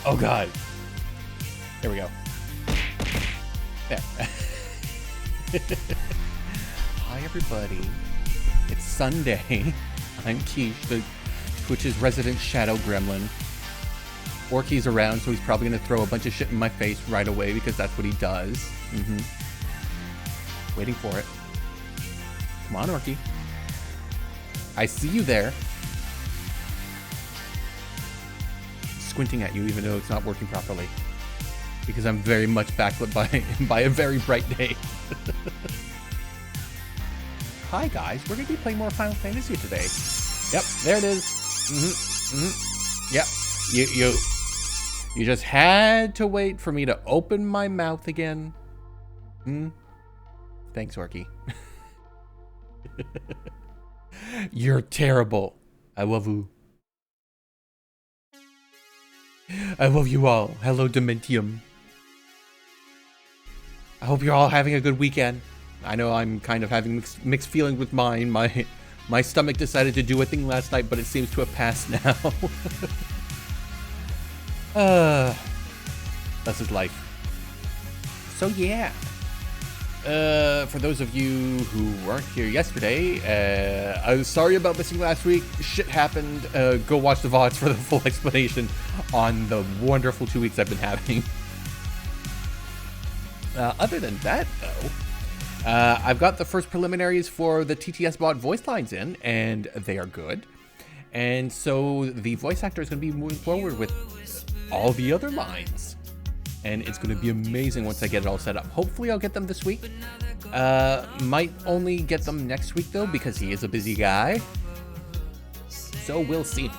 Oh God. Here we go. There. Hi everybody. It's Sunday. I'm Keish, the Twitch's resident shadow gremlin. Orky's around, so he's probably gonna throw a bunch of shit in my face right away because that's what he does. Waiting for it. Come on, Orky. I see you there. Squinting at you even though it's not working properly. Because I'm very much backlit by a very bright day. Hi guys, we're gonna be playing more Final Fantasy today. Yep, there it is. Yep, you just had to wait for me to open my mouth again. Thanks, Orky. You're terrible. I love you. I love you all. Hello, Dementium. I hope you're all having a good weekend. I know I'm kind of having mixed feelings with mine. My stomach decided to do a thing last night, but it seems to have passed now. That's his life. So yeah. For those of you who weren't here yesterday, I was sorry about missing last week. Shit happened. Go watch the VODs for the full explanation on the wonderful 2 weeks I've been having. Other than that, though, I've got the first preliminaries for the TTS bot voice lines in, and they are good. And so the voice actor is going to be moving forward with all the other lines. And it's going to be amazing once I get it all set up. Hopefully I'll get them this week. Might only get them next week, though, because he is a busy guy. So we'll see.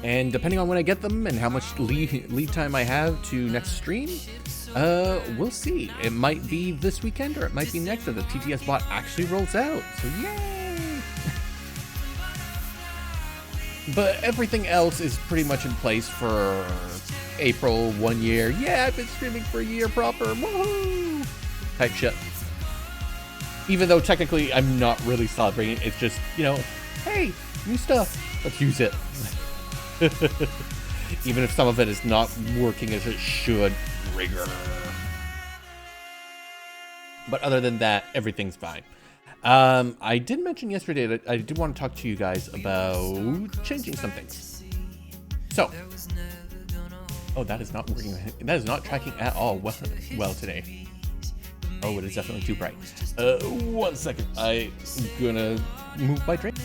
And depending on when I get them and how much lead time I have to next stream, we'll see. It might be this weekend or it might be next if the TTS bot actually rolls out. So yay! But everything else is pretty much in place for April 1 year. Yeah, I've been streaming for a year proper. Woohoo! Type shit. Even though technically I'm not really celebrating, it's just, you know, hey, new stuff. Let's use it. Even if some of it is not working as it should. Rigor. But other than that, everything's fine. I did mention yesterday that I did want to talk to you guys about changing some things. So, oh, that is not working. That is not tracking at all well today. Oh, it is definitely too bright. 1 second. I'm gonna move my drink.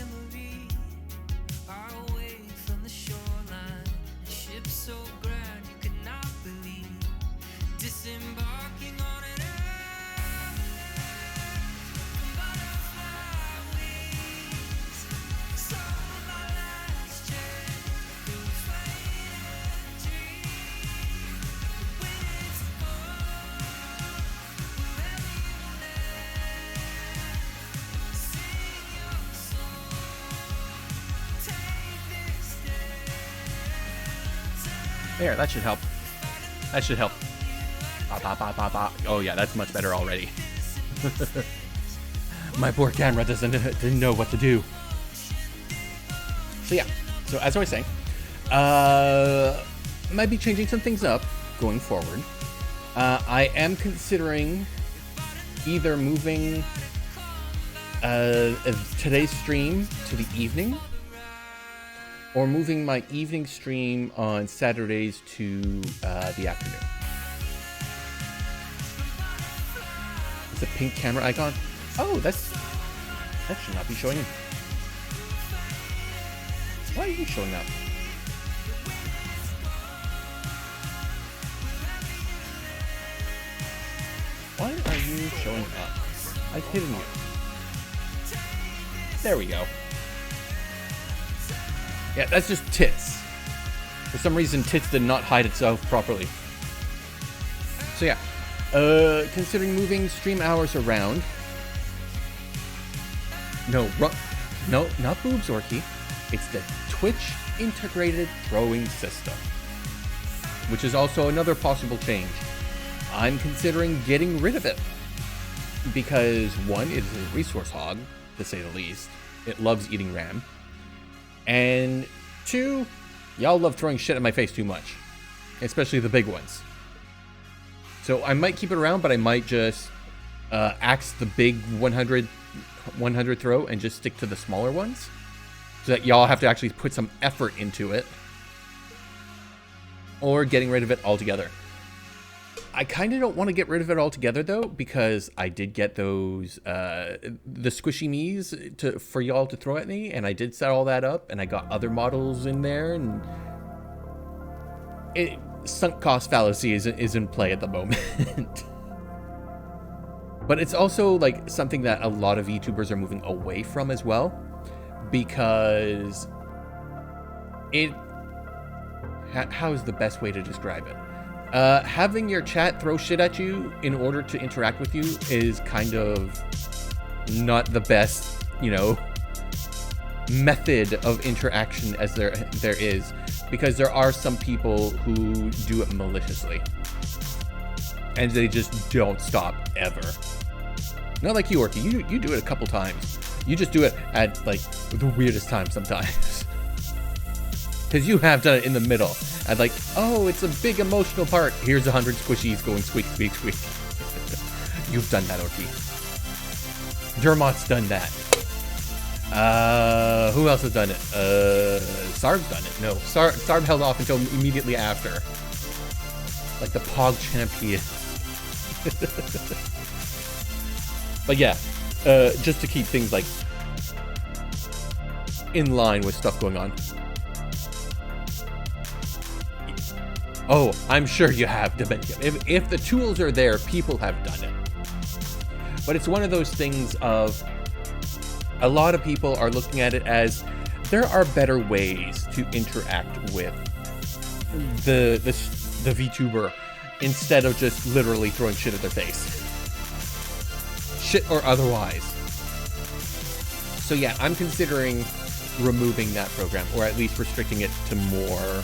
There, that should help. That should help. Oh yeah, that's much better already. My poor camera didn't know what to do. So yeah, so as I was saying, might be changing some things up going forward. I am considering either moving today's stream to the evening, or moving my evening stream on Saturdays to the afternoon. It's a pink camera icon. Oh, that should not be showing. Why are you showing up? Why are you showing up? I've hidden you. There we go. Yeah, that's just tits. For some reason, tits did not hide itself properly. So yeah, considering moving stream hours around. No, not boobs, Orky. It's the Twitch integrated throwing system, which is also another possible change. I'm considering getting rid of it because one, it is a resource hog, to say the least. It loves eating RAM. And two, y'all love throwing shit at my face too much. especially the big ones. So I might keep it around, but I might just axe the big 100 throw and just stick to the smaller ones, so that y'all have to actually put some effort into it, or getting rid of it altogether. I kind of don't want to get rid of it altogether, though, because I did get those, the squishy me's for y'all to throw at me, and I did set all that up, and I got other models in there, and sunk cost fallacy is in play at the moment. But it's also, like, something that a lot of YouTubers are moving away from as well, because how is the best way to describe it? Having your chat throw shit at you in order to interact with you is kind of not the best, method of interaction as there is, because there are some people who do it maliciously, and they just don't stop ever. Not like you, Orky. You do it a couple times. You just do it at, like, the weirdest time sometimes. Because you have done it in the middle. And like, oh, it's a big emotional part. Here's 100 squishies going squeak, squeak, squeak. You've done that, Orky. Dermot's done that. Who else has done it? Sarb's done it. No, Sarb held off until immediately after. Like the Pog champion. But yeah, just to keep things, like, in line with stuff going on. Oh, I'm sure you have, Domenico. If the tools are there, people have done it. But it's one of those things of, a lot of people are looking at it as, there are better ways to interact with the VTuber instead of just literally throwing shit at their face. Shit or otherwise. So yeah, I'm considering removing that program, or at least restricting it to more...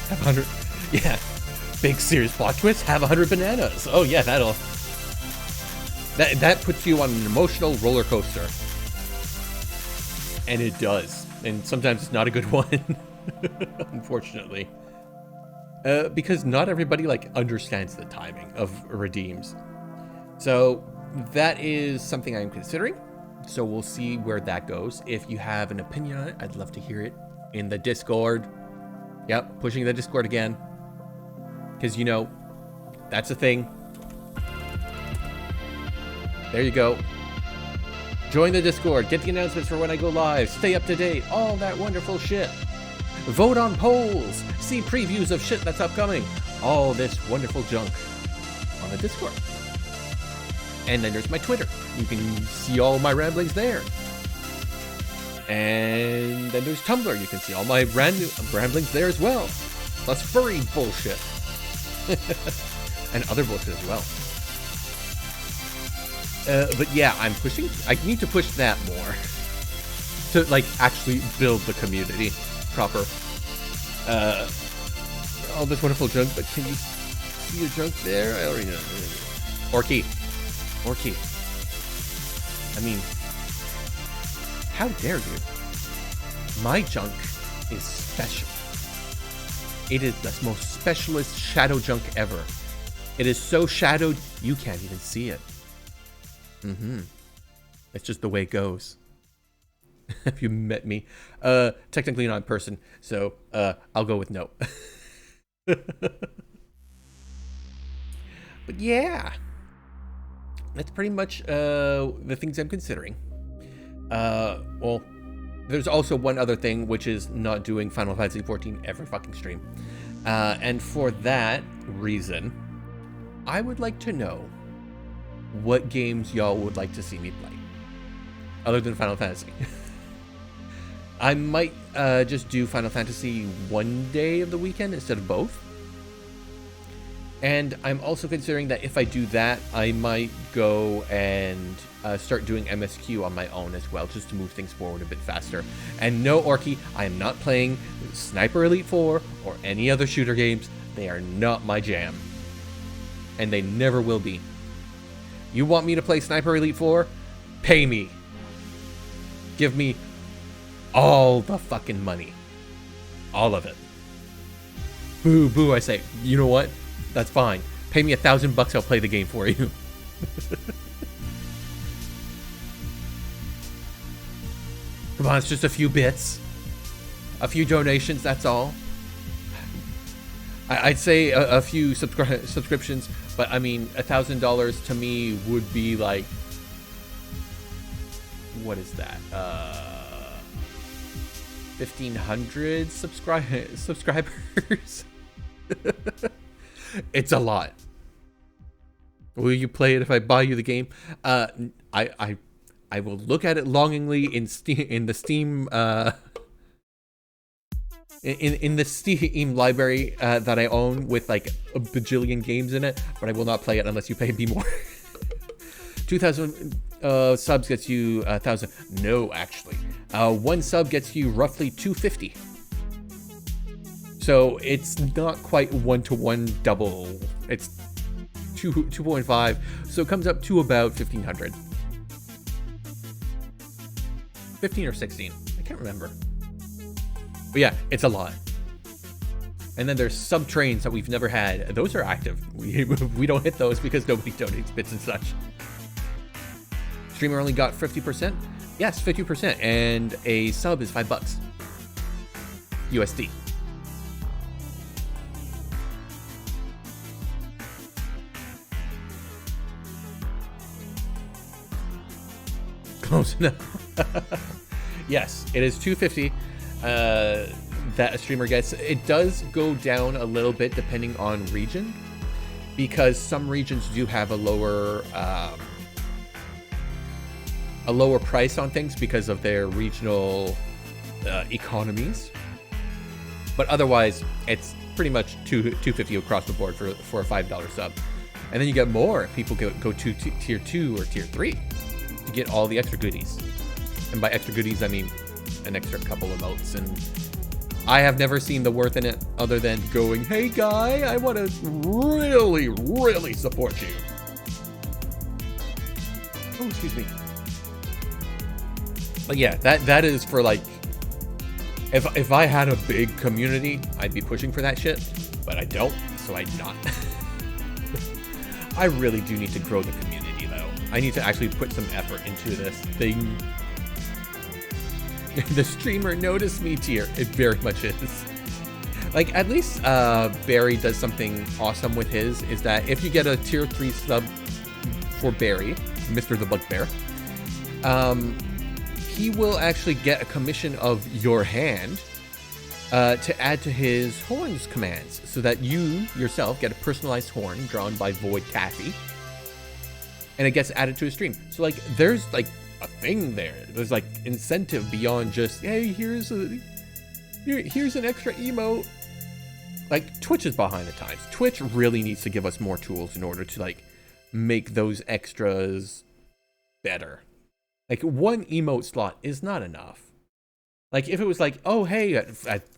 100, yeah, big serious plot twist, have 100 bananas. Oh yeah, that puts you on an emotional roller coaster. And it does. And sometimes it's not a good one, unfortunately. Because not everybody, like, understands the timing of redeems. So that is something I'm considering. So we'll see where that goes. If you have an opinion on it, I'd love to hear it in the Discord. Yep, pushing the Discord again. Because, that's a thing. There you go. Join the Discord. Get the announcements for when I go live. Stay up to date. All that wonderful shit. Vote on polls. See previews of shit that's upcoming. All this wonderful junk on the Discord. And then there's my Twitter. You can see all my ramblings there. And then there's Tumblr. You can see all my ramblings there as well. Plus furry bullshit. And other bullshit as well. But yeah, I need to push that more. To, like, actually build the community proper. All this wonderful junk, but can you see your junk there? I already know. Orky. I mean... How dare you? My junk is special. It is the most specialist shadow junk ever. It is so shadowed, you can't even see it. It's just the way it goes. Have you met me? Technically not in person, so I'll go with no. But yeah. That's pretty much the things I'm considering. Well, there's also one other thing, which is not doing Final Fantasy XIV every fucking stream. And for that reason, I would like to know what games y'all would like to see me play, other than Final Fantasy. I might just do Final Fantasy one day of the weekend instead of both. And I'm also considering that if I do that, I might go and start doing MSQ on my own as well, just to move things forward a bit faster. And no, Orky, I am not playing Sniper Elite 4 or any other shooter games. They are not my jam. And they never will be. You want me to play Sniper Elite 4? Pay me. Give me all the fucking money. All of it. boo, boo. I say, you know what? That's fine. Pay me $1,000, I'll play the game for you. Come on, it's just a few bits. A few donations, that's all. I'd say a few subscriptions, but I mean, $1,000 to me would be like, what is that? 1,500 subscribers. It's a lot. Will you play it if I buy you the game? I will look at it longingly in the Steam in the Steam library that I own with like a bajillion games in it, but I will not play it unless you pay me more. 2,000 subs gets you 1,000. No, actually, one sub gets you roughly 250. So it's not quite 1-to-1 double. It's 2.5. So it comes up to about 1,500. 15 or 16. I can't remember. But yeah, it's a lot. And then there's sub trains that we've never had. Those are active. We don't hit those because nobody donates bits and such. Streamer only got 50%. Yes, 50%. And a sub is $5 USD. Close enough. Yes, it is $250 that a streamer gets. It does go down a little bit depending on region, because some regions do have a lower price on things because of their regional economies. But otherwise, it's pretty much $250 across the board for a $5 sub. And then you get more if people go to tier 2 or tier 3 to get all the extra goodies. And by extra goodies, I mean an extra couple of emotes. And I have never seen the worth in it other than going, hey guy, I want to really, really support you. Oh, excuse me. But yeah, that is for like, if I had a big community, I'd be pushing for that shit, but I don't, so I'm not. I really do need to grow the community though. I need to actually put some effort into this thing. The streamer noticed me tier, it very much is. Like, at least Barry does something awesome with his, is that if you get a tier 3 sub for Barry, Mr. the Bugbear, he will actually get a commission of your hand to add to his horns commands, so that you yourself get a personalized horn drawn by Void Taffy, and it gets added to his stream. So like, there's like a thing there. There's like incentive beyond just, hey, here's an extra emote. Like, Twitch is behind the times. Twitch really needs to give us more tools in order to like make those extras better. Like, one emote slot is not enough. Like, if it was like, oh, hey,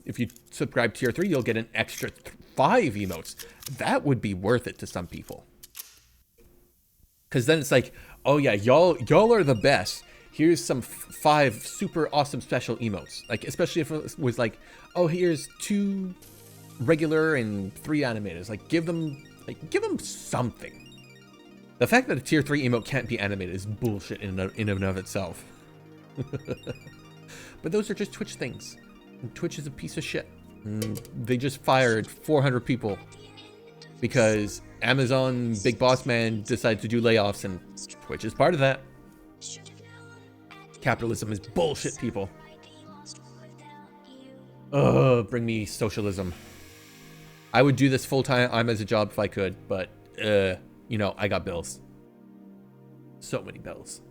if you subscribe tier 3, you'll get an extra 5 emotes. That would be worth it to some people. Because then it's like, oh yeah, y'all are the best. Here's some 5 super awesome special emotes. Like, especially if it was like, oh, here's 2 regular and 3 animators. Like, give them something. The fact that a tier 3 emote can't be animated is bullshit in and of itself. But those are just Twitch things. And Twitch is a piece of shit. They just fired 400 people because Amazon Big Boss Man decided to do layoffs, and Twitch is part of that. Capitalism is bullshit, people. Ugh, bring me socialism. I would do this full-time as a job if I could, but you know, I got bills. So many bills.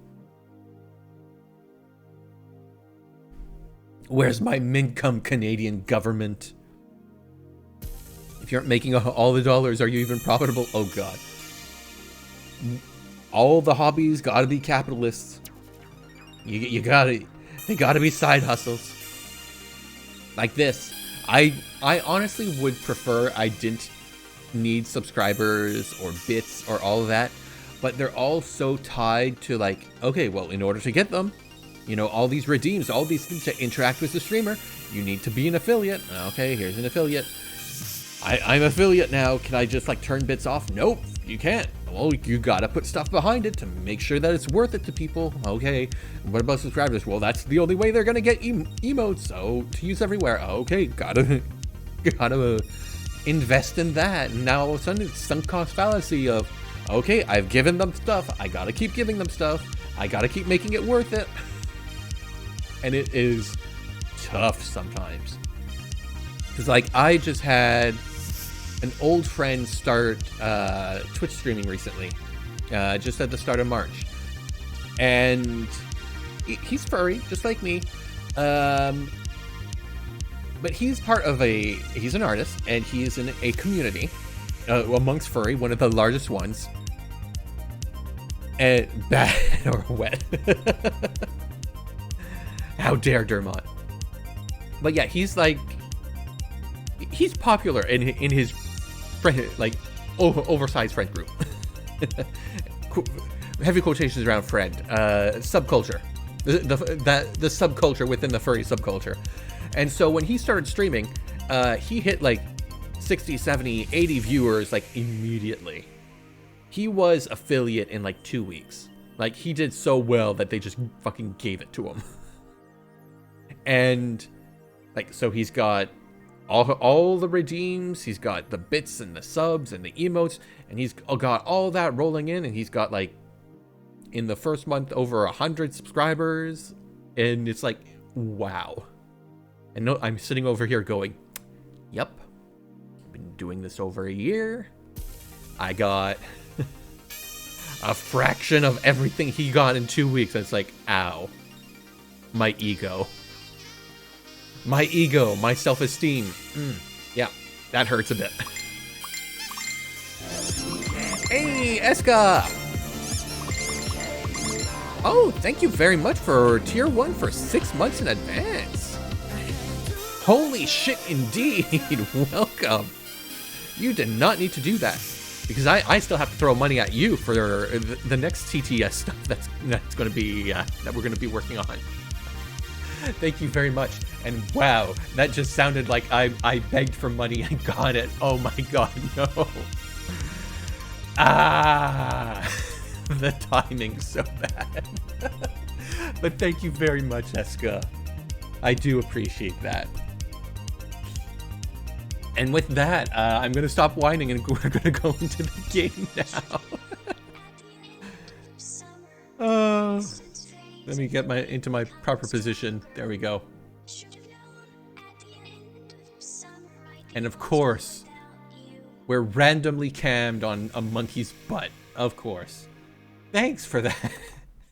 Where's my income, Canadian government? If you aren't making all the dollars, are you even profitable? Oh god. All the hobbies gotta be capitalists. They gotta be side hustles. Like this. I honestly would prefer I didn't need subscribers or bits or all of that, but they're all so tied to like, okay, well, in order to get them, you know, all these redeems, all these things to interact with the streamer, you need to be an affiliate. Okay, here's an affiliate. I'm affiliate now. Can I just like turn bits off? Nope, you can't. Well, you gotta put stuff behind it to make sure that it's worth it to people. Okay, what about subscribers? Well, that's the only way they're gonna get emotes, so to use everywhere. Okay, gotta invest in that. And now all of a sudden it's sunk cost fallacy of, okay, I've given them stuff, I gotta keep giving them stuff, I gotta keep making it worth it. And it is tough sometimes. Because like I just had an old friend start Twitch streaming recently, just at the start of March. And he's furry, just like me. But he's part of he's an artist, and he's in a community amongst furry, one of the largest ones. And bad or wet. How dare Dermot. But yeah, he's popular in his friend, like oversized friend group. Heavy quotations around friend. Subculture. The subculture within the furry subculture. And so when he started streaming, he hit like 60, 70, 80 viewers like immediately. He was affiliate in like 2 weeks. Like he did so well that they just fucking gave it to him. And like, so he's got all the redeems, he's got the bits and the subs and the emotes, and he's got all that rolling in, and he's got like in the first month over 100 subscribers, and it's like, wow. And no, I'm sitting over here going, yep, I've been doing this over a year. I got a fraction of everything he got in 2 weeks. And it's like, ow, my ego. My ego, my self-esteem. Yeah, that hurts a bit. Hey, Eska! Oh, thank you very much for tier 1 for 6 months in advance. Holy shit, indeed. Welcome. You did not need to do that, because I still have to throw money at you for the next TTS stuff that's going to be that we're going to be working on. Thank you very much. And wow, that just sounded like I begged for money and got it. Oh my god, no. The timing's so bad. But thank you very much, Eska. I do appreciate that. And with that, I'm going to stop whining and we're going to go into the game now. Let me get into my proper position. There we go. And of course, we're randomly cammed on a monkey's butt. Of course. Thanks for that.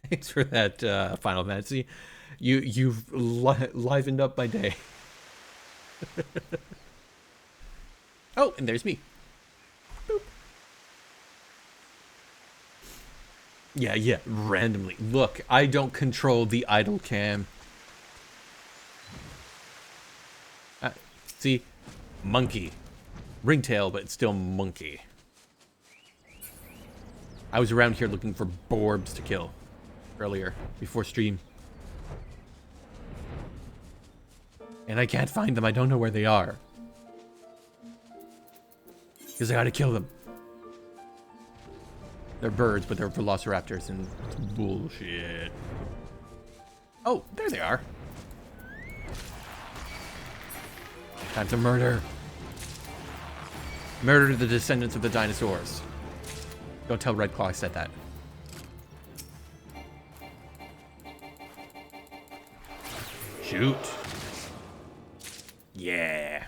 Thanks for that, Final Fantasy. You've livened up my day. Oh, and there's me. Boop. Yeah, randomly. Look, I don't control the idle cam. See? Monkey. Ringtail, but it's still monkey. I was around here looking for borbs to kill earlier, before stream. And I can't find them. I don't know where they are. Because I gotta kill them. They're birds, but they're velociraptors, and it's bullshit. Oh, there they are. Time to murder. Murder the descendants of the dinosaurs. Don't tell Red Claw I said that. Shoot. Yeah.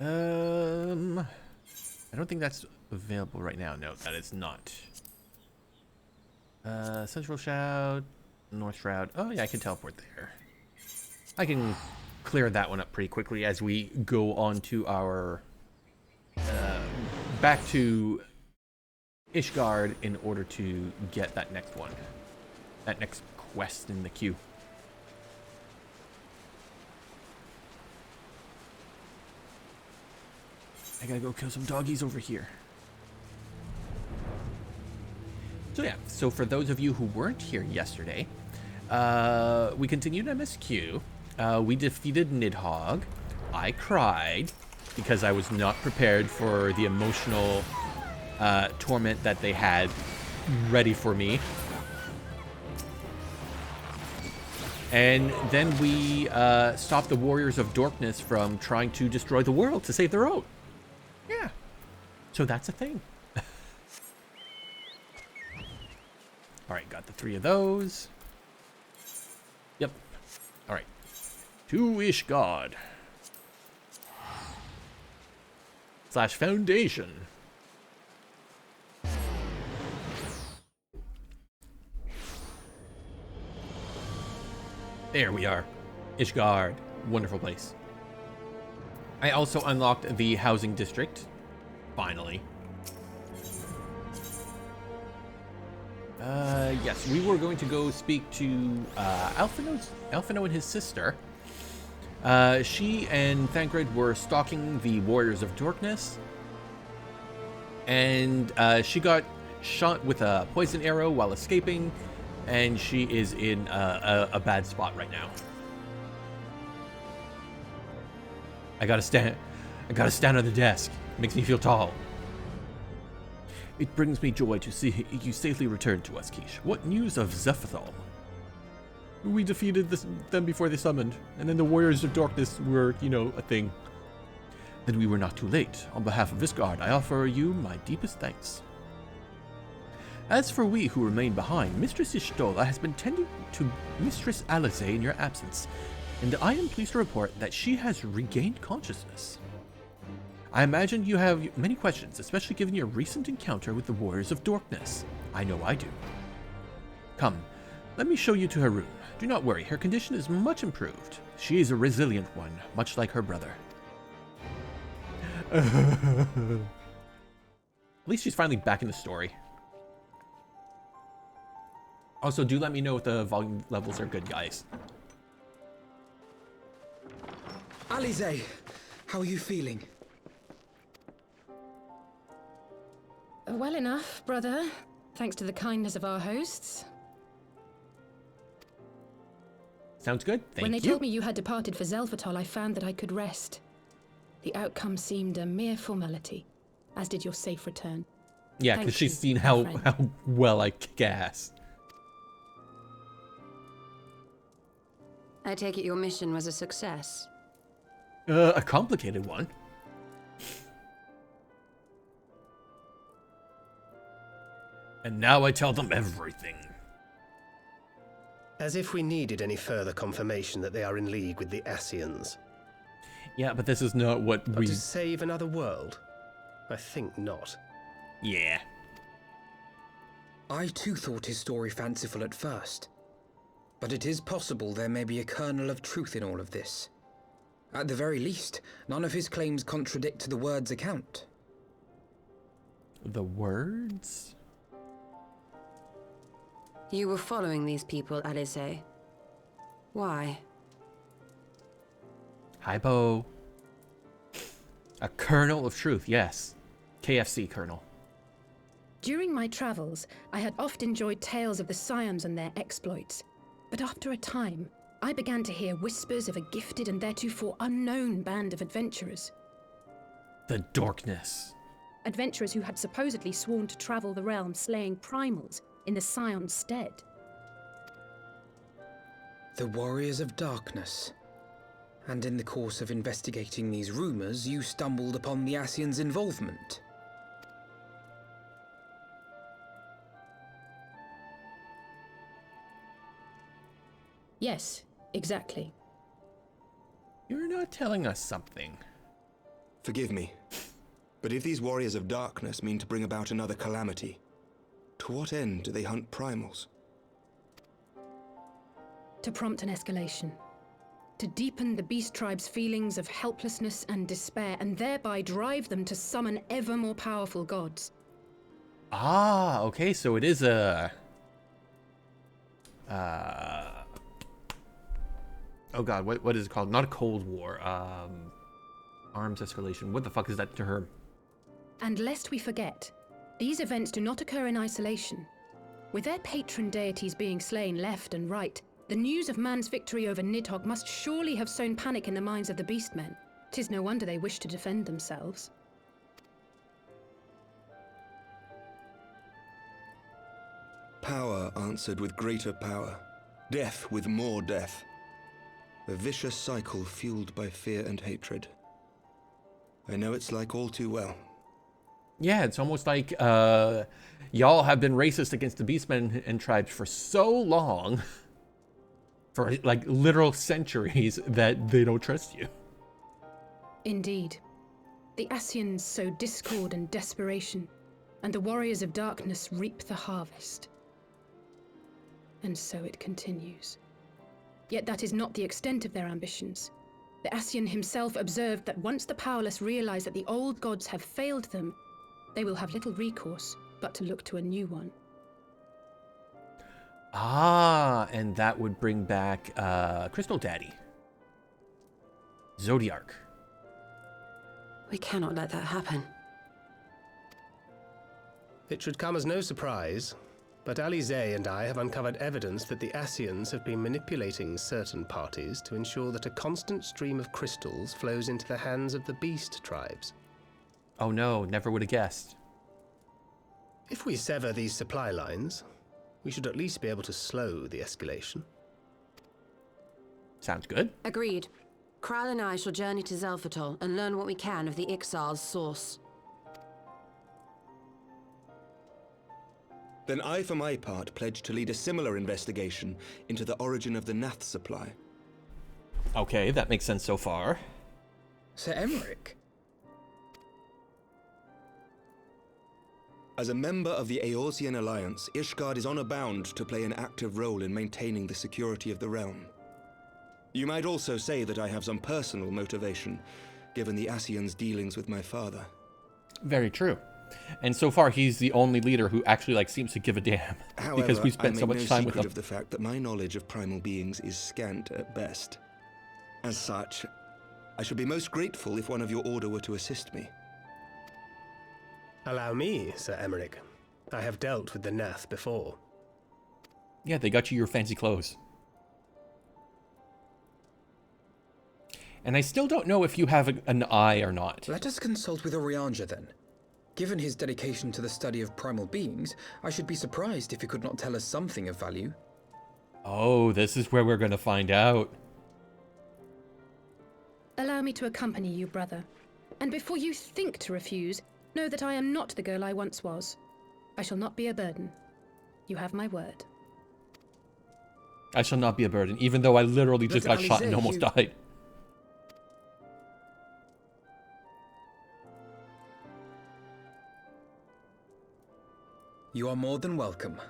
I don't think that's available right now. No, that is not. Central Shroud, North Shroud. Oh yeah, I can teleport there. I can clear that one up pretty quickly as we go on to our back to Ishgard in order to get that next one, that next quest in the queue. I gotta go kill some doggies over here. So yeah, so for those of you who weren't here yesterday, we continued MSQ. We defeated Nidhogg. I cried because I was not prepared for the emotional torment that they had ready for me. And then we stopped the Warriors of Darkness from trying to destroy the world to save their own. Yeah. So that's a thing. Alright, got the 3 of those. Yep. Alright. To Ishgard. / Foundation. There we are. Ishgard. Wonderful place. I also unlocked the housing district. Finally. Yes, we were going to go speak to Alphino and his sister. She and Thancred were stalking the Warriors of Darkness. And she got shot with a poison arrow while escaping. And she is in a bad spot right now. I gotta stand on the desk. It makes me feel tall. It brings me joy to see you safely return to us, Keish. What news of Zephythal? We defeated them before they summoned, and then the Warriors of Darkness were, a thing. Then we were not too late. On behalf of Ishgard, I offer you my deepest thanks. As for we who remain behind, Mistress Y'shtola has been tending to Mistress Alice in your absence, and I am pleased to report that she has regained consciousness. I imagine you have many questions, especially given your recent encounter with the Warriors of Darkness. I know I do. Come, let me show you to her room. Do not worry, her condition is much improved. She is a resilient one, much like her brother. At least she's finally back in the story. Also, do let me know if the volume levels are good, guys. Alize, how are you feeling? Well enough, brother. Thanks to the kindness of our hosts. Sounds good. Thank you. When they told me you had departed for Zelphatol, I found that I could rest. The outcome seemed a mere formality, as did your safe return. Yeah, because she's seen how well I kick ass. I take it your mission was a success. A complicated one. And now I tell them everything. As if we needed any further confirmation that they are in league with the Ascians. Yeah, but this is not what but to save another world? I think not. Yeah. I too thought his story fanciful at first. But it is possible there may be a kernel of truth in all of this. At the very least, none of his claims contradict the word's account. The words? You were following these people, Alize. Why? Hypo. A kernel of truth, yes. KFC kernel. During my travels, I had oft enjoyed tales of the Scions and their exploits. But after a time, I began to hear whispers of a gifted and theretofore unknown band of adventurers. The Darkness. Adventurers who had supposedly sworn to travel the realm slaying primals in the Scion's stead. The Warriors of Darkness. And in the course of investigating these rumors, you stumbled upon the Ascians' involvement. Yes, exactly. You're not telling us something. Forgive me, but if these Warriors of Darkness mean to bring about another calamity, to what end do they hunt primals? To prompt an escalation. To deepen the beast tribe's feelings of helplessness and despair, and thereby drive them to summon ever more powerful gods. Ah, okay, so it is a... oh god, what is it called? Not a Cold War. Arms escalation. What the fuck is that term? And lest we forget, these events do not occur in isolation. With their patron deities being slain left and right, The news of man's victory over Nidhogg must surely have sown panic in the minds of the Beastmen. 'Tis no wonder they wish to defend themselves. Power answered with greater power, death with more death. A vicious cycle fueled by fear and hatred. I know it's like all too well. Yeah, it's almost like y'all have been racist against the Beastmen and tribes for so long, for like literal centuries, that they don't trust you. Indeed. The Ascians sow discord and desperation, and the warriors of darkness reap the harvest. And so it continues. Yet that is not the extent of their ambitions. The Ascian himself observed that once the powerless realize that the old gods have failed them, they will have little recourse but to look to a new one. Ah, and that would bring back Crystal Daddy. Zodiark. We cannot let that happen. It should come as no surprise, but Alize and I have uncovered evidence that the Ascians have been manipulating certain parties to ensure that a constant stream of crystals flows into the hands of the beast tribes. Oh no, never would have guessed. If we sever these supply lines, we should at least be able to slow the escalation. Sounds good. Agreed. Kral and I shall journey to Zelphatol and learn what we can of the Ixal's source. Then I, for my part, pledge to lead a similar investigation into the origin of the Nath supply. Okay, that makes sense so far. Sir Emmerich? As a member of the Eorzean Alliance, Ishgard is honor bound to play an active role in maintaining the security of the realm. You might also say that I have some personal motivation, given the Ascians' dealings with my father. Very true. And so far, he's the only leader who actually seems to give a damn. However, because we spent so much time with him. of the fact that my knowledge of primal beings is scant at best. As such, I should be most grateful if one of your order were to assist me. Allow me, Sir Emmerich. I have dealt with the Nath before. Yeah, they got you your fancy clothes. And I still don't know if you have an eye or not. Let us consult with Orianja then. Given his dedication to the study of primal beings, I should be surprised if he could not tell us something of value. Oh, this is where we're going to find out. Allow me to accompany you, brother. And before you think to refuse, know that I am not the girl I once was. I shall not be a burden. You have my word. I shall not be a burden, even though I literally just got shot and almost died. You are more than welcome.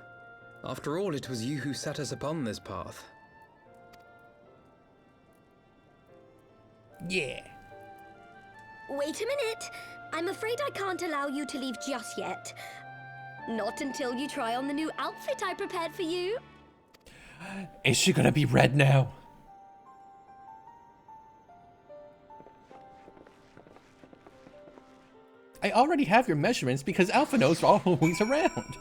After all, it was you who set us upon this path. Yeah. Wait a minute. I'm afraid I can't allow you to leave just yet. Not until you try on the new outfit I prepared for you. Is she gonna be red now? I already have your measurements because Alphino's always around.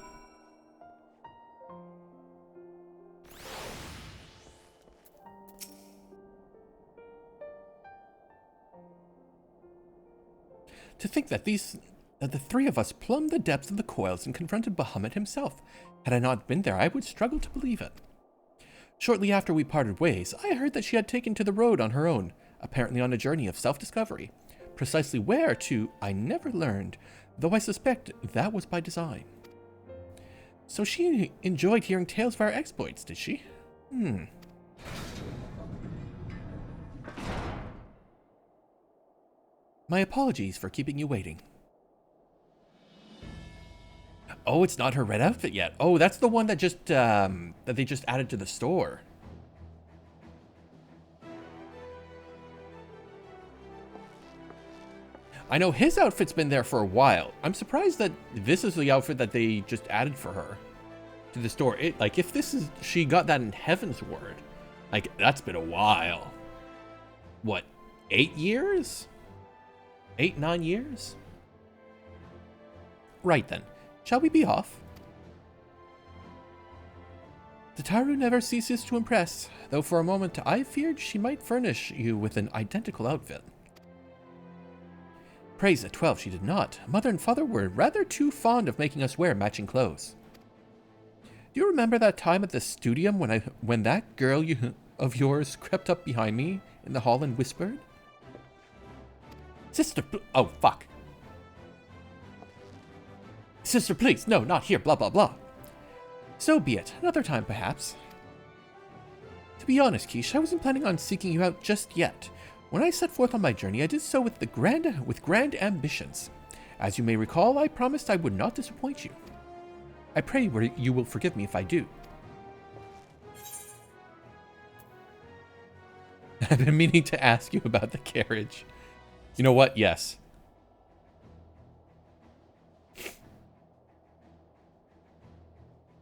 To think that the three of us plumbed the depths of the coils and confronted Bahamut himself. Had I not been there, I would struggle to believe it. Shortly after we parted ways, I heard that she had taken to the road on her own, apparently on a journey of self-discovery. Precisely where to, I never learned, though I suspect that was by design. So she enjoyed hearing tales of our exploits, did she? My apologies for keeping you waiting. Oh, it's not her red outfit yet. Oh, that's the one that just that they just added to the store. I know his outfit's been there for a while. I'm surprised that this is the outfit that they just added for her to the store. If this is, she got that in Heaven's Word, that's been a while. What, 8 years? 8, 9 years? Right then, shall we be off? Tataru never ceases to impress, though for a moment I feared she might furnish you with an identical outfit. Praise at 12 she did not. Mother and father were rather too fond of making us wear matching clothes. Do you remember that time at the studium when that girl of yours crept up behind me in the hall and whispered? Sister, oh fuck. Sister, please, no, not here, blah blah blah. So be it, another time perhaps. To be honest, Keish, I wasn't planning on seeking you out just yet. When I set forth on my journey, I did so with grand ambitions. As you may recall, I promised I would not disappoint you. I pray you will forgive me if I do. I've been meaning to ask you about the carriage. You know what? Yes.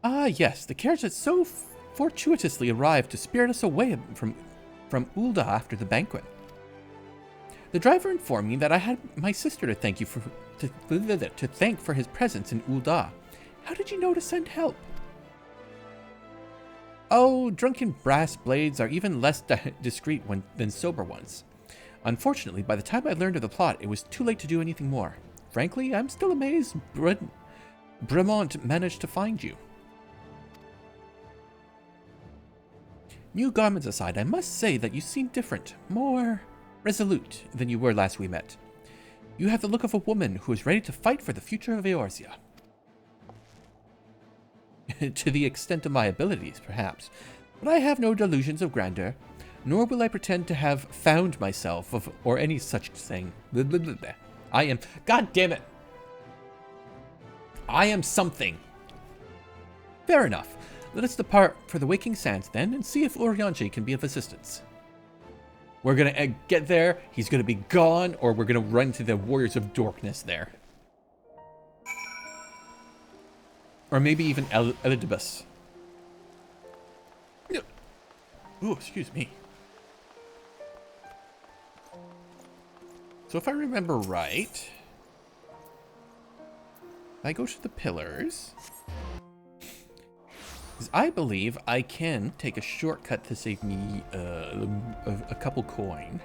Ah, yes, the carriage that so fortuitously arrived to spirit us away from Ulda after the banquet. The driver informed me that I had my sister to thank for his presence in Ulda. How did you know to send help? Oh, drunken brass blades are even less discreet than sober ones. Unfortunately, by the time I learned of the plot, it was too late to do anything more. Frankly, I'm still amazed Bremont managed to find you. New garments aside, I must say that you seem different, more resolute than you were last we met. You have the look of a woman who is ready to fight for the future of Eorzea. To the extent of my abilities, perhaps, but I have no delusions of grandeur, nor will I pretend to have found myself or any such thing. I am... God damn it! I am something. Fair enough. Let us depart for the Waking Sands then, and see if Urianger can be of assistance. We're gonna get there, he's gonna be gone, or we're gonna run to the Warriors of Dorkness there. Or maybe even Elidibus. Ooh, excuse me. So if I remember right, I go to the pillars. Because I believe I can take a shortcut to save me a couple coin.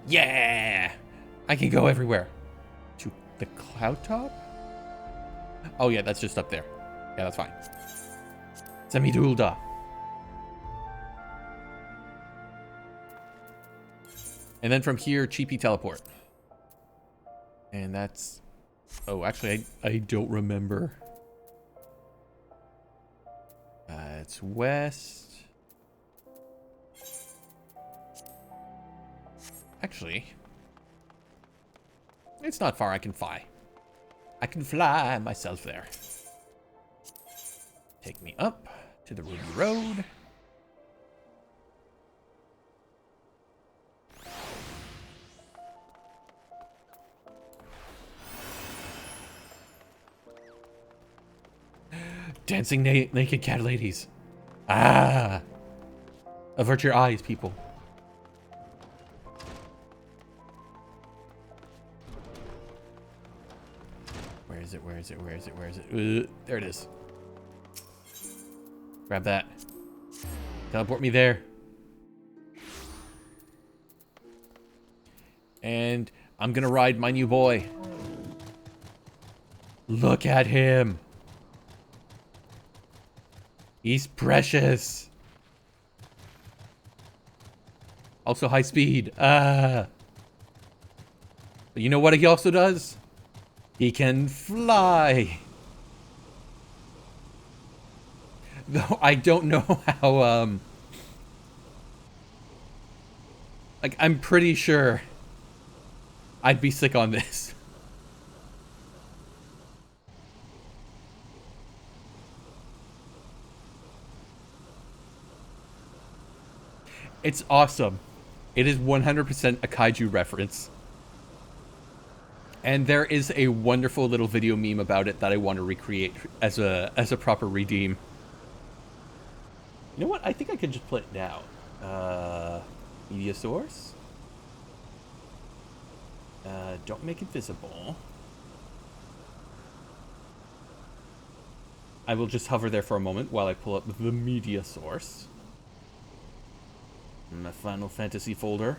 Yeah! I can go everywhere. To the cloud top? Oh yeah, that's just up there. Yeah, that's fine. Send me to Ulda. And then from here, cheapy teleport. And that's... Oh, actually, I don't remember. It's west. Actually, it's not far. I can fly. I can fly myself there. Take me up to the Ruby Road. Dancing naked cat ladies. Ah! Avert your eyes, people. Where is it? Where is it? Where is it? Where is it? There it is. Grab that. Teleport me there. And I'm gonna ride my new boy. Look at him. He's precious. Also high speed. But you know what he also does? He can fly. Though I don't know how, like, I'm pretty sure I'd be sick on this. It's awesome. It is 100% a kaiju reference. And there is a wonderful little video meme about it that I want to recreate as a proper redeem. You know what? I think I can just play it now. Media source. Don't make it visible. I will just hover there for a moment while I pull up the media source. My Final Fantasy folder.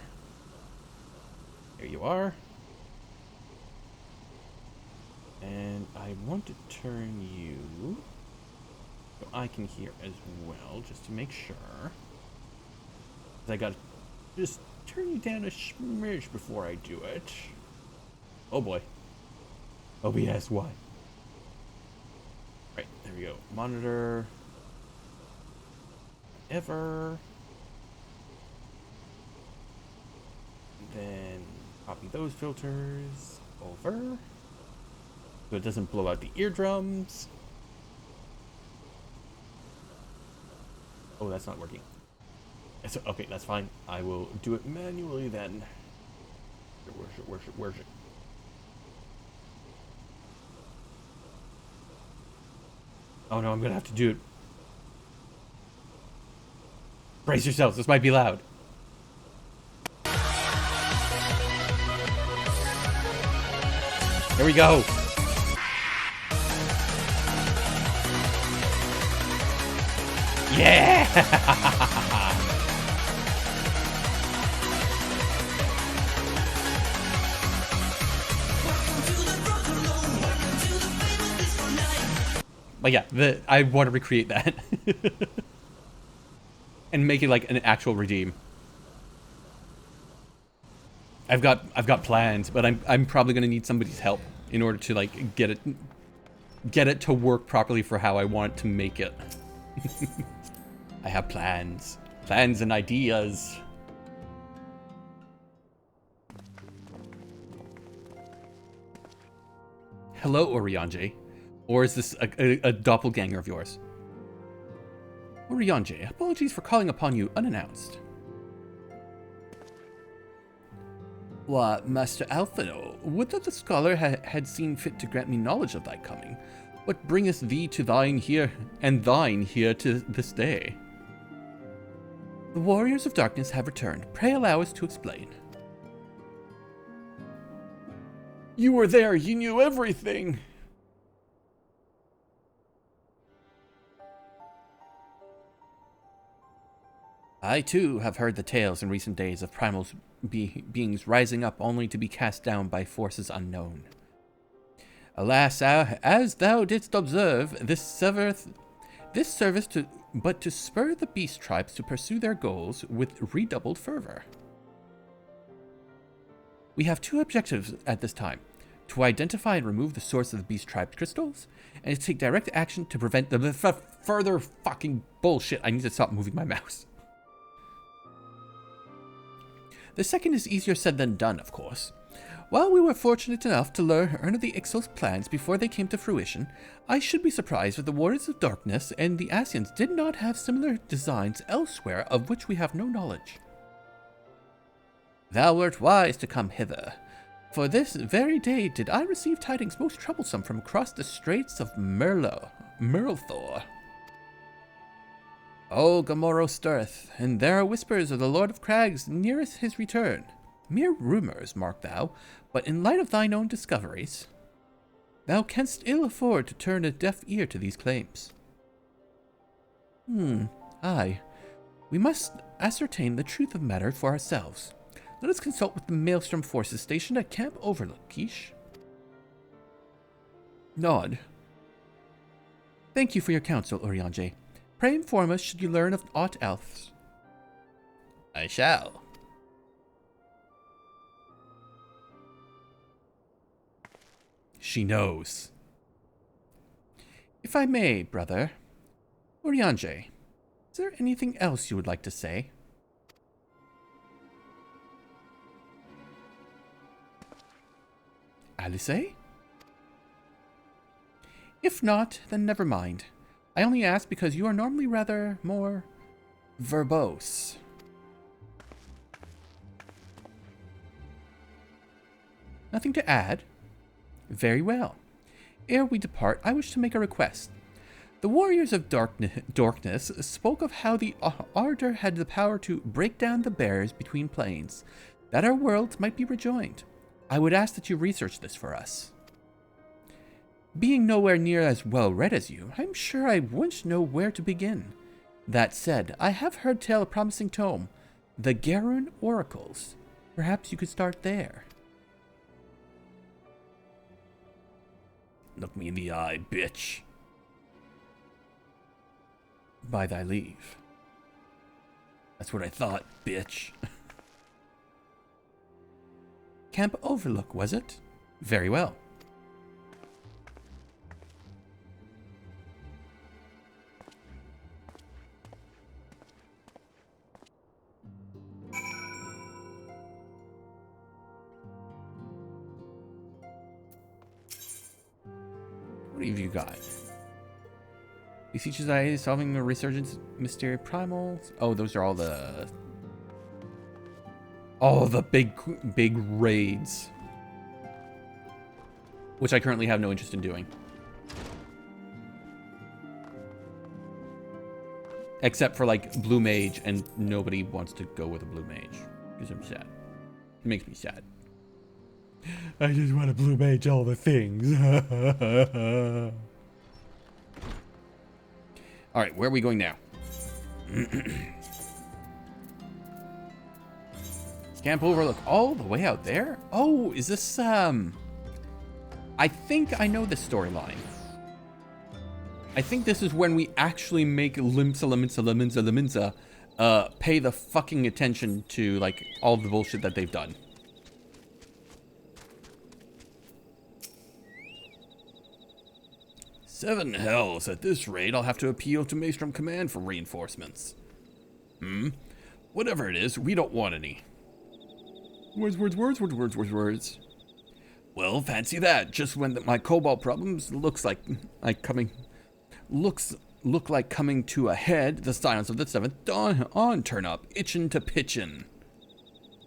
Here you are. And I want to turn you so I can hear as well, just to make sure. I gotta just turn you down a smidge before I do it. Oh boy. OBS, why? Right, there we go. Monitor. Ever. Then copy those filters over. So it doesn't blow out the eardrums. Oh, that's not working. Okay, that's fine. I will do it manually then. Where's it? Oh no, I'm gonna have to do it. Brace yourselves, this might be loud. Here we go. Yeah! But yeah, I want to recreate that. And make it like an actual redeem. I've got plans, but I'm probably gonna need somebody's help in order to like get it to work properly for how I want to make it. I have plans and ideas. Hello, Oriange. Or is this a doppelganger of yours? Oriange, apologies for calling upon you unannounced. Why, Master Alphino, would that the scholar had seen fit to grant me knowledge of thy coming. What bringeth thee to thine here, and thine here to this day? The warriors of darkness have returned. Pray allow us to explain. You were there, you knew everything! I, too, have heard the tales in recent days of primal beings rising up only to be cast down by forces unknown. Alas, as thou didst observe, this serveth to spur the beast tribes to pursue their goals with redoubled fervor. We have two objectives at this time: to identify and remove the source of the beast tribe crystals, and to take direct action to prevent the further fucking bullshit. I need to stop moving my mouse. The second is easier said than done, of course. While we were fortunate enough to learn of the Ixal's plans before they came to fruition, I should be surprised if the Warriors of Darkness and the Asians did not have similar designs elsewhere of which we have no knowledge. Thou wert wise to come hither, for this very day did I receive tidings most troublesome from across the straits of Merlthor. O Gamoro stirreth, and there are whispers of the Lord of Crags nearest his return. Mere rumors, mark thou, but in light of thine own discoveries, thou canst ill afford to turn a deaf ear to these claims. Aye. We must ascertain the truth of the matter for ourselves. Let us consult with the Maelstrom forces stationed at Camp Overlook, Keish. Nod. Thank you for your counsel, Oriange. Pray inform us should you learn of aught else. I shall. She knows. If I may, brother. Oriange, is there anything else you would like to say? Alice? If not, then never mind. I only ask because you are normally rather more verbose. Nothing to add? Very well. Ere we depart, I wish to make a request. The warriors of darkness spoke of how the Ardor had the power to break down the barriers between planes, that our worlds might be rejoined. I would ask that you research this for us. Being nowhere near as well read as you, I'm sure I wouldn't know where to begin. That said, I have heard tell a promising tome, The Garun Oracles. Perhaps you could start there. Look me in the eye, bitch. By thy leave. That's what I thought, bitch. Camp Overlook, was it? Very well. What have you got? Beseeches I solving the resurgence mystery primals. Oh, those are all the... Oh, the big raids. Which I currently have no interest in doing. Except for, like, Blue Mage, and nobody wants to go with a Blue Mage. Because I'm sad. It makes me sad. I just want to Blue Mage all the things. Alright, where are we going now? Camp Overlook. All the way out there? Oh, is this, I think I know this storyline. I think this is when we actually make Liminza pay the fucking attention to, like, all the bullshit that they've done. Seven hells. At this rate, I'll have to appeal to Maelstrom Command for reinforcements. Whatever it is, we don't want any. Words. Well, fancy that. Just when my cobalt problems look like coming to a head, the Scions of the Seventh Dawn turn up, itchin' to pitchin'.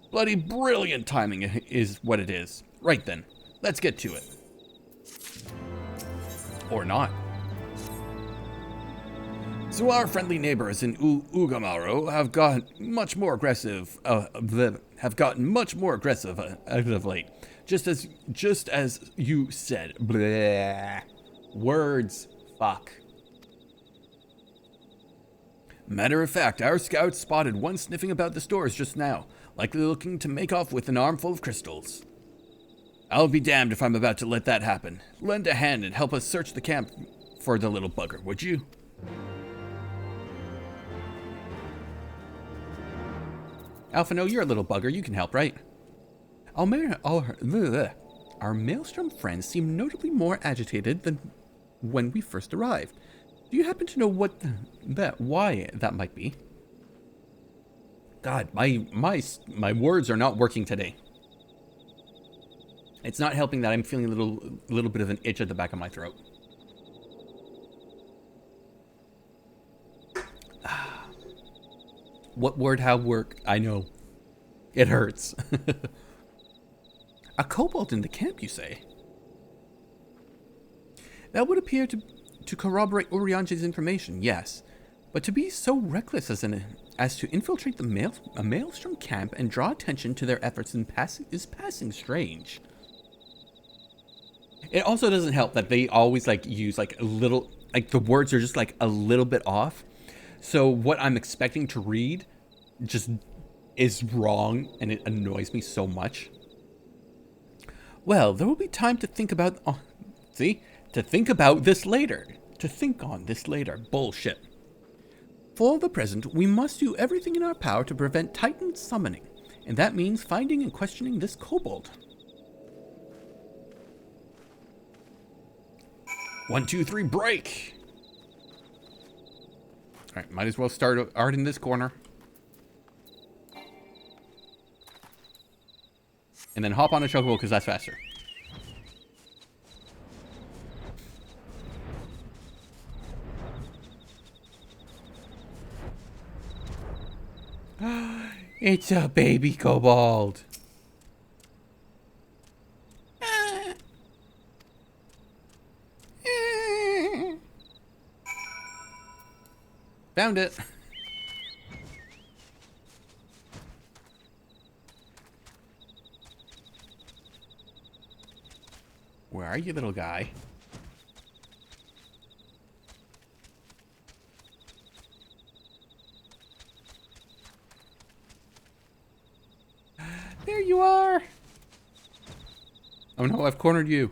Bloody brilliant timing is what it is. Right then, let's get to it. Or not. So our friendly neighbors in Ugamaro have gotten much more aggressive. As of late, just as you said. Blah. Words. Fuck. Matter of fact, our scouts spotted one sniffing about the stores just now, likely looking to make off with an armful of crystals. I'll be damned if I'm about to let that happen. Lend a hand and help us search the camp for the little bugger, would you? Alpha, no, you're a little bugger. You can help, right? Our Maelstrom friends seem notably more agitated than when we first arrived. Do you happen to know why that might be? God, my words are not working today. It's not helping that I'm feeling a little bit of an itch at the back of my throat. What word, how work? I know. It hurts. A kobold in the camp, you say? That would appear to corroborate Uriange's information, yes. But to be so reckless as to infiltrate a Maelstrom camp and draw attention to their efforts is passing strange. It also doesn't help that they always use a little, the words are just a little bit off. So what I'm expecting to read just is wrong, and it annoys me so much. Well, there will be time to think about, to think on this later. Bullshit. For the present, we must do everything in our power to prevent Titan summoning, and that means finding and questioning this kobold. 1, 2, 3, break! Alright, might as well start art in this corner. And then hop on a chocobo, because that's faster. It's a baby kobold. Found it. Where are you, little guy? There you are. Oh no, I've cornered you.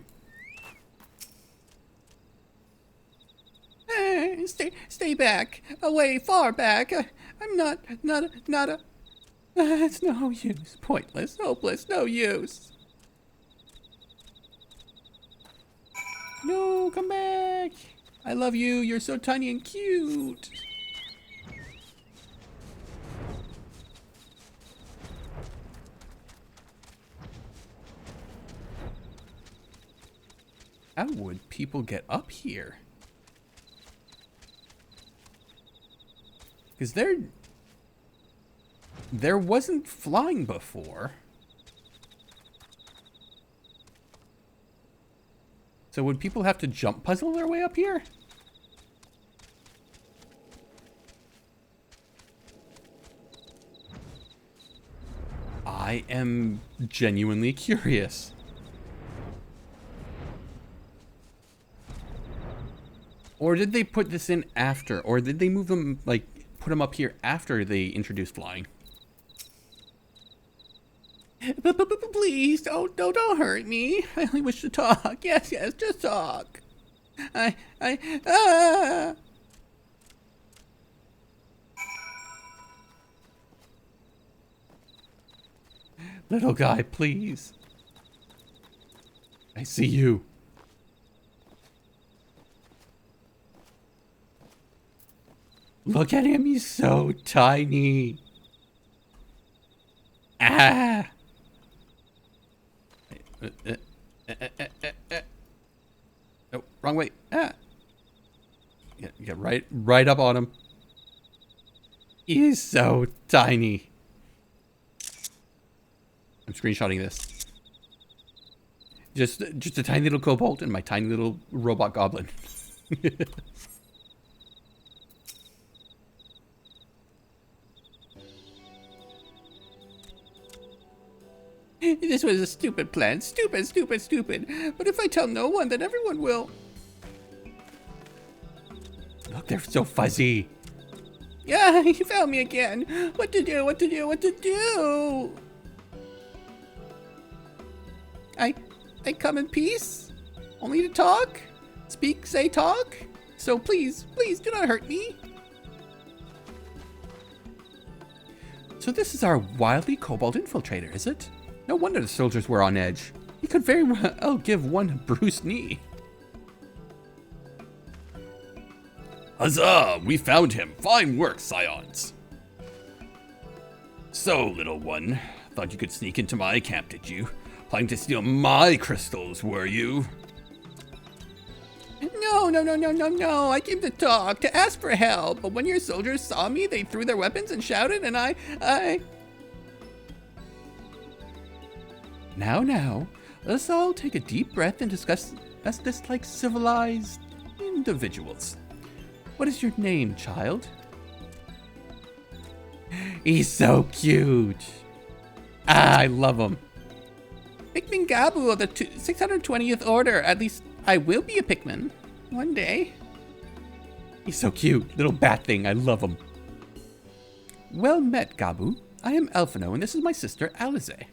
Stay back. Away, far back. I'm not a... It's no use. Pointless, hopeless, no use. No, come back. I love you. You're so tiny and cute. How would people get up here? Because there wasn't flying before. So would people have to jump puzzle their way up here? I am genuinely curious. Or did they put this in after? Or did they move them, like, put them up here after they introduced flying? Please, don't hurt me. I only wish to talk. Yes, just talk. Little guy, please. I see you. Look at him, he's so tiny. Ah! Oh, wrong way. Ah! Yeah, right up on him. He's so tiny. I'm screenshotting this. Just a tiny little kobold and my tiny little robot goblin. This was a stupid plan. Stupid. But if I tell no one, then everyone will. Look, they're so fuzzy. Yeah, you found me again. What to do? I come in peace. Only to talk. Speak, say, talk. So please, do not hurt me. So this is our wily kobold infiltrator, is it? No wonder the soldiers were on edge. He could very well give one a bruised knee. Huzzah! We found him. Fine work, Scions. So, little one, thought you could sneak into my camp, did you? Planning to steal my crystals, were you? No. I came to talk, to ask for help. But when your soldiers saw me, they threw their weapons and shouted, and I... Now, let's all take a deep breath and discuss this like civilized individuals. What is your name, child? He's so cute. I love him. Pikmin Gabu of the 620th Order. At least I will be a Pikmin one day. He's so cute. Little bat thing. I love him. Well met, Gabu. I am Elfino, and this is my sister, Alize.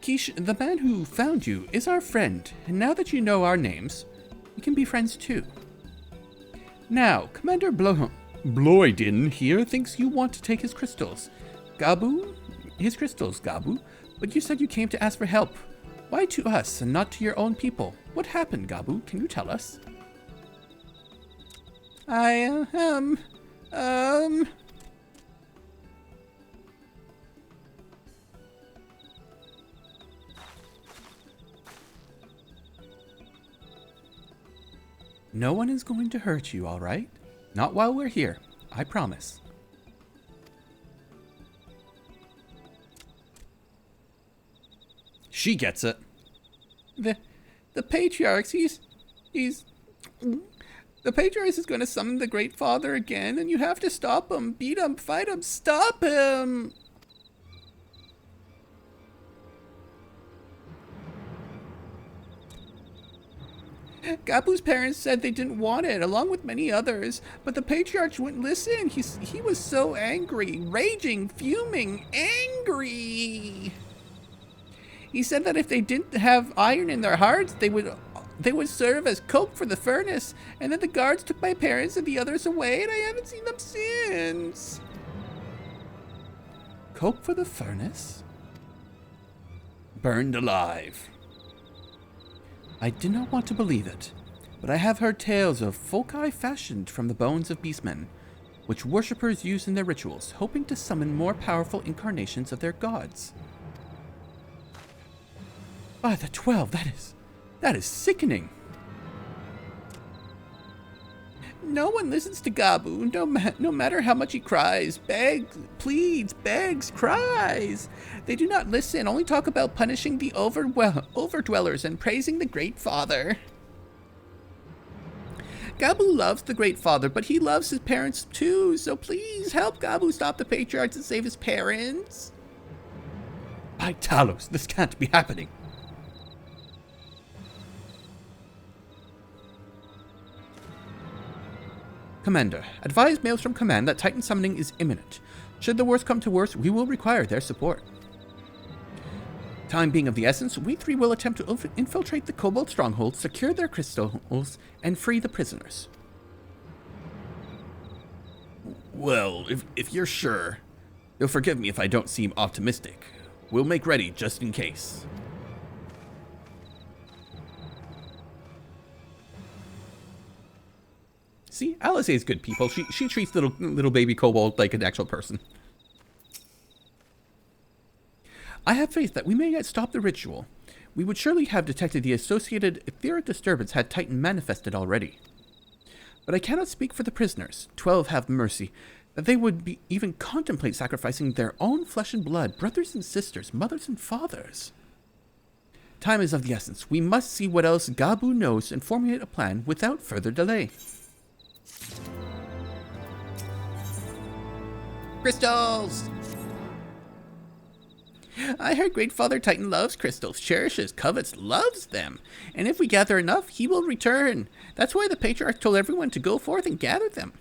Keesh, the man who found you is our friend, and now that you know our names, we can be friends too. Now, Commander Bloydin here thinks you want to take his crystals. His crystals, Gabu, but you said you came to ask for help. Why to us and not to your own people? What happened, Gabu? Can you tell us? No one is going to hurt you, all right? Not while we're here, I promise. She gets it. The Patriarch, the Patriarch is going to summon the Great Father again, and you have to stop him. Beat him, fight him, stop him! Gabu's parents said they didn't want it, along with many others, but the patriarch wouldn't listen. He was so angry, raging, fuming, angry. He said that if they didn't have iron in their hearts, they would serve as coke for the furnace, and then the guards took my parents and the others away, and I haven't seen them since. Coke for the furnace? Burned alive. I do not want to believe it, but I have heard tales of foci fashioned from the bones of beastmen, which worshippers use in their rituals, hoping to summon more powerful incarnations of their gods. By the 12, that is sickening. No one listens to Gabu, no matter how much he cries, begs, pleads, begs, cries. They do not listen, only talk about punishing the overdwellers and praising the Great Father. Gabu loves the Great Father, but he loves his parents too, so please help Gabu stop the patriarchs and save his parents. By Talos, this can't be happening. Commander, advise Maelstrom Command that Titan summoning is imminent. Should the worst come to worst, we will require their support. Time being of the essence, we three will attempt to infiltrate the Kobold stronghold, secure their crystals, and free the prisoners. Well, if you're sure, you'll forgive me if I don't seem optimistic. We'll make ready just in case. See, Alice is good people. She treats little baby kobold like an actual person. I have faith that we may yet stop the ritual. We would surely have detected the associated etheric disturbance had Titan manifested already. But I cannot speak for the prisoners, 12 have mercy, that they would even contemplate sacrificing their own flesh and blood, brothers and sisters, mothers and fathers. Time is of the essence. We must see what else Gabu knows and formulate a plan without further delay. Crystals! I heard Great Father Titan loves crystals, cherishes, covets, loves them. And if we gather enough, he will return. That's why the Patriarch told everyone to go forth and gather them.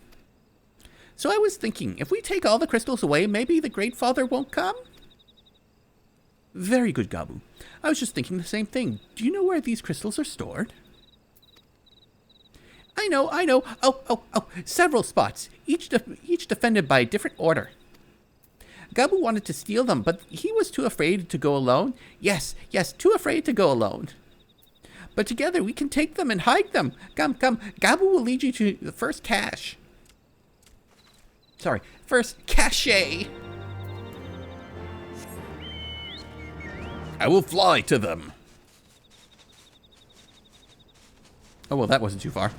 So I was thinking, if we take all the crystals away, maybe the Great Father won't come? Very good, Gabu. I was just thinking the same thing. Do you know where these crystals are stored? I know. Oh, several spots, each defended by a different order. Gabu wanted to steal them, but he was too afraid to go alone. Yes, too afraid to go alone. But together we can take them and hide them. Come, Gabu will lead you to the first cache. Sorry, first cache. I will fly to them. Oh, well, that wasn't too far.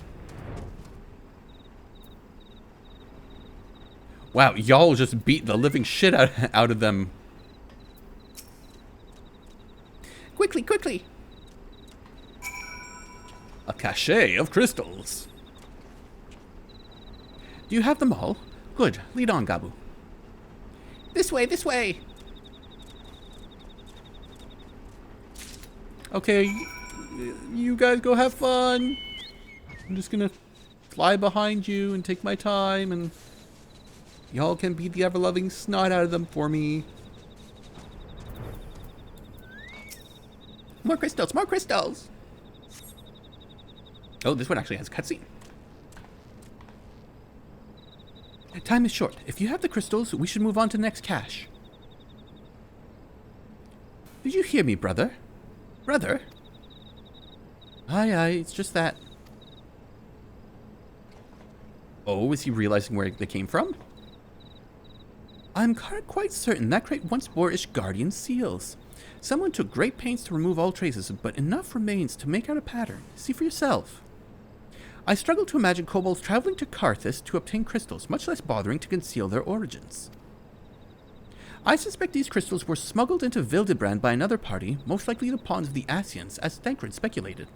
Wow, y'all just beat the living shit out of them. Quickly! A cache of crystals. Do you have them all? Good. Lead on, Gabu. This way! Okay, you guys go have fun. I'm just gonna fly behind you and take my time, and y'all can beat the ever-loving snot out of them for me. More crystals! Oh, this one actually has a cutscene. Time is short. If you have the crystals, we should move on to the next cache. Did you hear me, brother? Brother? Aye, it's just that. Oh, is he realizing where they came from? I'm quite certain that crate once bore Ishgardian seals. Someone took great pains to remove all traces, but enough remains to make out a pattern. See for yourself. I struggle to imagine kobolds traveling to Karthus to obtain crystals, much less bothering to conceal their origins. I suspect these crystals were smuggled into Vildebrand by another party, most likely the pawns of the Asians, as Thancred speculated.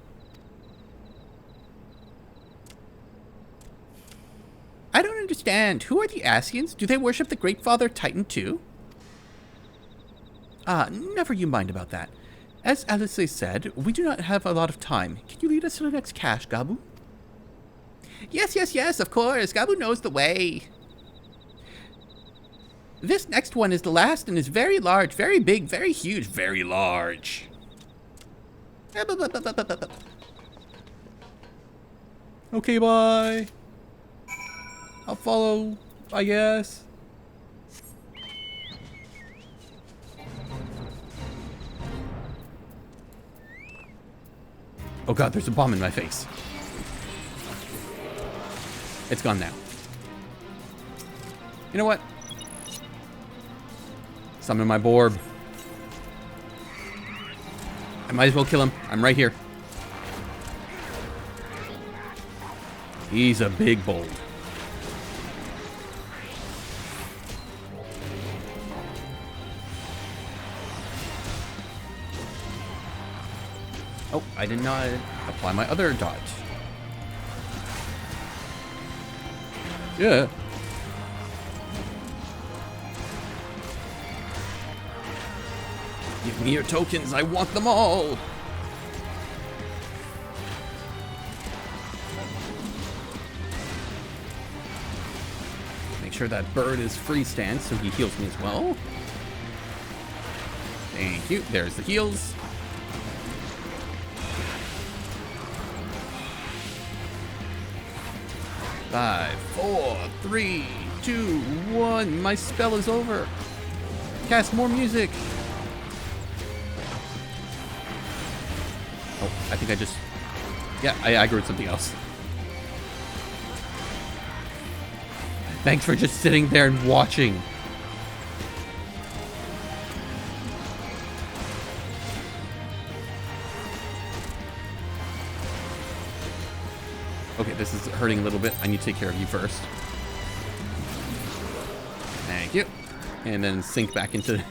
I don't understand. Who are the Asians? Do they worship the Great Father Titan too? Never you mind about that. As Alice said, we do not have a lot of time. Can you lead us to the next cache, Gabu? Yes, yes, yes, of course. Gabu knows the way. This next one is the last and is very large, very big, very huge, very large. Okay, bye. I'll follow, I guess. Oh god, there's a bomb in my face. It's gone now. You know what? Summon my Borb. I might as well kill him. I'm right here. He's a big bold. Oh, I did not apply my other dodge. Yeah. Give me your tokens, I want them all! Make sure that bird is free stance so he heals me as well. Thank you, there's the heals. Five, 4, 3, 2, 1. My spell is over. Cast more music. Oh, I think I just... Yeah, I aggroed something else. Thanks for just sitting there and watching. Okay, this is hurting a little bit. I need to take care of you first. Thank you. And then sink back into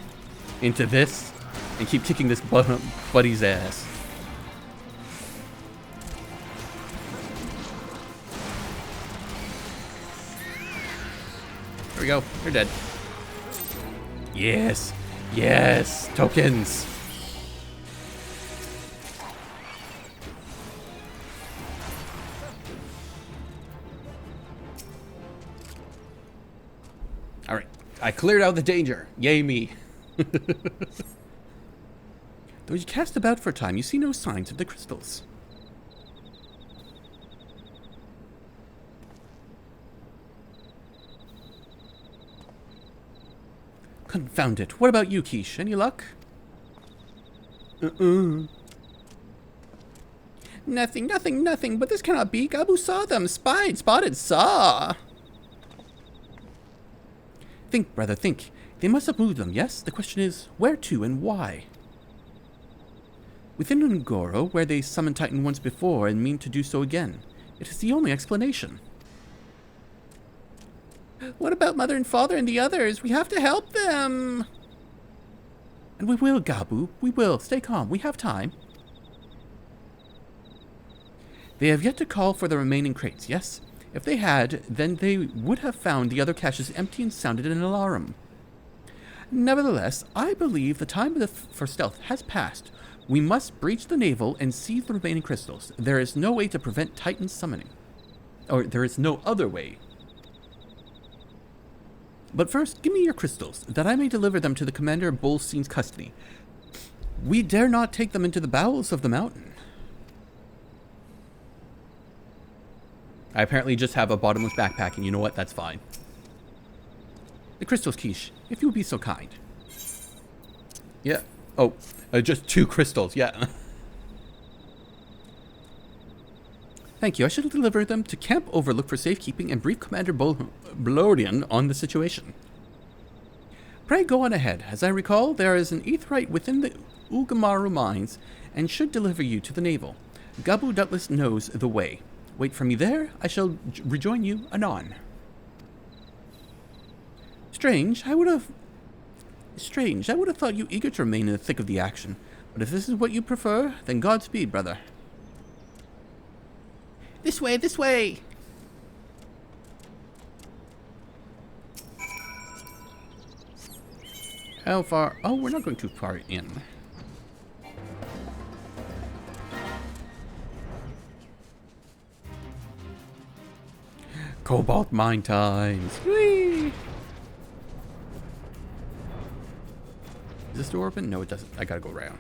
this and keep kicking this buddy's ass. There we go. You're dead. Yes. Yes. Tokens. All right. I cleared out the danger. Yay me. Though you cast about for a time, you see no signs of the crystals. Confound it. What about you, Keish? Any luck? Nothing, nothing, nothing. But this cannot be. Gabu saw them. Spotted, saw. Think, brother, think. They must have moved them, yes? The question is, where to and why? Within Ngoro, where they summoned Titan once before and mean to do so again. It is the only explanation. What about Mother and Father and the others? We have to help them. And we will, Gabu. We will. Stay calm. We have time. They have yet to call for the remaining crates, yes? If they had, then they would have found the other caches empty and sounded an alarm. Nevertheless, I believe the time for stealth has passed. We must breach the navel and seize the remaining crystals. There is no way to prevent Titan summoning. Or there is no other way. But first, give me your crystals, that I may deliver them to the commander of Bolstein's custody. We dare not take them into the bowels of the mountain. I apparently just have a bottomless backpack, and you know what? That's fine. The crystals, Keish, if you would be so kind. Yeah. Oh, just 2 crystals, yeah. Thank you. I shall deliver them to Camp Overlook for safekeeping and brief Commander Blorian on the situation. Pray go on ahead. As I recall, there is an aetheryte within the Ugamaru mines and should deliver you to the navel. Gabu doubtless knows the way. Wait for me there. I shall rejoin you anon. Strange. I would have thought you eager to remain in the thick of the action. But if this is what you prefer, then Godspeed, brother. This way, this way! How far? Oh, we're not going too far in. Cobalt mine times. Whee! Is this door open? No, it doesn't. I gotta go around.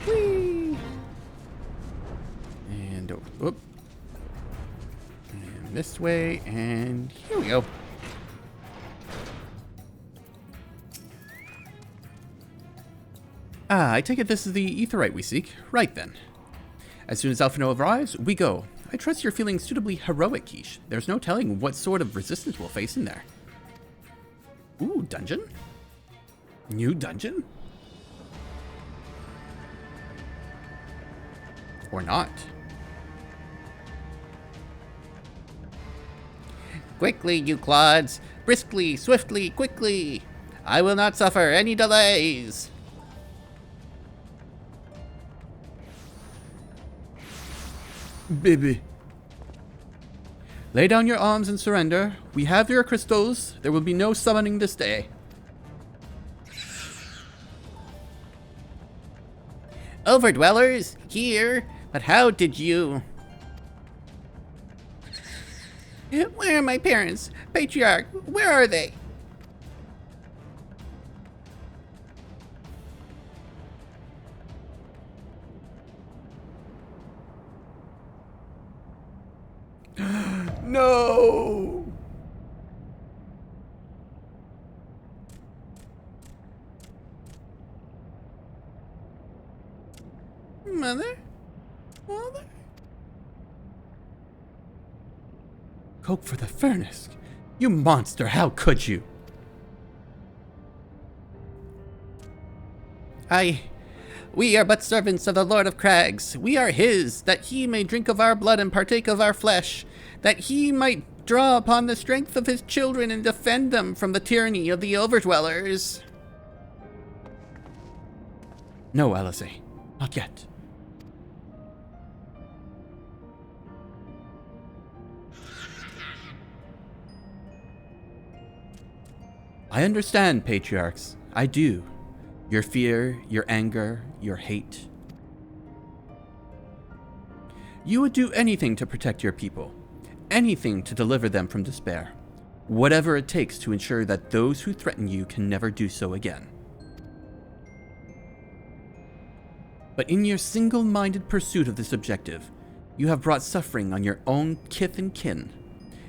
Whee! And whoop. And this way, and here we go. Ah, I take it this is the aetheryte we seek. Right then. As soon as Alphino arrives, we go. I trust you're feeling suitably heroic, Keish. There's no telling what sort of resistance we'll face in there. Ooh, dungeon? New dungeon? Or not. Quickly, you clods! Briskly, swiftly, quickly! I will not suffer any delays! Baby. Lay down your arms and surrender. We have your crystals. There will be no summoning this day. Overdwellers, here. But how did you... Where are my parents? Patriarch, where are they? No! Mother? Mother? Coke for the furnace. You monster, how could you? We are but servants of the Lord of Crags. We are his, that he may drink of our blood and partake of our flesh, that he might draw upon the strength of his children and defend them from the tyranny of the Overdwellers. No, Alizé, not yet. I understand, patriarchs. I do. Your fear, your anger, your hate. You would do anything to protect your people. Anything to deliver them from despair. Whatever it takes to ensure that those who threaten you can never do so again. But in your single-minded pursuit of this objective, you have brought suffering on your own kith and kin.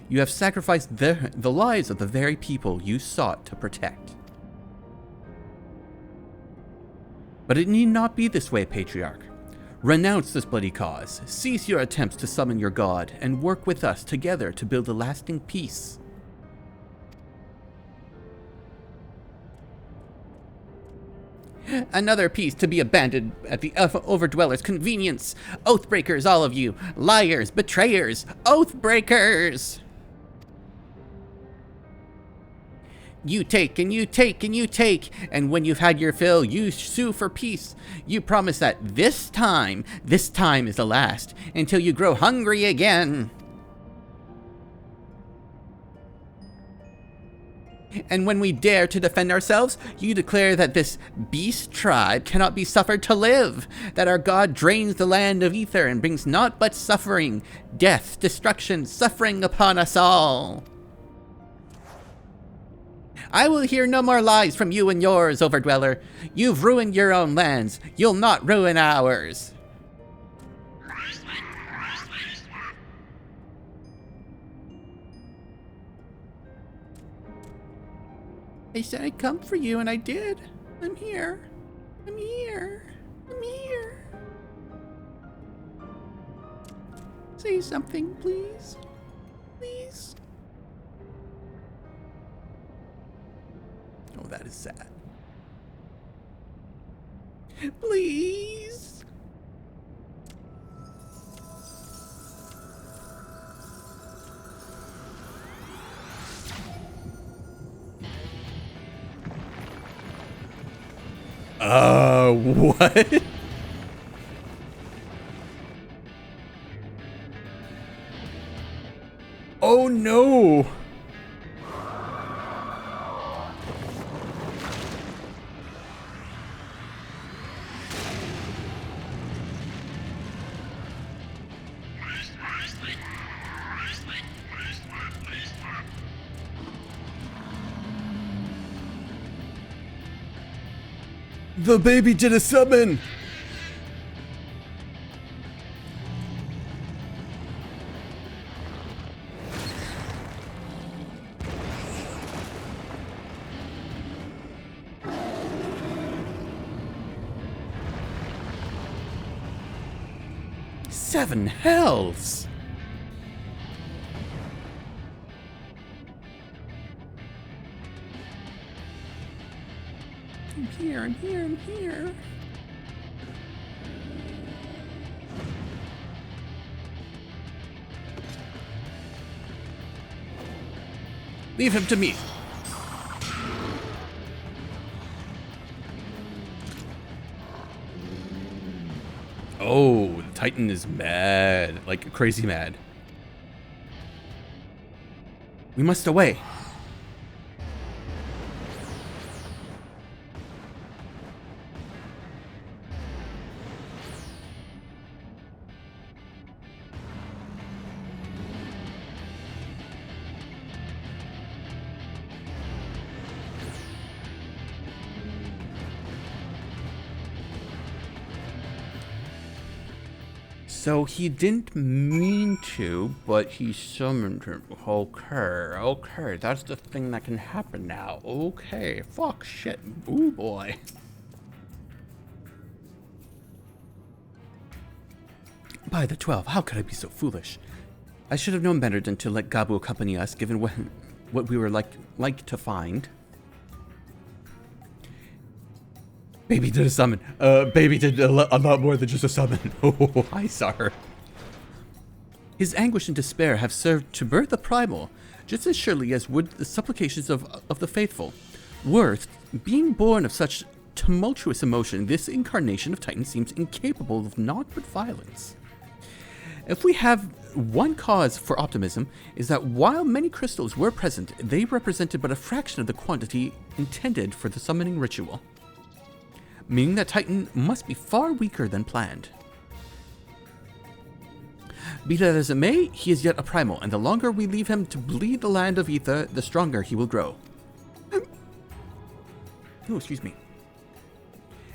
You have sacrificed the lives of the very people you sought to protect. But it need not be this way, Patriarch. Renounce this bloody cause, cease your attempts to summon your god, and work with us together to build a lasting peace. Another piece to be abandoned at the Overdweller's convenience. Oathbreakers, all of you. Liars, betrayers, oathbreakers! You take, and you take, and you take, and when you've had your fill, you sue for peace. You promise that this time is the last, until you grow hungry again. And when we dare to defend ourselves, you declare that this beast tribe cannot be suffered to live, that our god drains the land of ether and brings naught but suffering, death, destruction, suffering upon us all. I will hear no more lies from you and yours, Overdweller. You've ruined your own lands. You'll not ruin ours. I said I'd come for you, and I did. I'm here. I'm here. I'm here. Say something, please. Please. Oh, that is sad. Please. What? Oh no. The baby did a summon! Seven hells! I'm here, I'm here, I'm here. Leave him to me. Oh, Titan is mad, like crazy mad. We must away. So he didn't mean to, but he summoned him. Okay, that's the thing that can happen now. Okay, fuck, shit, ooh boy. By the 12, how could I be so foolish? I should have known better than to let Gabu accompany us, given what we were like to find. Baby did a summon. Baby did a lot more than just a summon. Oh, I saw her. His anguish and despair have served to birth a primal, just as surely as would the supplications of the faithful. Worth, being born of such tumultuous emotion, this incarnation of Titan seems incapable of naught but violence. If we have one cause for optimism, is that while many crystals were present, they represented but a fraction of the quantity intended for the summoning ritual. Meaning that Titan must be far weaker than planned. Be that as it may, he is yet a primal, and the longer we leave him to bleed the land of Ether, the stronger he will grow. Oh, excuse me.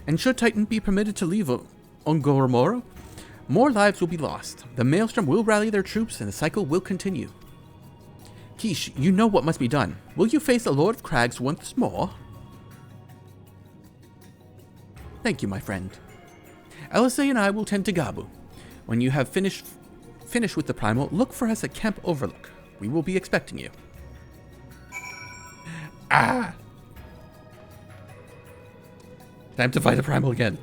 And should Titan be permitted to leave Ongoromoro, more lives will be lost. The Maelstrom will rally their troops, and the cycle will continue. Keesh, you know what must be done. Will you face the Lord of Crags once more? Thank you, my friend. Alizé and I will tend to Gabu. When you have finished with the primal, look for us at Camp Overlook. We will be expecting you. Ah! Time to fight the primal again.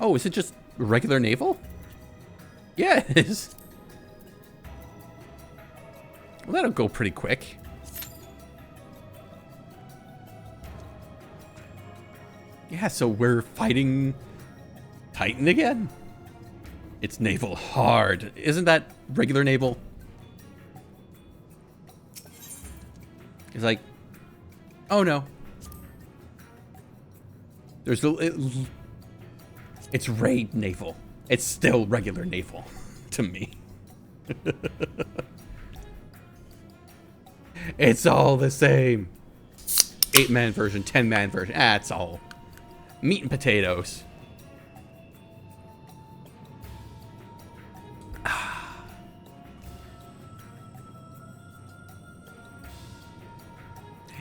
Oh, is it just regular naval? Yeah, it is. Well, that'll go pretty quick. Yeah, so we're fighting Titan again? It's naval hard. Isn't that regular naval? It's like, oh no. There's it's raid naval. It's still regular naval to me. It's all the same. 8-man version, 10-man version. That's all. Meat and potatoes.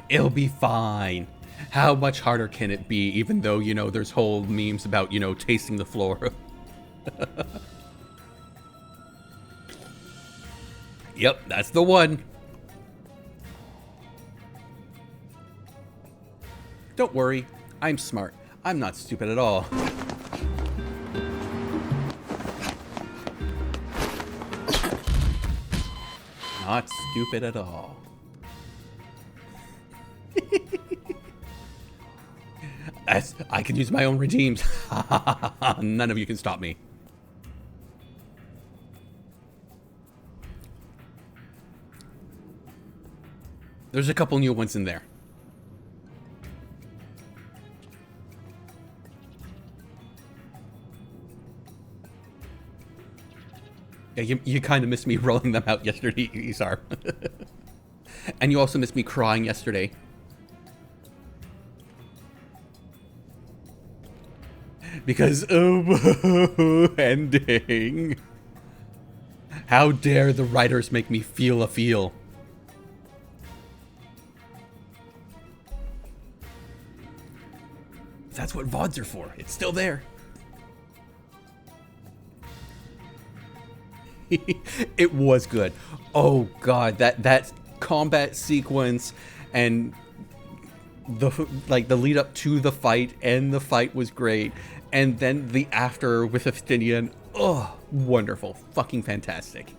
It'll be fine. How much harder can it be, even though, you know, there's whole memes about, you know, tasting the floor. Yep, that's the one. Don't worry, I'm smart. I'm not stupid at all. Not stupid at all. I can use my own redeems. None of you can stop me. There's a couple new ones in there. Yeah, you kind of missed me rolling them out yesterday, Isar. And you also missed me crying yesterday. Because, ending. How dare the writers make me feel a feel. That's what VODs are for. It's still there. It was good. Oh god, that combat sequence and the lead up to the fight, and the fight was great, and then the after with Athenian, oh, wonderful, fucking fantastic.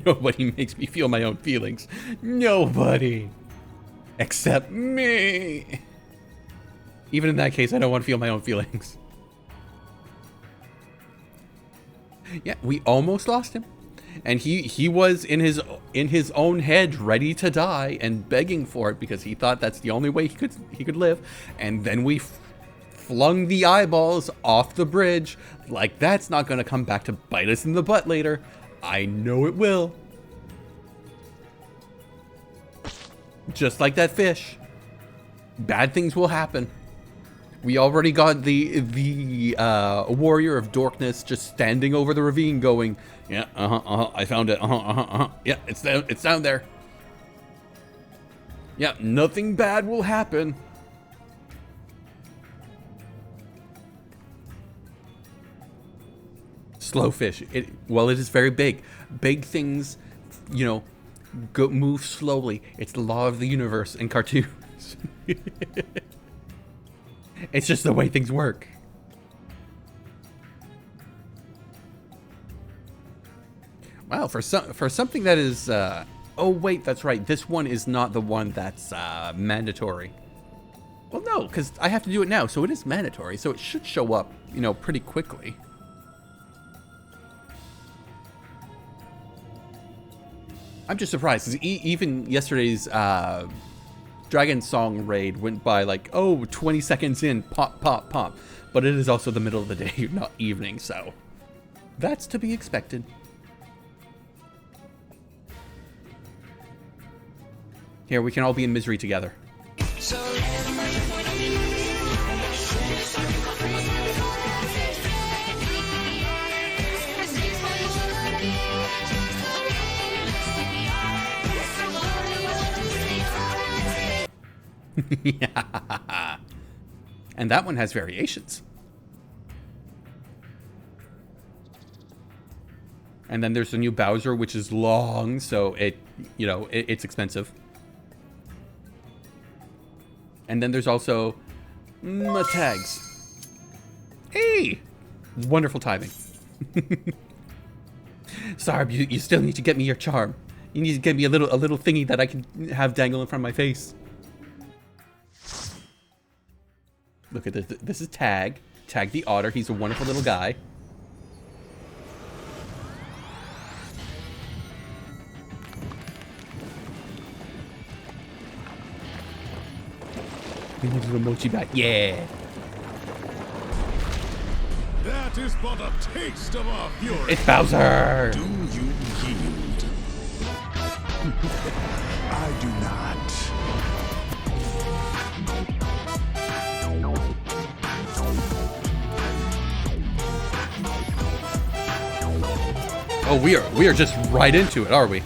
Nobody makes me feel my own feelings. Nobody. Except me. Even in that case, I don't want to feel my own feelings. Yeah, we almost lost him. And he was in his own head ready to die and begging for it because he thought that's the only way he could live. And then we flung the eyeballs off the bridge like that's not going to come back to bite us in the butt later. I know it will. Just like that fish. Bad things will happen. We already got the warrior of darkness just standing over the ravine going, yeah, I found it, yeah, it's down there. Yeah, nothing bad will happen. Slow fish. Well, it is very big. Big things, you know, move slowly. It's the law of the universe in cartoons. It's just the way things work. Wow, for something that is oh wait, that's right. This one is not the one that's mandatory. Well, no, because I have to do it now, so it is mandatory. So it should show up, you know, pretty quickly. I'm just surprised because even yesterday's Dragon Song raid went by like, oh, 20 seconds in, pop, pop, pop. But it is also the middle of the day, not evening, so that's to be expected. Here, we can all be in misery together. Yeah. And that one has variations. And then there's the new Bowser, which is long, so it's expensive. And then there's also tags. Hey, wonderful timing. Sorry, you still need to get me your charm. You need to get me a little thingy that I can have dangle in front of my face. Look at this. This is Tag. Tag the otter. He's a wonderful little guy. We need a little mochi back. Yeah. That is but a taste of our fury. It's Bowser. Do you yield? I do not. Oh, we are just right into it, are we?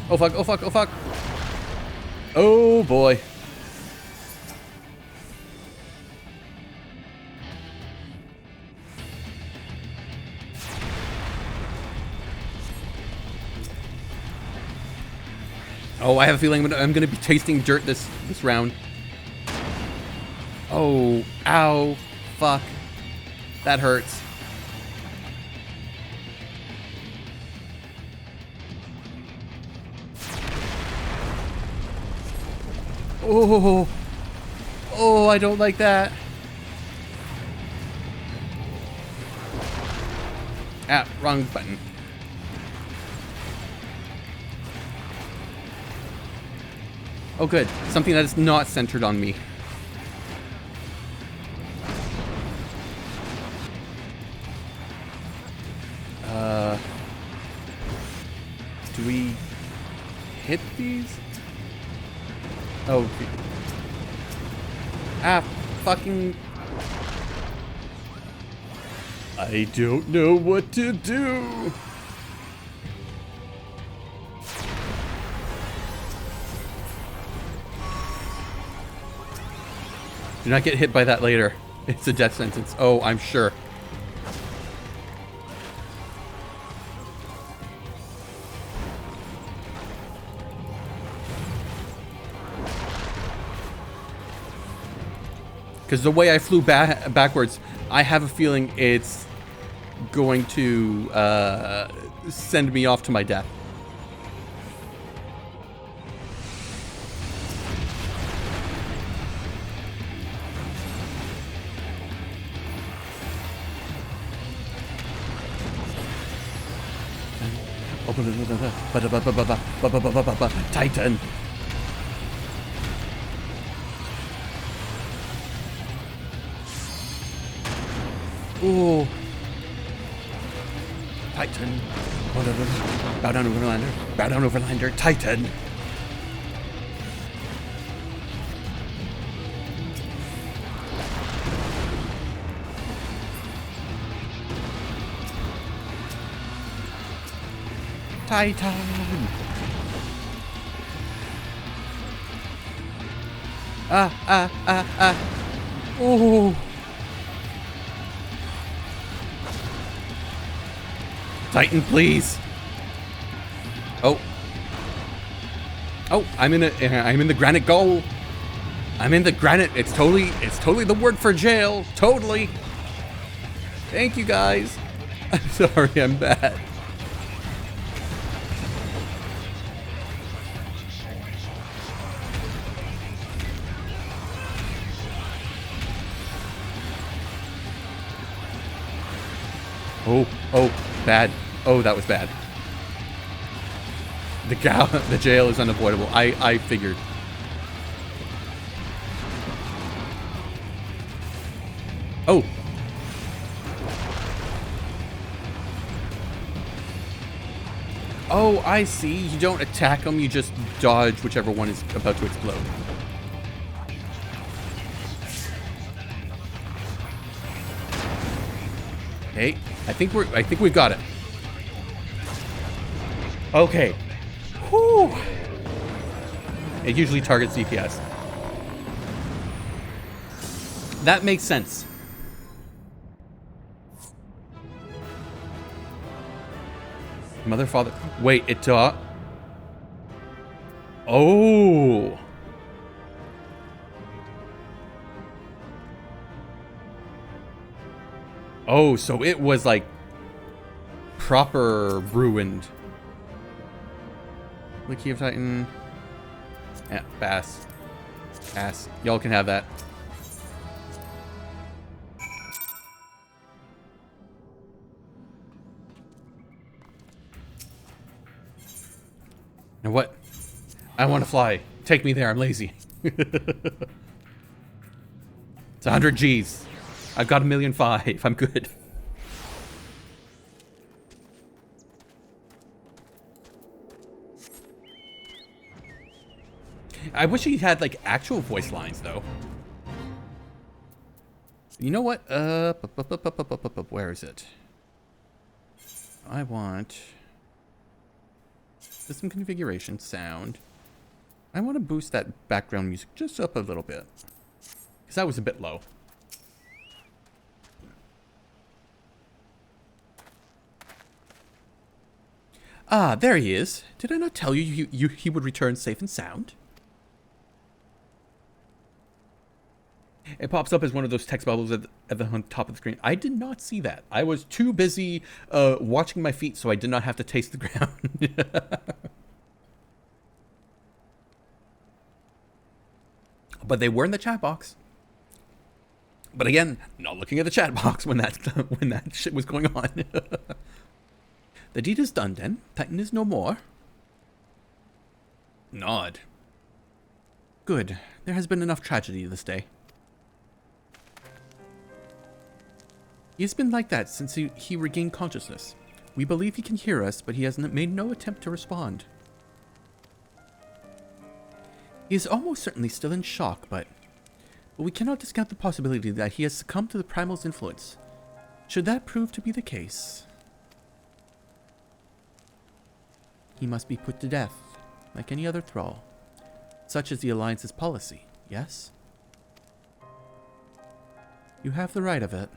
Oh fuck, oh fuck, oh fuck. Oh boy. Oh, I have a feeling I'm gonna be tasting dirt this round. Oh, ow, fuck. That hurts. Oh, oh, I don't like that. Ah, wrong button. Oh, good. Something that is not centered on me. Do we hit these? Oh. Ah, fucking... I don't know what to do. Do not get hit by that later. It's a death sentence. Oh, I'm sure. Because the way I flew backwards, I have a feeling it's going to send me off to my death. Titan. Ooh. Titan. Bow down, Overlander. Bow down, Overlander. Titan. Titan. Ooh. Titan, please. Oh. Oh, I'm in the granite goal. I'm in the granite. It's totally the word for jail. Totally. Thank you guys. I'm sorry, I'm bad. Oh, bad. Oh, that was bad. The jail is unavoidable. I figured. Oh. Oh, I see. You don't attack them, you just dodge whichever one is about to explode. Okay, I think we've got it. Okay. Whew. It usually targets DPS. That makes sense. Mother, father. Wait, it Oh. Oh, so it was like proper ruined. Key of Titan. Yeah, Bass. Ass. Y'all can have that. And what? I want to fly. Take me there. I'm lazy. It's 100 G's. I've got 1,000,005. I'm good. I wish he had like actual voice lines though. You know what? Where is it? I want system configuration, sound. I want to boost that background music just up a little bit because that was a bit low. Ah, there he is. Did I not tell you he would return safe and sound? It pops up as one of those text bubbles at the top of the screen. I did not see that. I was too busy watching my feet, so I did not have to taste the ground. But they were in the chat box. But again, not looking at the chat box when that shit was going on. The deed is done, then. Titan is no more. Nod. Good. There has been enough tragedy this day. He has been like that since he regained consciousness. We believe he can hear us, but he has made no attempt to respond. He is almost certainly still in shock, but we cannot discount the possibility that he has succumbed to the Primal's influence. Should that prove to be the case, he must be put to death, like any other thrall. Such is the Alliance's policy, yes? You have the right of it.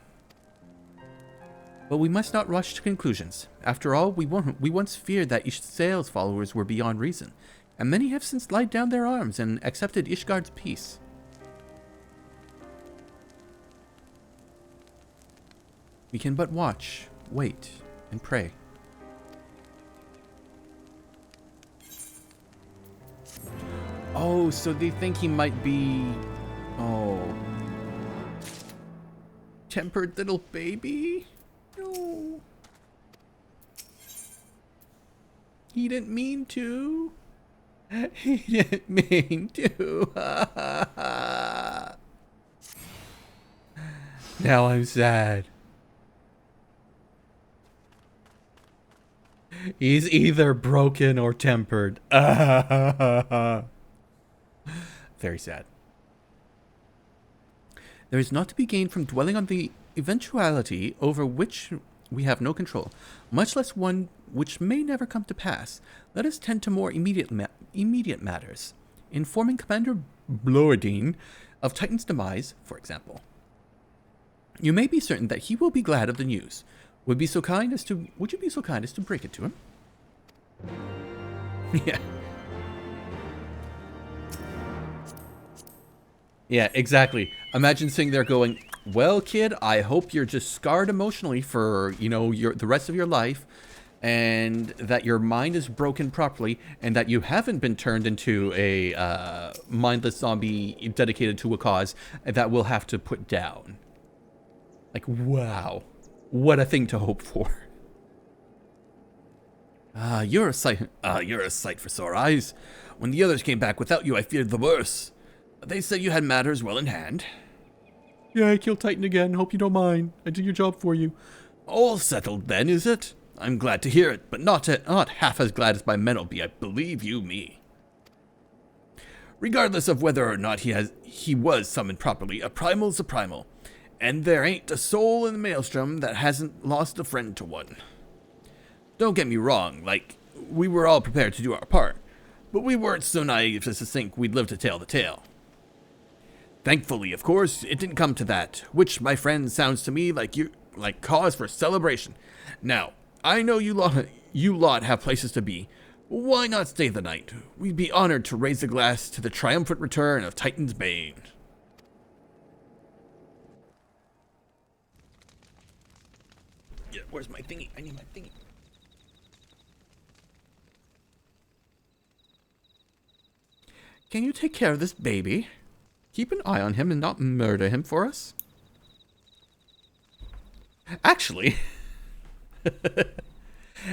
But we must not rush to conclusions. After all, we once feared that Ishsael's followers were beyond reason, and many have since laid down their arms and accepted Ishgard's peace. We can but watch, wait, and pray. Oh, so they think he might be... Oh. Tempered little baby? No. He didn't mean to. He didn't mean to. Now I'm sad. He's either broken or tempered. Very sad. There is naught to be gained from dwelling on the eventuality over which we have no control, much less one which may never come to pass. Let us tend to more immediate matters. Informing Commander Bloerdine of Titan's demise, for example. You may be certain that he will be glad of the news. Would you be so kind as to break it to him? Yeah. Yeah, exactly. Imagine sitting there going, well, kid, I hope you're just scarred emotionally for, the rest of your life, and that your mind is broken properly, and that you haven't been turned into a mindless zombie dedicated to a cause that we'll have to put down. Like, wow. What a thing to hope for. You're a sight for sore eyes. When the others came back without you, I feared the worst. They said you had matters well in hand. Yeah, I killed Titan again. Hope you don't mind. I did your job for you. All settled then, is it? I'm glad to hear it, but not half as glad as my men'll be, I believe you me. Regardless of whether or not he was summoned properly, a primal's a primal. And there ain't a soul in the Maelstrom that hasn't lost a friend to one. Don't get me wrong, we were all prepared to do our part, but we weren't so naive as to think we'd live to tell the tale. Thankfully, of course, it didn't come to that, which, my friend, sounds to me like cause for celebration. Now, I know you lot have places to be. Why not stay the night? We'd be honored to raise a glass to the triumphant return of Titan's Bane. Yeah, where's my thingy? I need my thingy. Can you take care of this baby? Keep an eye on him and not murder him for us? Actually,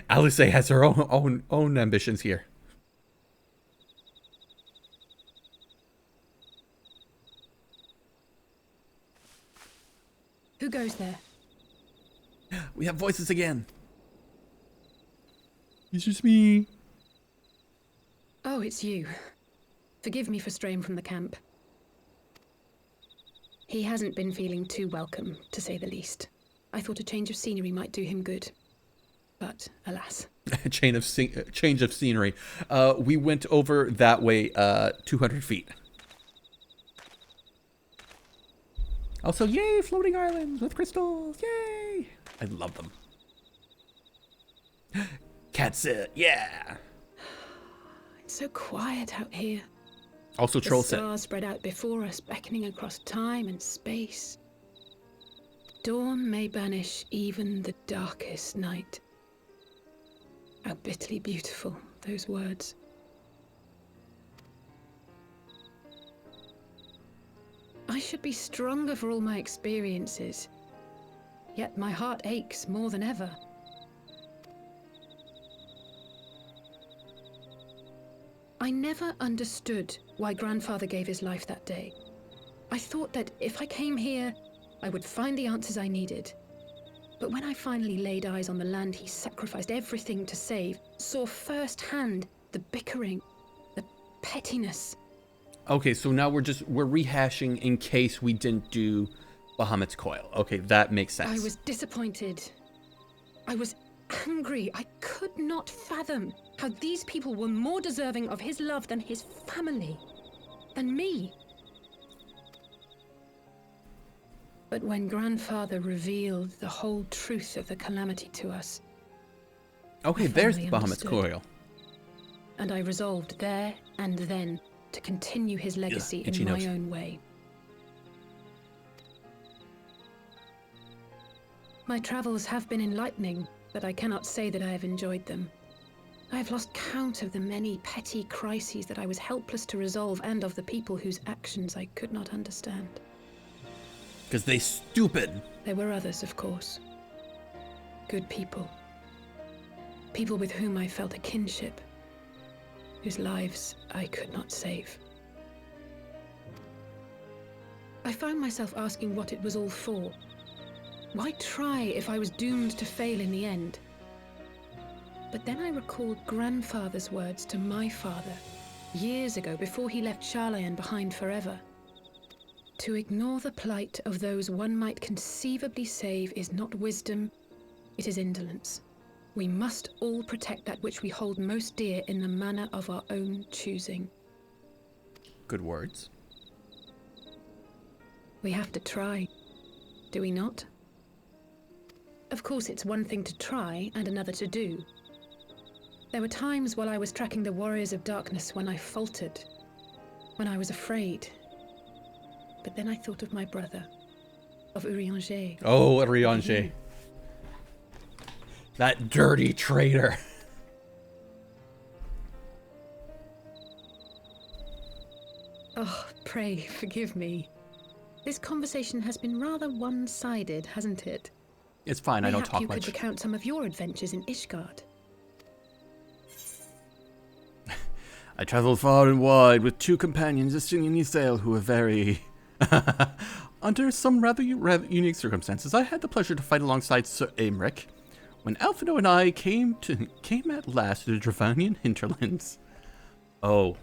Alice has her own ambitions here. Who goes there? We have voices again. It's just me. Oh, it's you. Forgive me for straying from the camp. He hasn't been feeling too welcome, to say the least. I thought a change of scenery might do him good. But, alas. Change of scenery. We went over that way 200 feet. Also, yay, floating islands with crystals. Yay! I love them. Cat's it, yeah! It's so quiet out here. Also, troll set. The stars spread out before us, beckoning across time and space. Dawn may banish even the darkest night. How bitterly beautiful, those words. I should be stronger for all my experiences, yet my heart aches more than ever. I never understood why Grandfather gave his life that day. I thought that if I came here, I would find the answers I needed. But when I finally laid eyes on the land he sacrificed everything to save, saw firsthand the bickering, the pettiness. Okay, so now we're rehashing in case we didn't do Bahamut's Coil. Okay, that makes sense. I was disappointed. I was angry. I could not fathom how these people were more deserving of his love than his family, than me. But when Grandfather revealed the whole truth of the calamity to us... Okay, there's Bahamut's Coil. And I resolved there and then to continue his legacy in my own way. My travels have been enlightening, but I cannot say that I have enjoyed them. I have lost count of the many petty crises that I was helpless to resolve and of the people whose actions I could not understand. Because they stupid. There were others, of course. Good people. People with whom I felt a kinship, whose lives I could not save. I found myself asking what it was all for. Why try if I was doomed to fail in the end? But then I recalled Grandfather's words to my father, years ago, before he left Charlayan behind forever. To ignore the plight of those one might conceivably save is not wisdom, it is indolence. We must all protect that which we hold most dear in the manner of our own choosing. Good words. We have to try, do we not? Of course, it's one thing to try and another to do. There were times while I was tracking the Warriors of Darkness when I faltered, when I was afraid. But then I thought of my brother, of Urianger. Oh, Urianger. That dirty traitor. Oh, pray forgive me. This conversation has been rather one-sided, hasn't it? It's fine, I don't talk much. Mayhap you could recount some of your adventures in Ishgard. I traveled far and wide with 2 companions, a singing Ysael, who were very... Under some rather unique circumstances, I had the pleasure to fight alongside Sir Aymeric when Alphino and I came at last to the Dravanian hinterlands. Oh,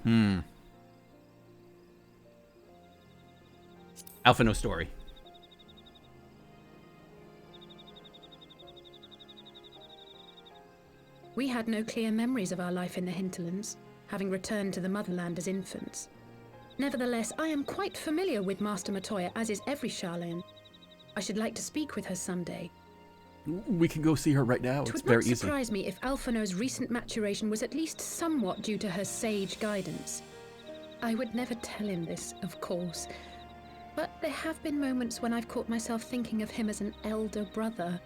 Alphino story. We had no clear memories of our life in the hinterlands, having returned to the motherland as infants. Nevertheless, I am quite familiar with Master Matoya, as is every Charlayan. I should like to speak with her someday. We can go see her right now. It's very easy. It would not surprise me if Alphino's recent maturation was at least somewhat due to her sage guidance. I would never tell him this, of course, but there have been moments when I've caught myself thinking of him as an elder brother.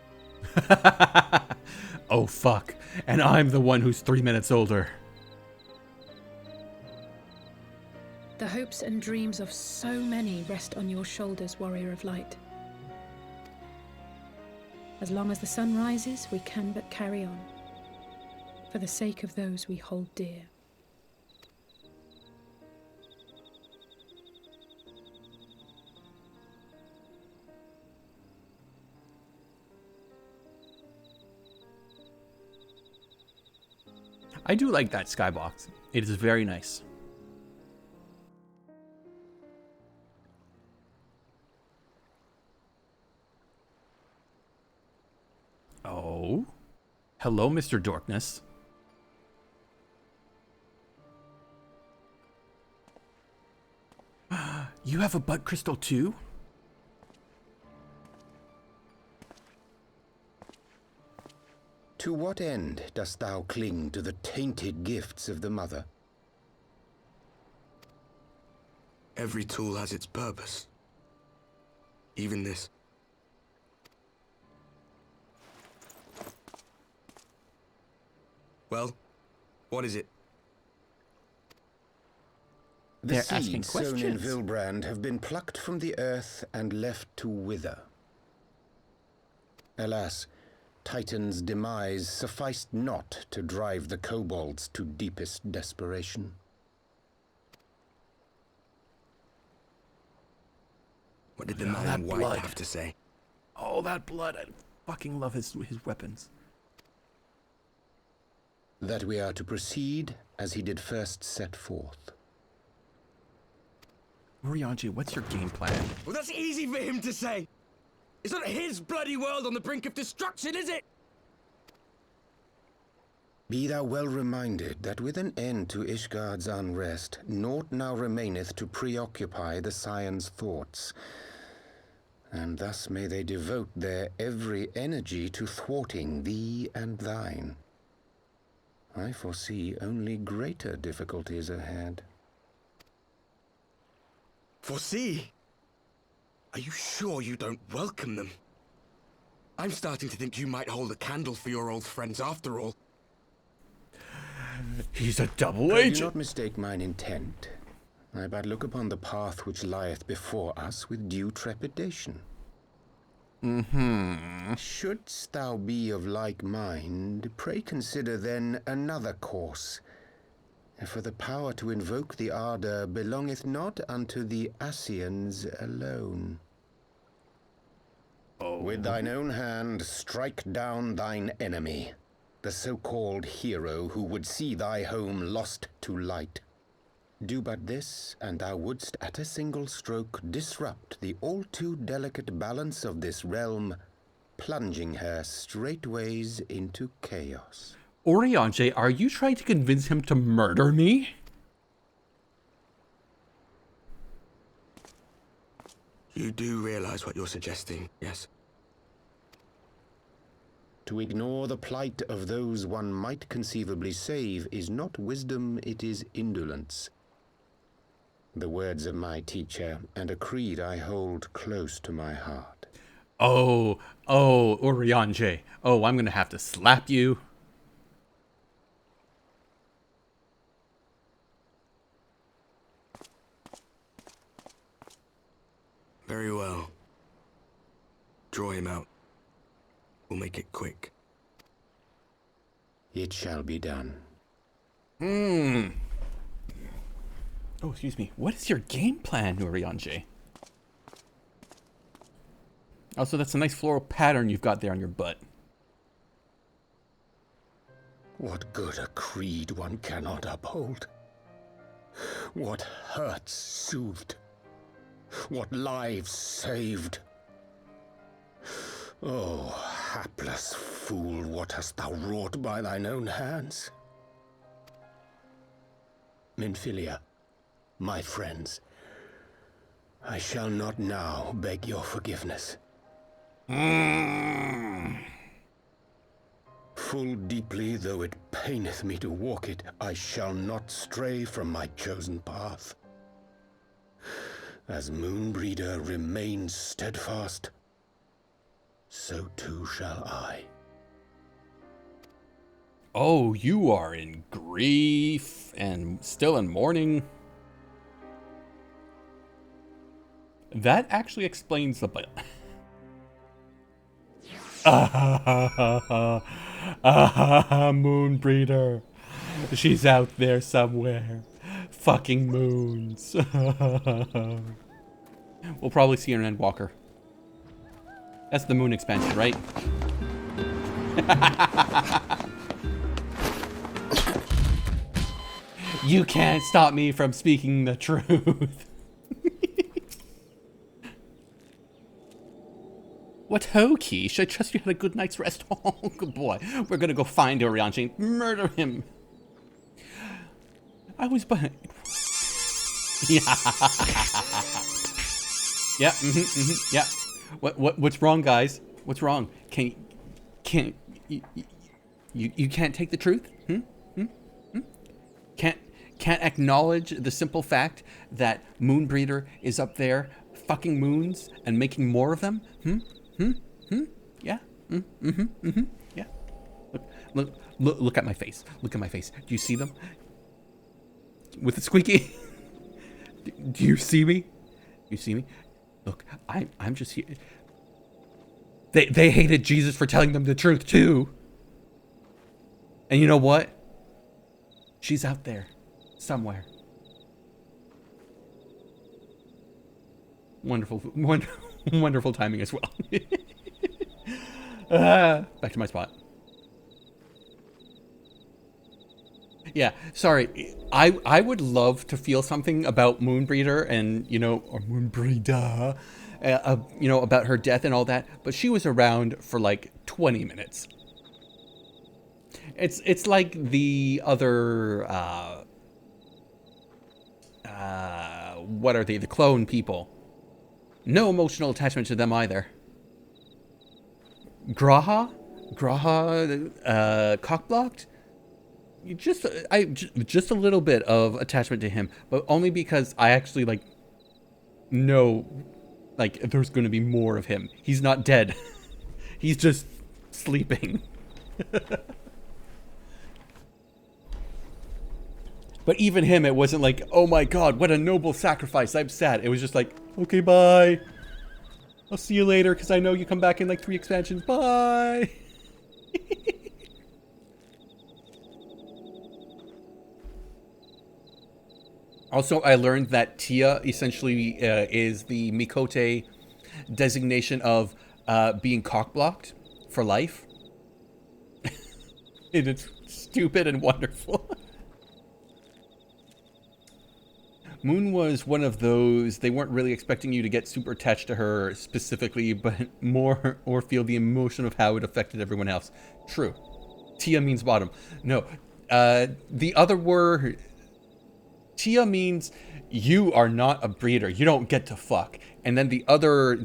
Oh, fuck. And I'm the one who's 3 minutes older. The hopes and dreams of so many rest on your shoulders, Warrior of Light. As long as the sun rises, we can but carry on, for the sake of those we hold dear. I do like that skybox. It is very nice. Oh? Hello, Mr. Dorkness. You have a butt crystal too? To what end dost thou cling to the tainted gifts of the Mother? Every tool has its purpose. Even this. Well, what is it? The seeds sown in Vilbrand have been plucked from the earth and left to wither. Alas, Titan's demise sufficed not to drive the kobolds to deepest desperation. What did the man in white have to say? Oh, that blood. I fucking love his weapons. That we are to proceed as he did first set forth. Urianger, what's your game plan? Well, that's easy for him to say. It's not his bloody world on the brink of destruction, is it? Be thou well reminded that with an end to Ishgard's unrest, naught now remaineth to preoccupy the Scions' thoughts. And thus may they devote their every energy to thwarting thee and thine. I foresee only greater difficulties ahead. Foresee? Are you sure you don't welcome them? I'm starting to think you might hold a candle for your old friends after all. He's a double Pray agent. do not mistake mine intent. I but look upon the path which lieth before us with due trepidation. Shouldst thou be of like mind, pray consider then another course. For the power to invoke the ardor belongeth not unto the Ascians alone. With thine own hand strike down thine enemy, the so-called hero who would see thy home lost to light. Do but this, and thou wouldst at a single stroke disrupt the all-too delicate balance of this realm, plunging her straightways into chaos. Urianger, are you trying to convince him to murder me? You do realize what you're suggesting, yes? To ignore the plight of those one might conceivably save is not wisdom, it is indolence. The words of my teacher, and a creed I hold close to my heart. Oh, Urianger. Oh, I'm gonna have to slap you. Very well. Draw him out. We'll make it quick. It shall be done. Oh, excuse me. What is your game plan, Urianger? Also, that's a nice floral pattern you've got there on your butt. What good a creed one cannot uphold? What hurts soothed? What lives saved? Oh, hapless fool, what hast thou wrought by thine own hands? Minfilia, my friends, I shall not now beg your forgiveness. Full deeply though it paineth me to walk it, I shall not stray from my chosen path. As Moonbreeder remains steadfast, so too shall I. Oh, you are in grief and still in mourning. That actually explains the bill. Moonbreeder. She's out there somewhere. Fucking moons. We'll probably see her in Endwalker. That's the moon expansion, right? You can't stop me from speaking the truth. What ho, Keish? I trust you had a good night's rest. Oh, good boy. We're gonna go find Urianger and murder him. I was but... Yeah. Yeah, yeah. What's wrong, guys? What's wrong? You can't take the truth? Can't acknowledge the simple fact that Moonbreeder is up there fucking moons and making more of them? Yeah. Yeah. Look at my face. Look at my face. Do you see them? With the squeaky? Do you see me? You see me? Look, I'm just here. They hated Jesus for telling them the truth too. And you know what? She's out there somewhere. Wonderful timing as well. Back to my spot. Yeah, sorry. I would love to feel something about Moonbreeder and, or Moonbreeder, about her death and all that, but she was around for like 20 minutes. It's like the other, what are they? The clone people. No emotional attachment to them either. Graha, cockblocked. Just a little bit of attachment to him, but only because I actually know there's going to be more of him. He's not dead. He's just sleeping. But even him, it wasn't like, oh my god, what a noble sacrifice, I'm sad. It was just like, okay, bye. I'll see you later, because I know you come back in like 3 expansions. Bye! Also, I learned that Tia essentially is the Mikote designation of being cockblocked for life. And it's stupid and wonderful. Moon was one of those, they weren't really expecting you to get super attached to her specifically, but more or feel the emotion of how it affected everyone else. True. Tia means bottom. No. The other word, Tia means you are not a breeder. You don't get to fuck. And then the other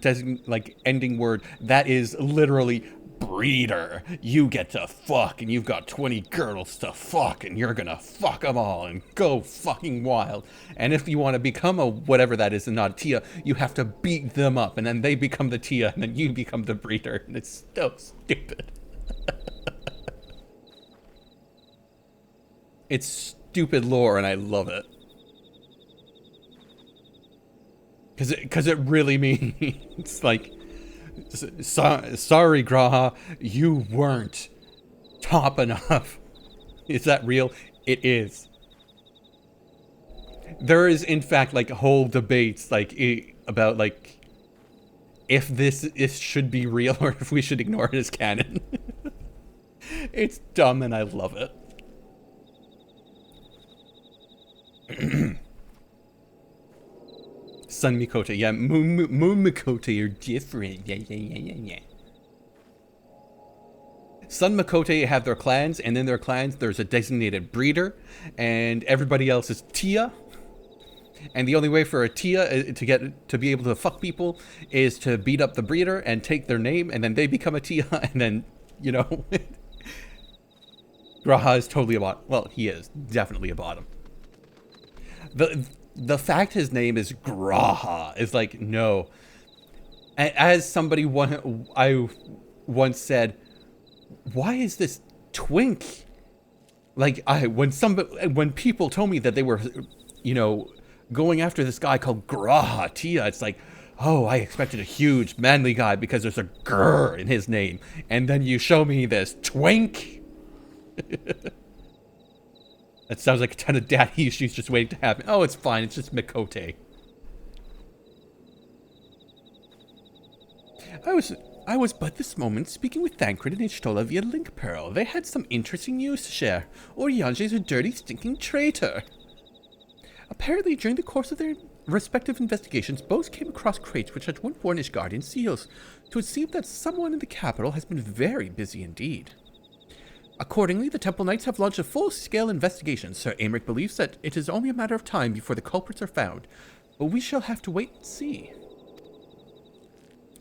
ending word, that is literally breeder. You get to fuck, and you've got 20 girls to fuck, and you're gonna fuck them all and go fucking wild. And if you want to become a whatever that is and not a Tia, you have to beat them up, and then they become the Tia, and then you become the breeder. And it's so stupid. It's stupid lore, and I love it. Because it really means, like, sorry, Graha, you weren't top enough. Is that real? It is. There is, in fact, whole debates, about, if this should be real or if we should ignore it as canon. It's dumb and I love it. Sun Mikote, yeah, Moon Mikote are different. Yeah. Sun Mikote have their clans, and in their clans there's a designated breeder, and everybody else is Tia. And the only way for a Tia to be able to fuck people is to beat up the breeder and take their name, and then they become a Tia, and then, Graha is totally a bottom. Well, he is definitely a bottom. The fact his name is Graha is like, no. As somebody I once said, why is this twink? When people told me that they were, going after this guy called Graha Tia, it's like, oh, I expected a huge manly guy because there's a grr in his name. And then you show me this twink. That sounds like a ton of daddy issues just waiting to happen. Oh, it's fine. It's just Mikote. I was but this moment speaking with Thancred and Ishtola via Link Pearl. They had some interesting news to share. Oriange's a dirty, stinking traitor. Apparently, during the course of their respective investigations, both came across crates which had once borne Ishgardian seals. So it seemed that someone in the capital has been very busy indeed. Accordingly, the Temple Knights have launched a full-scale investigation. Sir Aymeric believes that it is only a matter of time before the culprits are found, but we shall have to wait and see.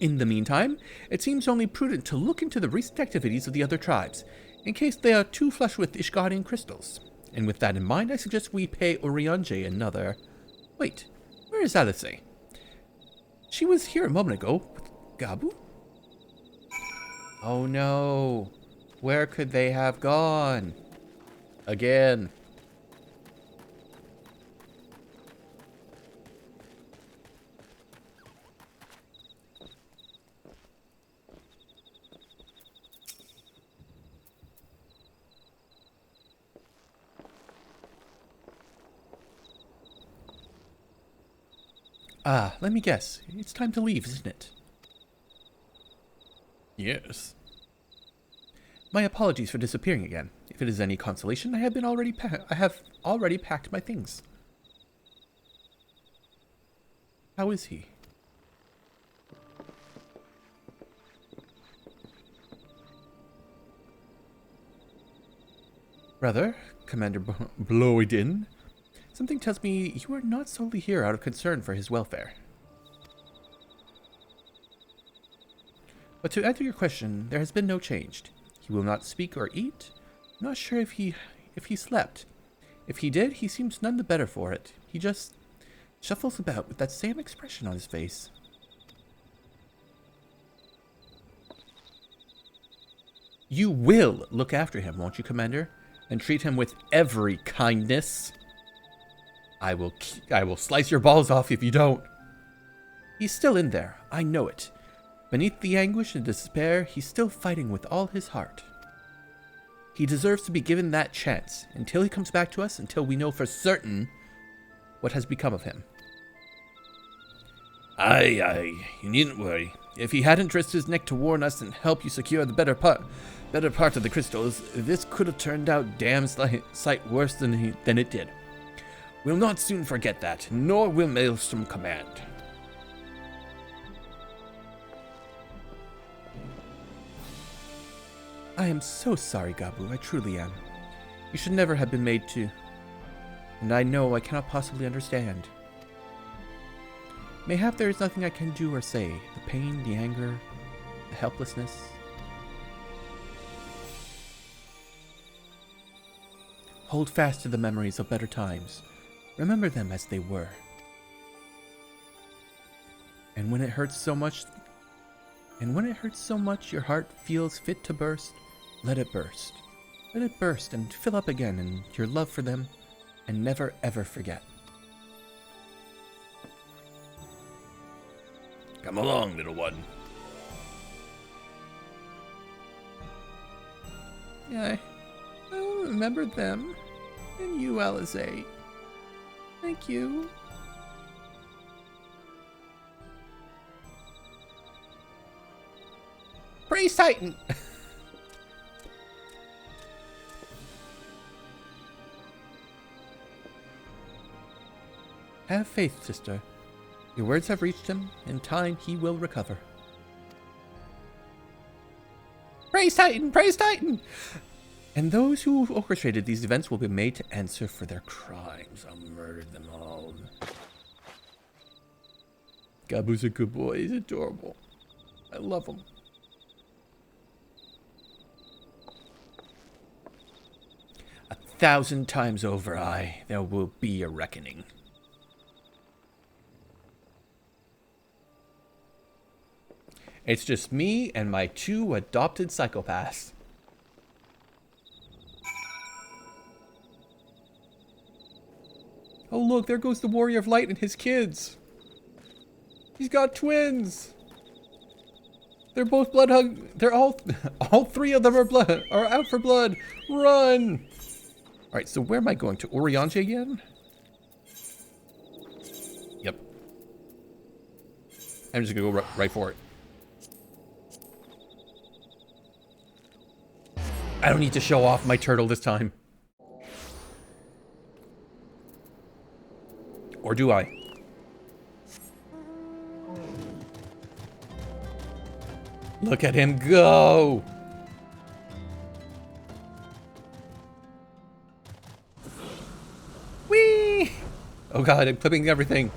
In the meantime, it seems only prudent to look into the recent activities of the other tribes, in case they are too flush with Ishgardian crystals. And with that in mind, I suggest we pay Oriange another... Wait, where is Alice? She was here a moment ago with Gabu? Oh no... Where could they have gone? Again. Ah, let me guess. It's time to leave, isn't it? Yes. My apologies for disappearing again. If it is any consolation, I have already packed my things. How is he? Brother, Commander Bloydin, something tells me you are not solely here out of concern for his welfare. But to answer your question, there has been no change. He will not speak or eat. I'm not sure if he slept. If he did, he seems none the better for it. He just shuffles about with that same expression on his face. You will look after him, won't you, Commander? And treat him with every kindness. I will slice your balls off if you don't. He's still in there, I know it. Beneath the anguish and despair, he's still fighting with all his heart. He deserves to be given that chance, until he comes back to us, until we know for certain what has become of him. Aye, you needn't worry. If he hadn't risked his neck to warn us and help you secure the better part of the crystals, this could have turned out damn sight worse than it did. We'll not soon forget that, nor will Maelstrom Command. I am so sorry, Gabu, I truly am. You should never have been made to. And I know I cannot possibly understand. Mayhap there is nothing I can do or say. The pain, the anger, the helplessness. Hold fast to the memories of better times. Remember them as they were. And when it hurts so much your heart feels fit to burst, let it burst. Let it burst and fill up again in your love for them, and never ever forget. Come along, little one. I will remember them, and you, Alizé. Thank you. Praise Titan! Have faith, sister. Your words have reached him. In time, he will recover. Praise Titan! Praise Titan! And those who orchestrated these events will be made to answer for their crimes. I'll murder them all. Gabu's a good boy. He's adorable. I love him. 1,000 times over, there will be a reckoning. It's just me and my 2 adopted psychopaths. Oh look, there goes the Warrior of Light and his kids. He's got twins. They're both blood hug. They're all 3 of them are out for blood. Run! All right, so where am I going to? Urianger again? Yep. I'm just gonna go right for it. I don't need to show off my turtle this time. Or do I? Look at him go! Whee! Oh god, I'm clipping everything.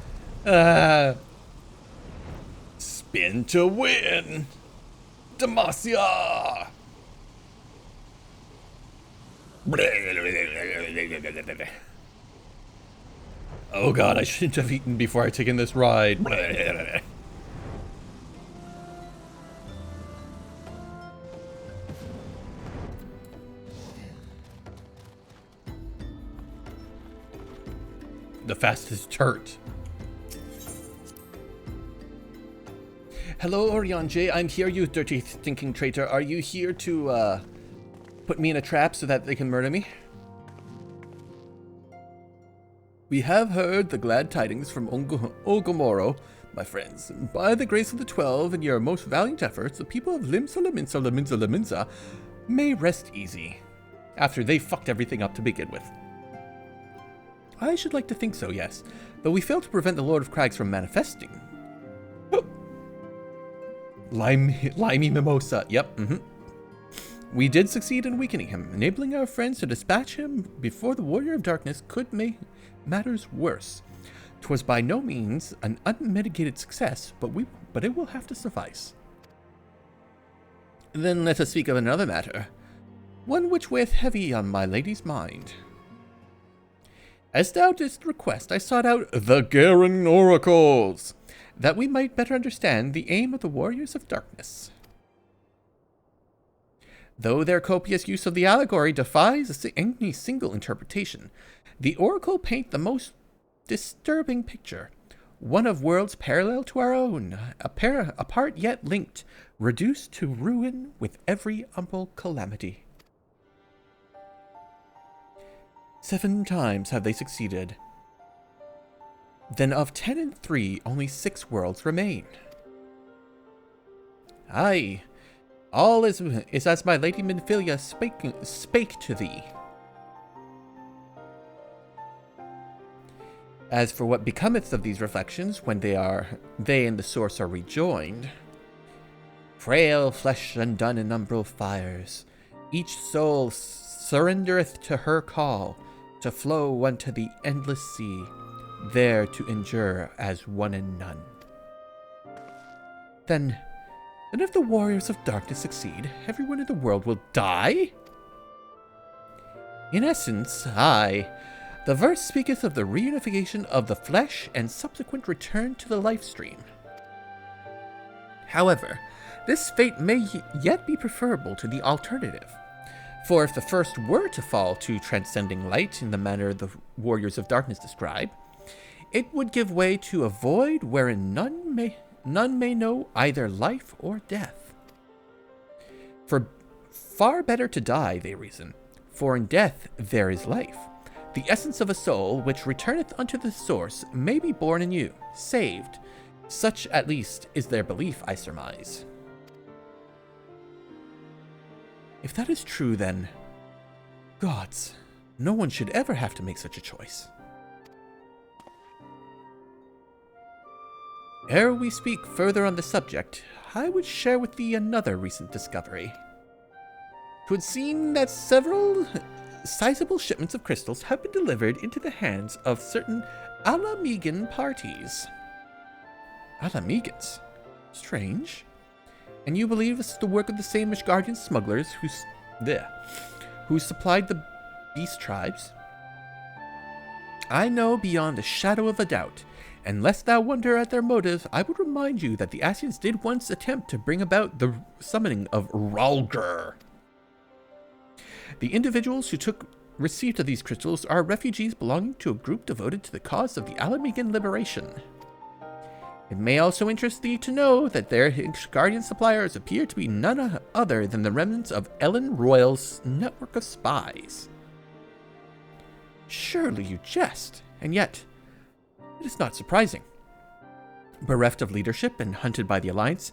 Spin to win! Demacia! Oh god, I shouldn't have eaten before I taken this ride. The fastest turret. Hello, Urianger. I'm here, you dirty, stinking traitor. Are you here to, put me in a trap so that they can murder me? We have heard the glad tidings from Ogomoro, my friends. By the grace of the 12 and your most valiant efforts, the people of Limsa may rest easy, after they fucked everything up to begin with. I should like to think so, yes, though we failed to prevent the Lord of Crags from manifesting. Oh. Limey Mimosa, yep, We did succeed in weakening him, enabling our friends to dispatch him before the Warrior of Darkness could make matters worse. 'Twas by no means an unmitigated success, but it will have to suffice. Then let us speak of another matter, one which weigheth heavy on my lady's mind. As thou didst request, I sought out the Garen Oracles, that we might better understand the aim of the Warriors of Darkness. Though their copious use of the allegory defies any single interpretation, the Oracle paint the most disturbing picture, one of worlds parallel to our own, apart yet linked, reduced to ruin with every humble calamity. 7 times have they succeeded. Then of 10 and 3, only 6 worlds remain. Aye, all is as my lady Minfilia spake to thee. As for what becometh of these reflections when they and the source are rejoined, frail flesh undone in umbral fires, each soul surrendereth to her call, to flow unto the endless sea, there to endure as one and none. Then if the Warriors of Darkness succeed, everyone in the world will die? In essence, aye. The verse speaketh of the reunification of the flesh and subsequent return to the life stream. However, this fate may yet be preferable to the alternative. For if the first were to fall to transcending light in the manner the Warriors of Darkness describe, it would give way to a void wherein none may know either life or death. For far better to die, they reason, for in death there is life. The essence of a soul which returneth unto the source may be born anew, saved. Such at least is their belief, I surmise. If that is true, then, gods, no one should ever have to make such a choice. Ere we speak further on the subject, I would share with thee another recent discovery. 'Twould seem that several sizable shipments of crystals have been delivered into the hands of certain Alamegan parties. Alamegans? Strange. And you believe this is the work of the same Ishgardian smugglers who supplied the beast tribes? I know beyond a shadow of a doubt, and lest thou wonder at their motive, I would remind you that the Asians did once attempt to bring about the summoning of Ralgur. The individuals who took receipt of these crystals are refugees belonging to a group devoted to the cause of the Alamegan liberation. It may also interest thee to know that their Ishgardian suppliers appear to be none other than the remnants of Ellen Royal's network of spies. Surely you jest, and yet it is not surprising. Bereft of leadership and hunted by the Alliance,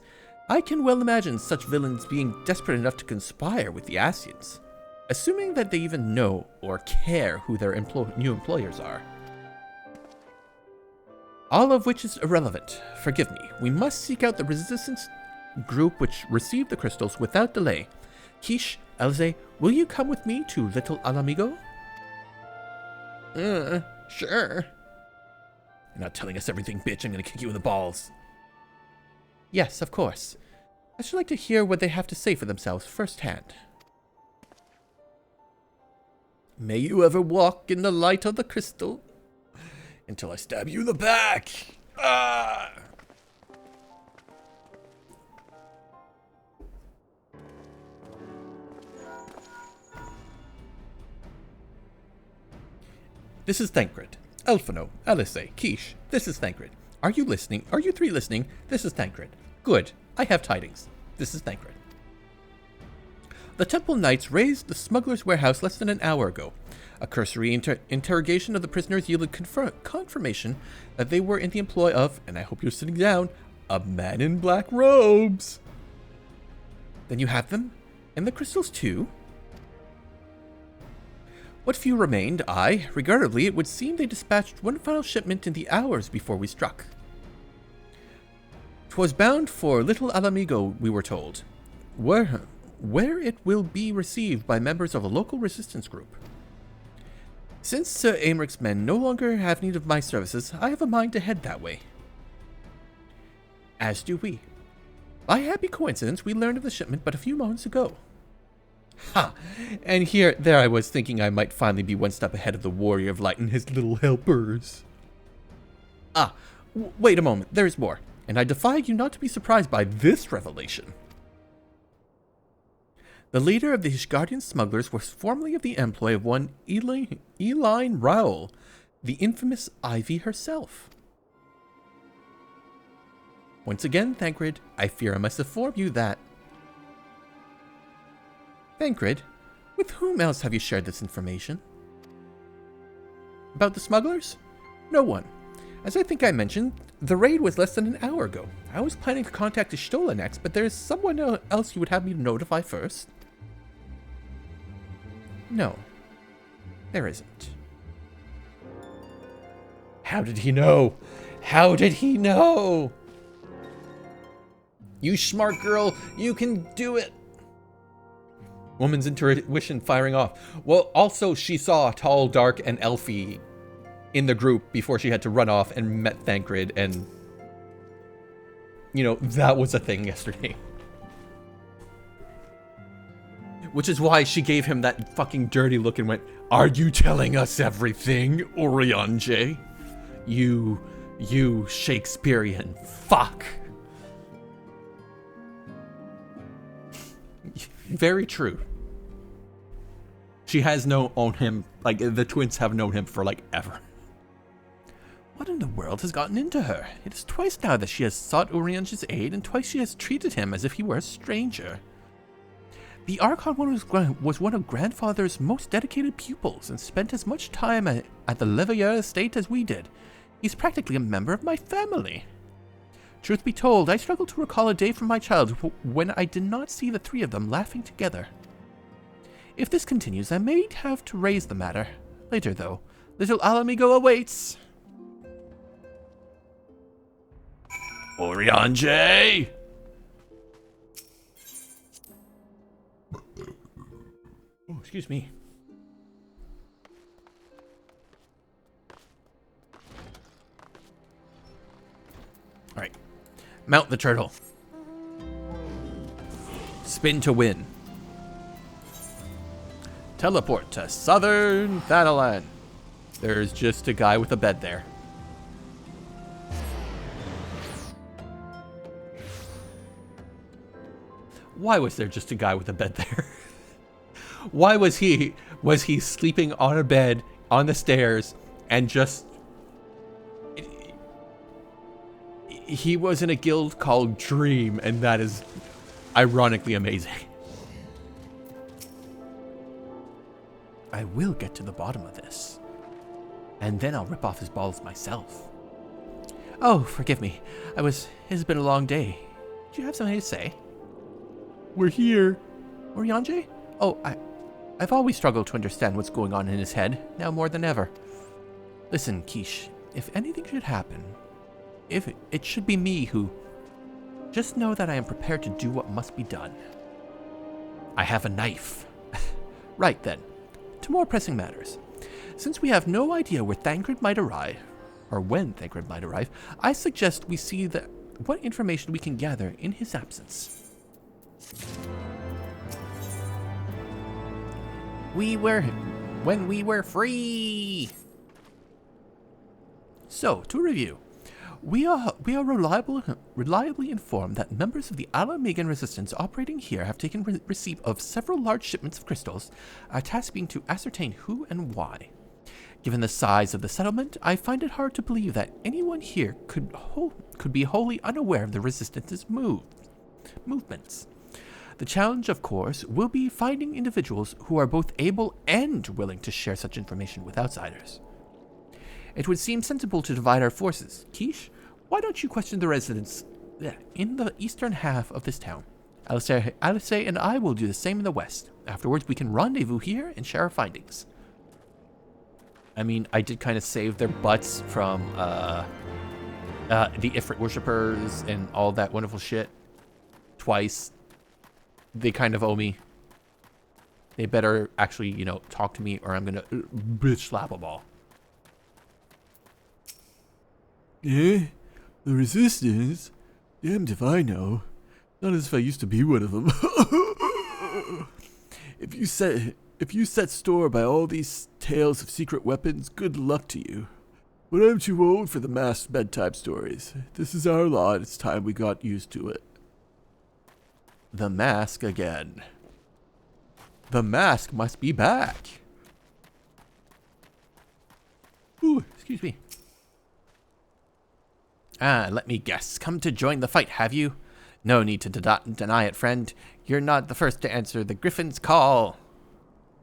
I can well imagine such villains being desperate enough to conspire with the Asians, assuming that they even know or care who their new employers are. All of which is irrelevant. Forgive me. We must seek out the resistance group which received the crystals without delay. Keesh, Elze, will you come with me to Little Alamigo? Sure. You're not telling us everything, bitch. I'm gonna kick you in the balls. Yes, of course. I should like to hear what they have to say for themselves firsthand. May you ever walk in the light of the crystal until I stab you in the back. Ah! This is Thancred. Elfino, Alice, Keesh, this is Thancred. Are you listening? Are you 3 listening? This is Thancred. Good. I have tidings. This is Thancred. The Temple Knights raised the smuggler's warehouse less than an hour ago. A cursory interrogation of the prisoners yielded confirmation that they were in the employ of, and I hope you're sitting down, a man in black robes. Then you have them? And the crystals too? What few remained, regrettably, it would seem they dispatched one final shipment in the hours before we struck. 'Twas bound for Little Alamigo, we were told, where it will be received by members of a local resistance group. Since Sir Americ's men no longer have need of my services, I have a mind to head that way. As do we. By happy coincidence, we learned of the shipment but a few moments ago. Ha! And there I was thinking I might finally be one step ahead of the Warrior of Light and his little helpers. Wait a moment, there's more, and I defy you not to be surprised by this revelation. The leader of the Ishgardian smugglers was formerly of the employ of one Eline Raoul, the infamous Ivy herself. Once again, Thancred, I fear I must inform you that... Thancred, with whom else have you shared this information? About the smugglers? No one. As I think I mentioned, the raid was less than an hour ago. I was planning to contact Ishtola next, but there's someone else you would have me notify first. No, there isn't. How did he know? How did he know? You smart girl, you can do it. Woman's intuition firing off. Well, also she saw Tall, Dark, and Elfie in the group before she had to run off and met Thancred, and that was a thing yesterday. Which is why she gave him that fucking dirty look and went, "Are you telling us everything, Oriange? You Shakespearean fuck." Very true. She has known him, the twins have known him for ever. What in the world has gotten into her? It is twice now that she has sought Oriange's aid, and twice she has treated him as if he were a stranger. The Archon was one of Grandfather's most dedicated pupils, and spent as much time at the Leveilleur estate as we did. He's practically a member of my family. Truth be told, I struggle to recall a day from my childhood when I did not see the three of them laughing together. If this continues, I may have to raise the matter. Later, though. Little Alamigo awaits. Oriange! Oh, excuse me. Alright. Mount the turtle. Spin to win. Teleport to Southern Thanalan. There's just a guy with a bed there. Why was there just a guy with a bed there? Why was he sleeping on a bed on the stairs and just... He was in a guild called Dream, and that is ironically amazing. I will get to the bottom of this, and then I'll rip off his balls myself. Oh, forgive me. It has been a long day. Do you have something to say? We're here. Oriange? Oh, I've always struggled to understand what's going on in his head, now more than ever. Listen, Keish, if anything should happen, if it should be me who... Just know that I am prepared to do what must be done. I have a knife. Right then, to more pressing matters. Since we have no idea where Thancred might arrive, or when Thancred might arrive, I suggest we see what information we can gather in his absence. When we were free. So, to review, we are reliably informed that members of the Ala-Megan resistance operating here have taken receipt of several large shipments of crystals, our task being to ascertain who and why. Given the size of the settlement, I find it hard to believe that anyone here could be wholly unaware of the resistance's movements. The challenge, of course, will be finding individuals who are both able and willing to share such information with outsiders. It would seem sensible to divide our forces. Keish, why don't you question the residents in the eastern half of this town? Alistair and I will do the same in the west. Afterwards, we can rendezvous here and share our findings. I mean, I did kind of save their butts from the Ifrit worshippers and all that wonderful shit twice. They kind of owe me. They better actually, you know, talk to me or I'm gonna bitch slap them all. Yeah? The Resistance? Damned if I know. Not as if I used to be one of them. If you set store by all these tales of secret weapons, good luck to you. But I'm too old for the masked bedtime stories. This is our lot. It's time we got used to it. The mask again. The mask must be back. Ooh, excuse me. Let me guess. Come to join the fight, have you? No need to deny it, friend. You're not the first to answer the Griffin's call.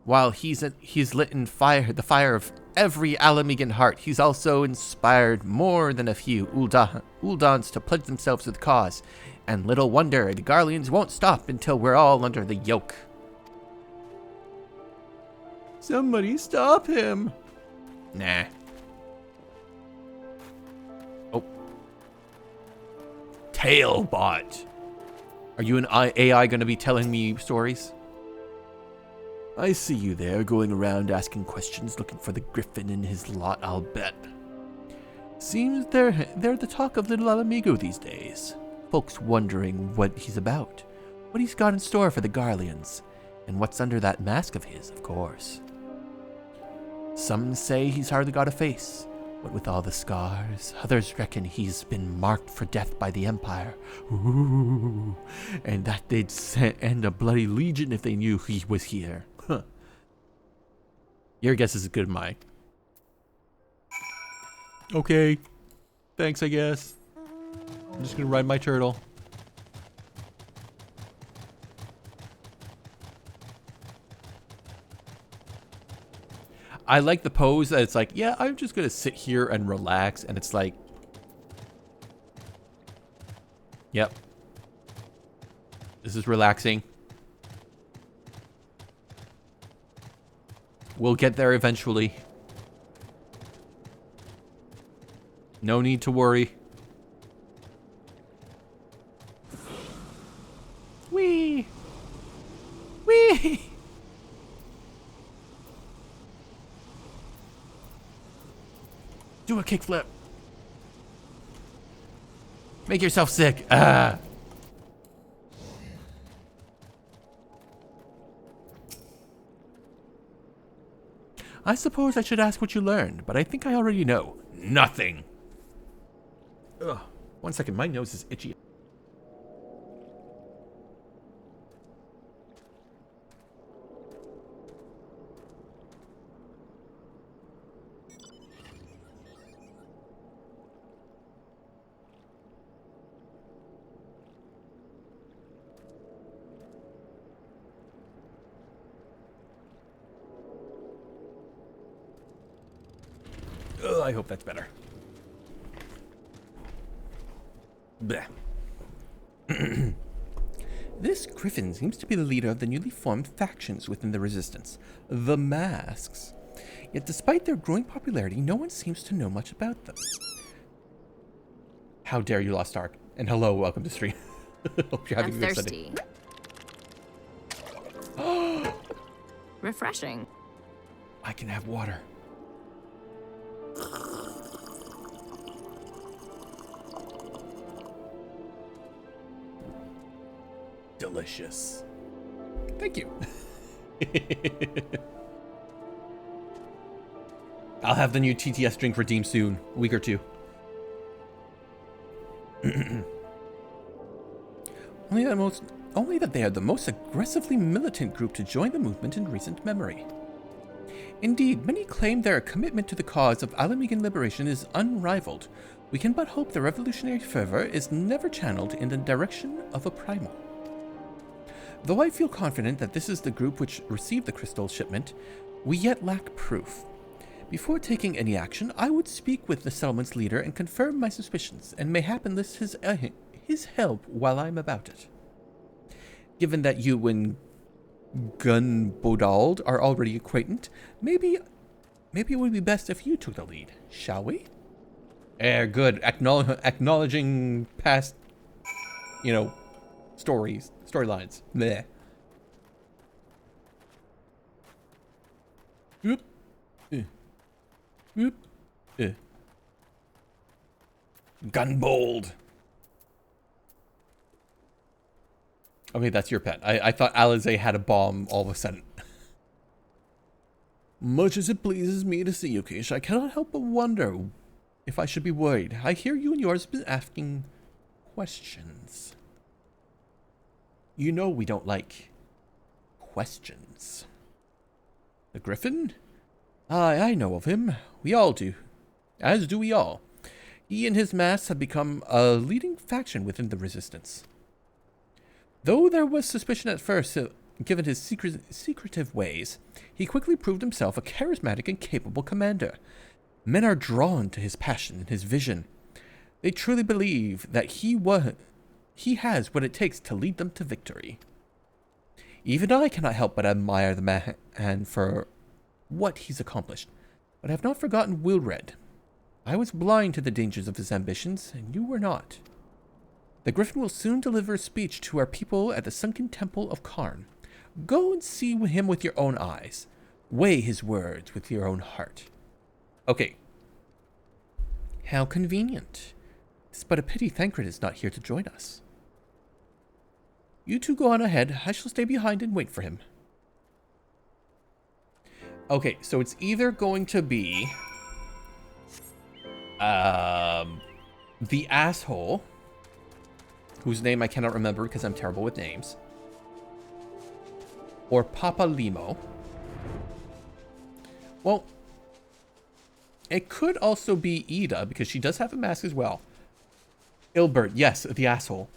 While he's lit the fire of every Alamegan heart, he's also inspired more than a few Uldans to pledge themselves to the cause. And little wonder the Garleans won't stop until we're all under the yoke. Somebody stop him. Nah. Oh. Tailbot. Are you an AI going to be telling me stories? I see you there, going around asking questions, looking for the Griffin in his lot, I'll bet. Seems they're the talk of little Alamigo these days. Folks wondering what he's about, what he's got in store for the Garleans, and what's under that mask of his, of course. Some say he's hardly got a face, what with all the scars. Others reckon he's been marked for death by the Empire. Ooh, and that they'd end a bloody legion if they knew he was here. Huh. Your guess is as good as mine. Okay. Thanks, I guess. I'm just gonna ride my turtle. I like the pose that it's like, yeah, I'm just gonna sit here and relax, and it's like, yep, this is relaxing. We'll get there eventually. No need to worry. Whee! Whee! Do a kickflip. Make yourself sick. Ah. I suppose I should ask what you learned, but I think I already know. Nothing. Ugh. 1 second, my nose is itchy. Ugh, I hope that's better. Bleh. This Griffin seems to be the leader of the newly formed factions within the Resistance, the Masks. Yet despite their growing popularity, no one seems to know much about them. How dare you, Lost Ark. And hello, welcome to stream. Hope you're having a good thirsty. Refreshing. I can have water. Delicious. Thank you. I'll have the new TTS drink redeemed soon. A week or two. Only that they are the most aggressively militant group to join the movement in recent memory. Indeed, many claim their commitment to the cause of Alamegan liberation is unrivaled. We can but hope the revolutionary fervor is never channeled in the direction of a primal. Though I feel confident that this is the group which received the crystal shipment, we yet lack proof. Before taking any action, I would speak with the settlement's leader and confirm my suspicions, and mayhap enlist his help while I'm about it. given that you and Gunbodald are already acquainted, maybe it would be best if you took the lead, shall we? Good. Acknowledging past, storylines. Meh. Whoop. Whoop. Gunbold. Okay, that's your pet. I thought Alize had a bomb all of a sudden. Much as it pleases me to see you, Keish, I cannot help but wonder if I should be worried. I hear you and yours have been asking questions. You know we don't like questions. The Griffin? I know of him. We all do. As do we all. He and his mass have become a leading faction within the Resistance. Though there was suspicion at first, given his secretive ways, he quickly proved himself a charismatic and capable commander. Men are drawn to his passion and his vision. They truly believe that he has what it takes to lead them to victory. Even I cannot help but admire the man for what he's accomplished, but I have not forgotten Wilred. I was blind to the dangers of his ambitions, and you were not. The Griffin will soon deliver a speech to our people at the sunken temple of Karn. Go and see him with your own eyes. Weigh his words with your own heart. Okay. How convenient. It's but a pity Thancred is not here to join us. You two go on ahead. I shall stay behind and wait for him. Okay, so it's either going to be the asshole, whose name I cannot remember because I'm terrible with names, or Papa Limo. Well, it could also be Ida, because she does have a mask as well. Ilbert, yes, the asshole.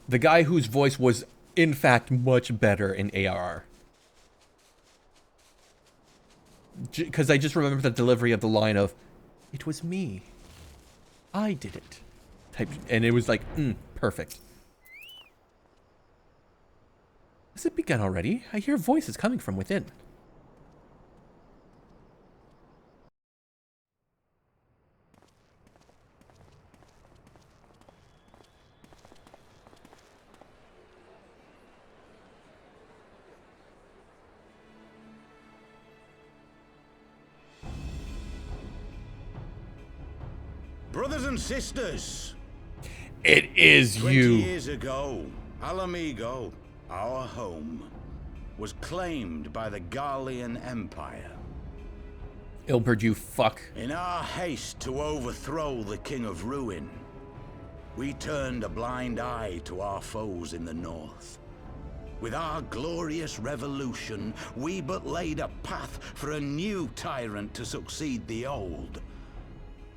The guy whose voice was, in fact, much better in ARR. Because I just remember the delivery of the line of, "It was me. I did it." And it was like, perfect. Has it begun already? I hear voices coming from within. Brothers and sisters, it is 20 you. years ago, Alamigo, our home, was claimed by the Garlean Empire. Ilbert, you fuck. In our haste to overthrow the King of Ruin, we turned a blind eye to our foes in the north. With our glorious revolution, we but laid a path for a new tyrant to succeed the old.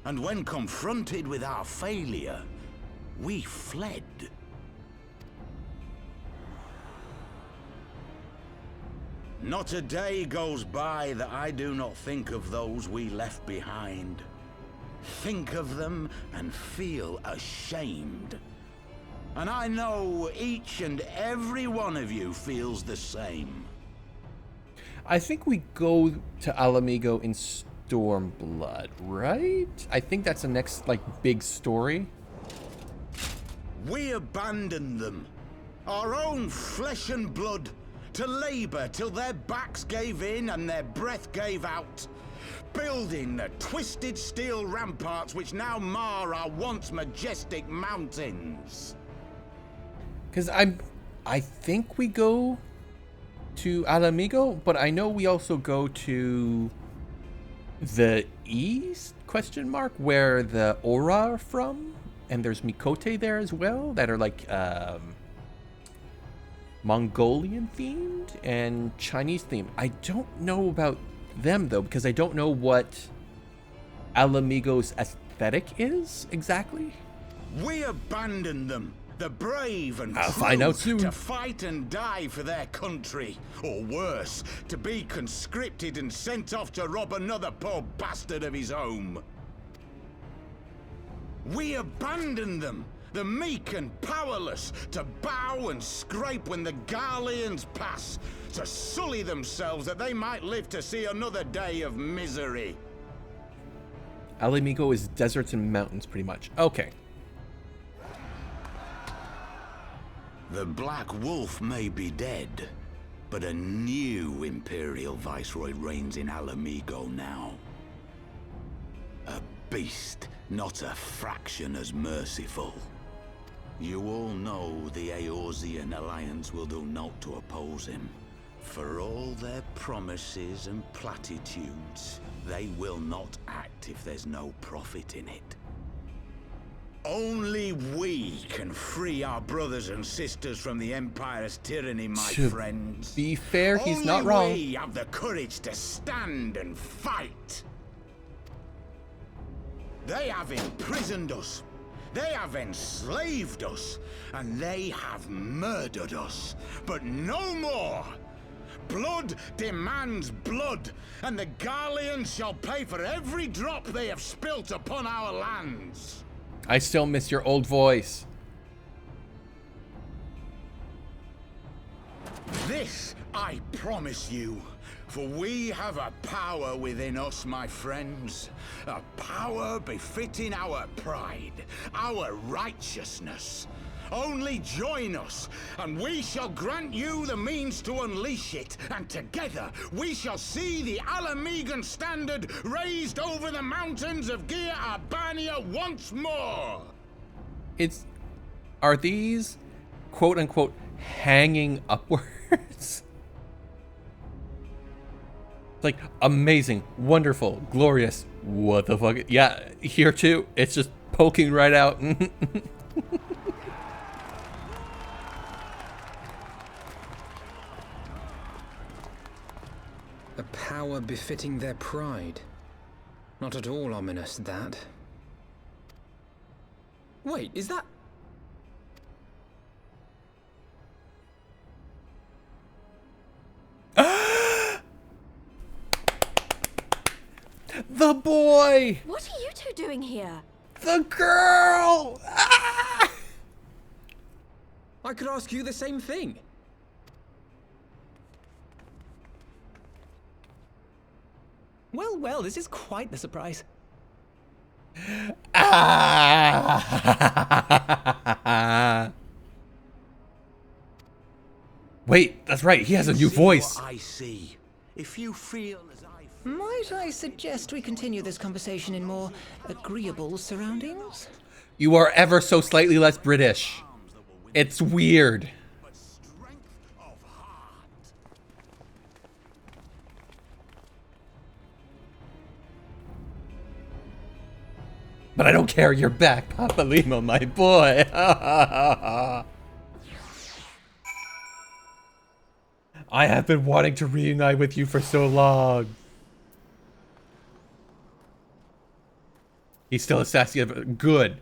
And when confronted with our failure, we fled. Not a day goes by that I do not think of those we left behind. Think of them and feel ashamed. And I know each and every one of you feels the same. I think we go to Alamigo in Stormblood, right? I think that's the next, big story. We abandoned them, our own flesh and blood, to labor till their backs gave in and their breath gave out, building the twisted steel ramparts which now mar our once majestic mountains. Because I think we go to Alamigo, but I know we also go to the east, where the Aura are from, and there's Mikote there as well, that are Mongolian themed and Chinese themed. I don't know about them though, because I don't know what Alamigo's aesthetic is exactly. We abandoned them, the brave and I'll find out soon. to fight and die for their country, or worse, to be conscripted and sent off to rob another poor bastard of his home. We abandoned them, the meek and powerless, to bow and scrape when the Garleans pass, to sully themselves that they might live to see another day of misery. Ala Mhigo is deserts and mountains, pretty much. Okay. The Black Wolf may be dead, but a new Imperial Viceroy reigns in Ala Mhigo now. A beast, not a fraction as merciful. You all know the Eorzean Alliance will do naught to oppose him. For all their promises and platitudes, they will not act if there's no profit in it. Only we can free our brothers and sisters from the Empire's tyranny, my friends. To be fair, he's not wrong. Only we have the courage to stand and fight. They have imprisoned us. They have enslaved us. And they have murdered us. But no more. Blood demands blood, and the Garleans shall pay for every drop they have spilt upon our lands. I still miss your old voice. This I promise you, for we have a power within us, my friends. A power befitting our pride, our righteousness. Only join us, and we shall grant you the means to unleash it, and together we shall see the Ala Mhigan standard raised over the mountains of Gia Arbania once more. Are these quote unquote hanging upwards? Like amazing, wonderful, glorious. What the fuck? Yeah, here too. It's just poking right out. A power befitting their pride. Not at all ominous, that. Wait, is that... The boy! What are you two doing here? The girl! Ah! I could ask you the same thing. Well, well, this is quite the surprise. Ah! Wait, that's right. He has a new voice. I see. If you feel as I feel... Might I suggest we continue this conversation in more agreeable surroundings? You are ever so slightly less British. It's weird. But I don't care, you're back, Papa Limo, my boy. I have been wanting to reunite with you for so long. He's still a sassy, good.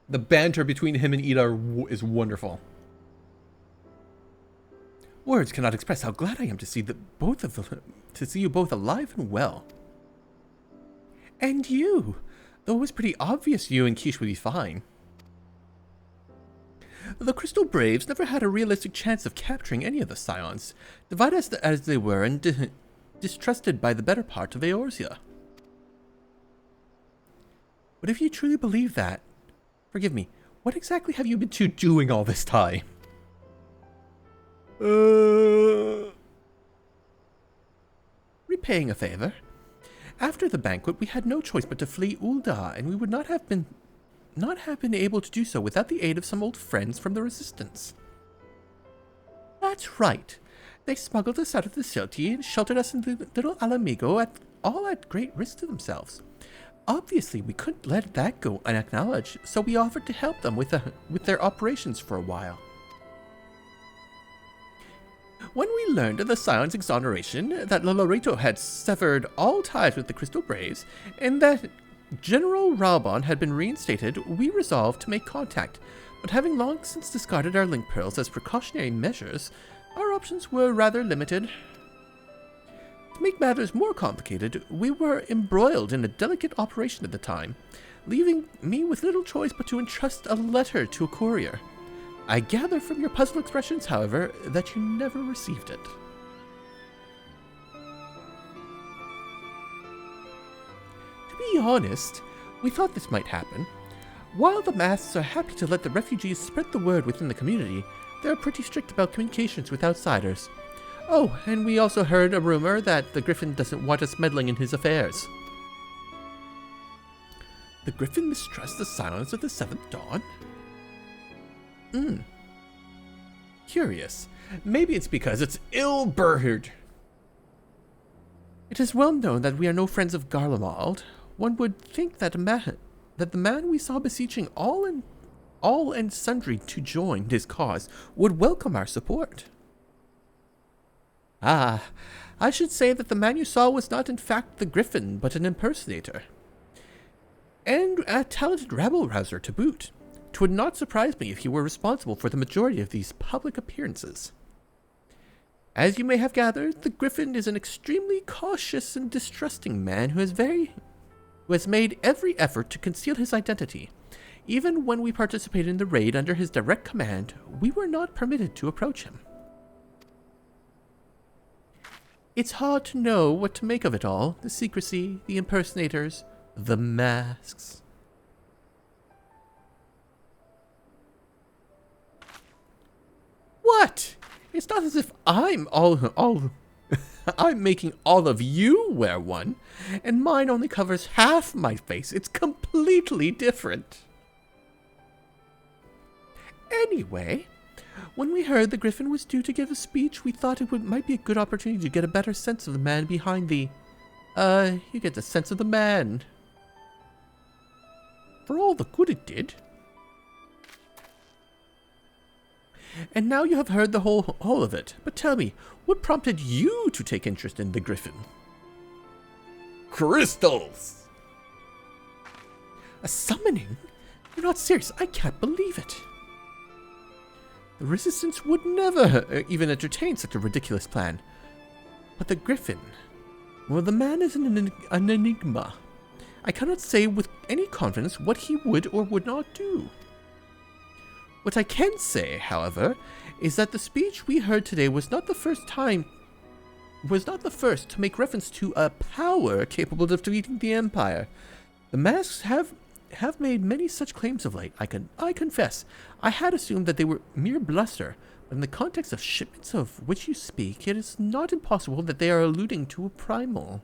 The banter between him and Ida is wonderful. Words cannot express how glad I am to see you both alive and well. And you, though it was pretty obvious you and Keish would be fine. The Crystal Braves never had a realistic chance of capturing any of the Scions, divided as they were and distrusted by the better part of Eorzea. But if you truly believe that, forgive me, what exactly have you been doing all this time? Repaying a favor. After the banquet, we had no choice but to flee Ul'dah, and we would not have been able to do so without the aid of some old friends from the Resistance. That's right. They smuggled us out of the city and sheltered us in the little Ala Mhigo, all at great risk to themselves. Obviously, we couldn't let that go unacknowledged, so we offered to help them with their operations for a while. When we learned of the Scion's exoneration, that Loreto had severed all ties with the Crystal Braves, and that General Ralbon had been reinstated, we resolved to make contact, but having long since discarded our link pearls as precautionary measures, our options were rather limited. to make matters more complicated, we were embroiled in a delicate operation at the time, leaving me with little choice but to entrust a letter to a courier. I gather from your puzzled expressions, however, that you never received it. To be honest, we thought this might happen. While the Masks are happy to let the refugees spread the word within the community, they're pretty strict about communications with outsiders. Oh, and we also heard a rumor that the Griffin doesn't want us meddling in his affairs. The Griffin mistrusts the silence of the Seventh Dawn? Curious. Maybe it's because it's ill-bird. It is well known that we are no friends of Garlemald. One would think that the man we saw beseeching all and sundry to join his cause would welcome our support. Ah, I should say that the man you saw was not in fact the Griffin, but an impersonator. And a talented rabble-rouser to boot. 'Twould not surprise me if he were responsible for the majority of these public appearances. As you may have gathered, the Griffin is an extremely cautious and distrusting man who has made every effort to conceal his identity. Even when we participated in the raid under his direct command, we were not permitted to approach him. It's hard to know what to make of it all. The secrecy, the impersonators, the masks. What? It's not as if I'm I'm making all of you wear one, and mine only covers half my face. It's completely different. Anyway, when we heard the Griffin was due to give a speech, we thought it might be a good opportunity to get a better sense of the man behind the... you get the sense of the man. For all the good it did. And now you have heard the whole of it. But tell me, what prompted you to take interest in the Griffin? Crystals! A summoning? You're not serious. I can't believe it. The Resistance would never even entertain such a ridiculous plan. But the Griffin... Well, the man is an enigma. I cannot say with any confidence what he would or would not do. What I can say, however, is that the speech we heard today was not the first to make reference to a power capable of defeating the Empire. The Masks have made many such claims of late. I confess, I had assumed that they were mere bluster, but in the context of shipments of which you speak, it is not impossible that they are alluding to a primal.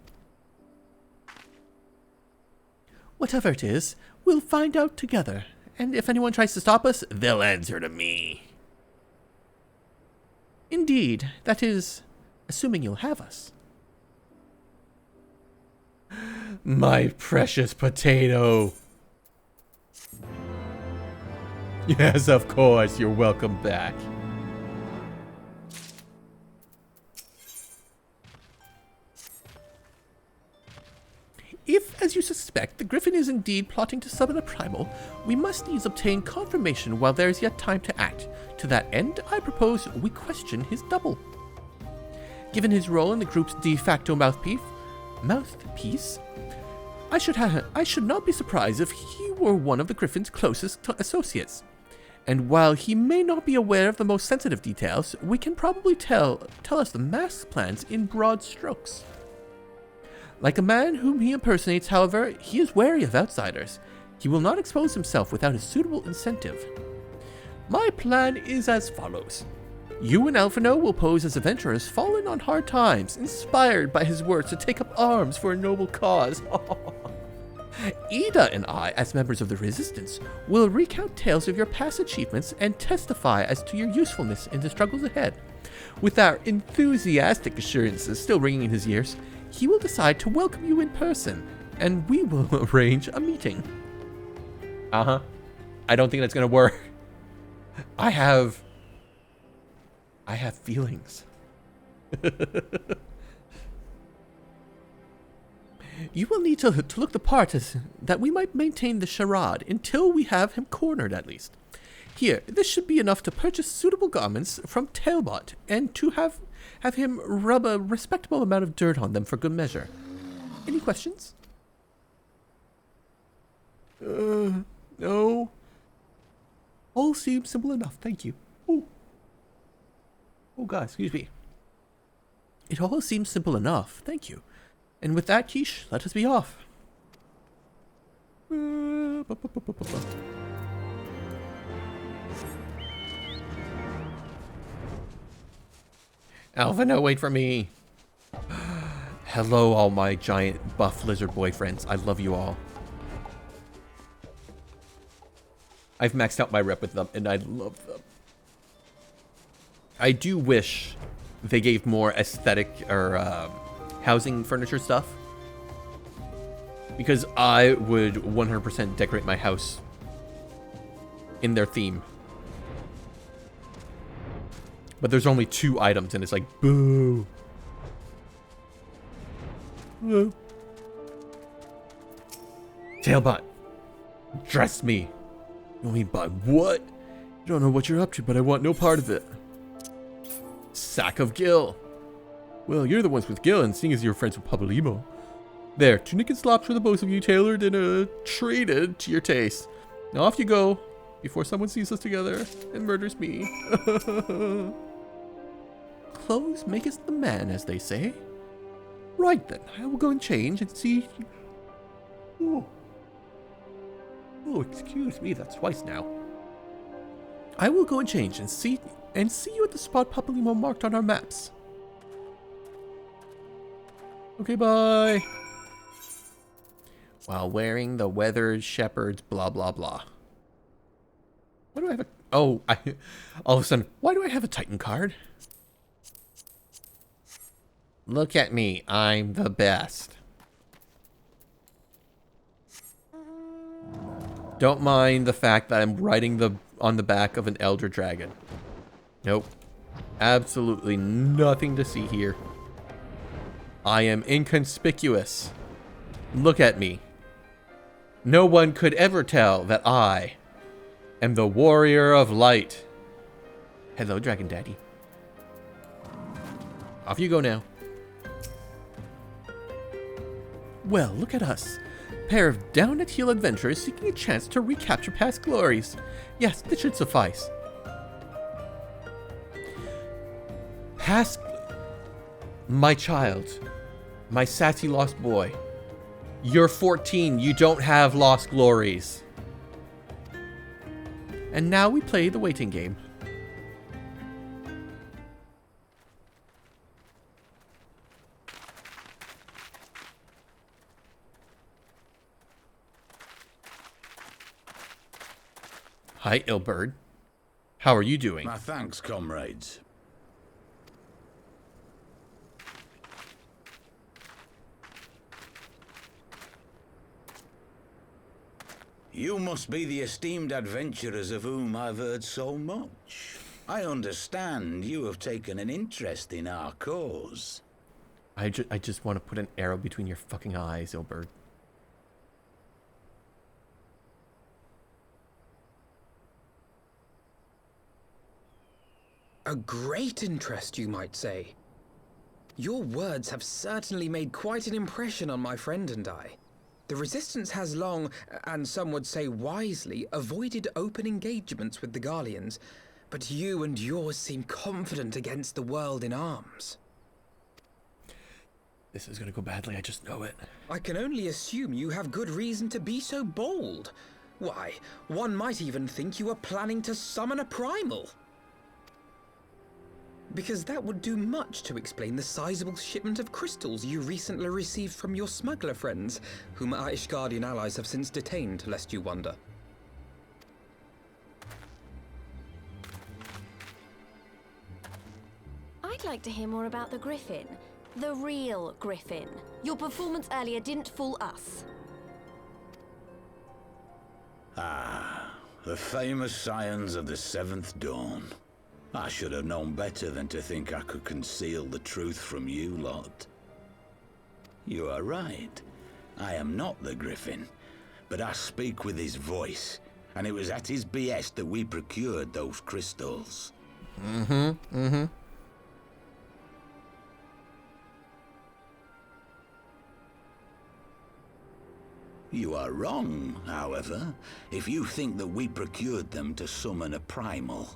Whatever it is, we'll find out together. And if anyone tries to stop us, they'll answer to me. Indeed, that is, assuming you'll have us. My precious potato. Yes, of course, you're welcome back. If, as you suspect, the Griffin is indeed plotting to summon a primal, we must needs obtain confirmation while there is yet time to act. To that end, I propose we question his double. Given his role in the group's de facto mouthpiece, I should not be surprised if he were one of the Griffin's closest associates. And while he may not be aware of the most sensitive details, we can probably tell us the Mask's plans in broad strokes. Like a man whom he impersonates, however, he is wary of outsiders. He will not expose himself without a suitable incentive. My plan is as follows. You and Alphino will pose as adventurers fallen on hard times, inspired by his words to take up arms for a noble cause. Ida and I, as members of the Resistance, will recount tales of your past achievements and testify as to your usefulness in the struggles ahead. With our enthusiastic assurances still ringing in his ears, he will decide to welcome you in person, and we will arrange a meeting. I don't think that's gonna work. I have feelings. You will need to look the part that we might maintain the charade until we have him cornered at least. Here, this should be enough to purchase suitable garments from Tailbot and to have have him rub a respectable amount of dirt on them for good measure. Any questions? No. All seems simple enough, thank you. Ooh. Oh God, excuse me. It all seems simple enough, thank you. And with that, Keish, let us be off. Alvina, wait for me. Hello, all my giant buff lizard boyfriends. I love you all. I've maxed out my rep with them, and I love them. I do wish they gave more aesthetic or housing furniture stuff, because I would 100% decorate my house in their theme. But there's only 2 items, and it's like, boo. Hello. Tailbot, dress me. You mean by what? You don't know what you're up to, but I want no part of it. Sack of Gil. Well, you're the ones with Gil, and seeing as you're friends with Pablimo. There, tunic and slops for the both of you, tailored and traded to your taste. Now off you go, before someone sees us together and murders me. Clothes maketh the man, as they say. Right then, I will go and change and see. Oh, excuse me, that's twice now. I will go and change and see you at the spot Pablimo marked on our maps. Okay, bye. While wearing the weathered shepherd's blah blah blah. Why do I have a... Oh, all of a sudden, why do I have a Titan card? Look at me, I'm the best. Don't mind the fact that I'm riding on the back of an elder dragon. Nope. Absolutely nothing to see here. I am inconspicuous. Look at me. No one could ever tell that I am the warrior of light. Hello, Dragon Daddy. Off you go now. Well, look at us. Pair of down-at-heel adventurers seeking a chance to recapture past glories. Yes, this should suffice. My child. My sassy lost boy. You're 14, you don't have lost glories. And now we play the waiting game. Hi, Ilbird. How are you doing? My thanks, comrades. You must be the esteemed adventurers of whom I've heard so much. I understand you have taken an interest in our cause. I just want to put an arrow between your fucking eyes, Ilbird. A great interest, you might say. Your words have certainly made quite an impression on my friend and I. The Resistance has long, and some would say wisely, avoided open engagements with the Garleans, but you and yours seem confident against the world in arms. This is gonna go badly, I just know it. I can only assume you have good reason to be so bold. Why, one might even think you are planning to summon a primal. Because that would do much to explain the sizable shipment of crystals you recently received from your smuggler friends, whom our Ishgardian allies have since detained, lest you wonder. I'd like to hear more about the Griffin. The real Griffin. Your performance earlier didn't fool us. Ah, the famous scions of the Seventh Dawn. I should have known better than to think I could conceal the truth from you lot. You are right. I am not the Griffin, but I speak with his voice, and it was at his behest that we procured those crystals. You are wrong, however, if you think that we procured them to summon a primal.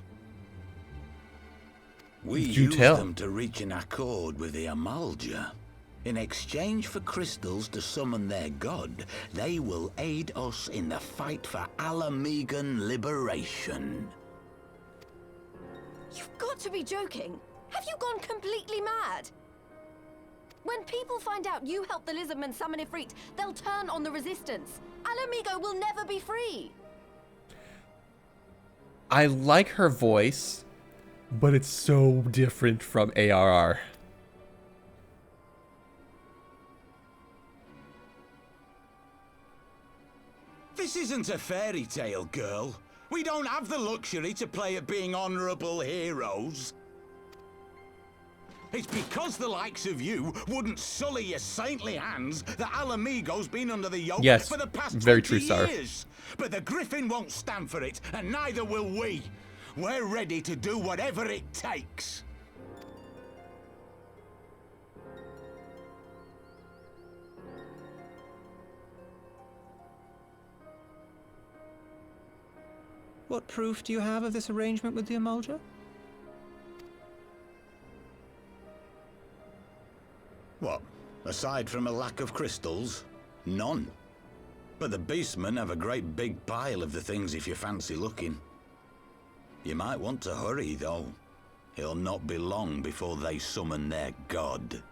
We used them to reach an accord with the Amalja. In exchange for crystals to summon their god, they will aid us in the fight for Alamegan liberation. You've got to be joking. Have you gone completely mad? When people find out you helped the Lizardmen summon Ifrit, they'll turn on the Resistance. Alamigo will never be free. I like her voice, but it's so different from ARR. This isn't a fairy tale, girl. We don't have the luxury to play at being honorable heroes. It's because the likes of you wouldn't sully your saintly hands that Alamigo's been under the yoke for the past 20 years. But the Griffin won't stand for it, and neither will we. We're ready to do whatever it takes. What proof do you have of this arrangement with the Amalja? What? Aside from a lack of crystals? None. But the beastmen have a great big pile of the things if you fancy looking. You might want to hurry, though. It'll not be long before they summon their god.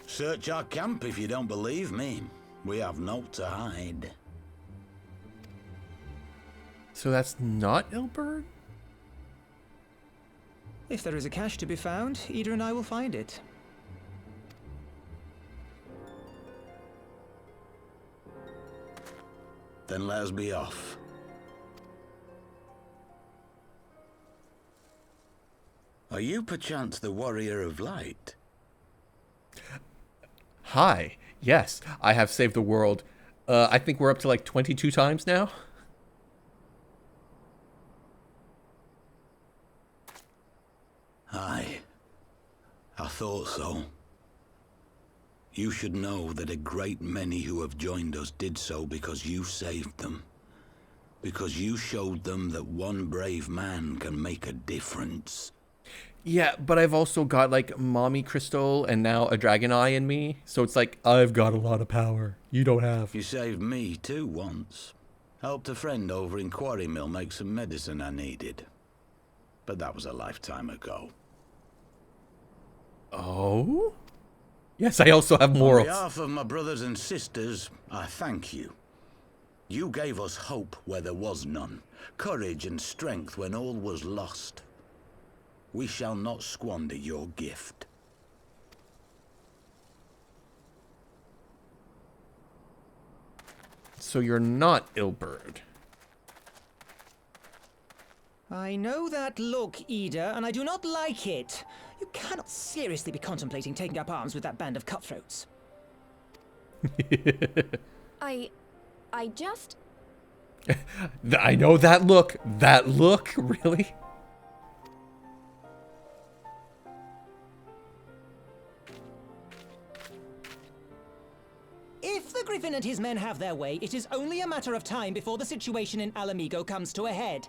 Search our camp if you don't believe me. We have naught to hide. So that's not Ilberd? If there is a cache to be found, Ida and I will find it. Then let us be off. Are you perchance the Warrior of Light? Hi. Yes, I have saved the world. I think we're up to like 22 times now. Aye. I thought so. You should know that a great many who have joined us did so because you saved them. Because you showed them that one brave man can make a difference. Yeah, but I've also got like Mommy Crystal and now a Dragon Eye in me. So it's like, I've got a lot of power. You don't have. You saved me too once. Helped a friend over in Quarry Mill make some medicine I needed. But that was a lifetime ago. Oh? Yes, I also have morals. On behalf of my brothers and sisters, I thank you. You gave us hope where there was none, courage and strength when all was lost. We shall not squander your gift. So you're not Ilberd. I know that look, Ida, and I do not like it. You cannot seriously be contemplating taking up arms with that band of cutthroats. I just... I know that look. That look? Really? If the Griffin and his men have their way, it is only a matter of time before the situation in Alamigo comes to a head.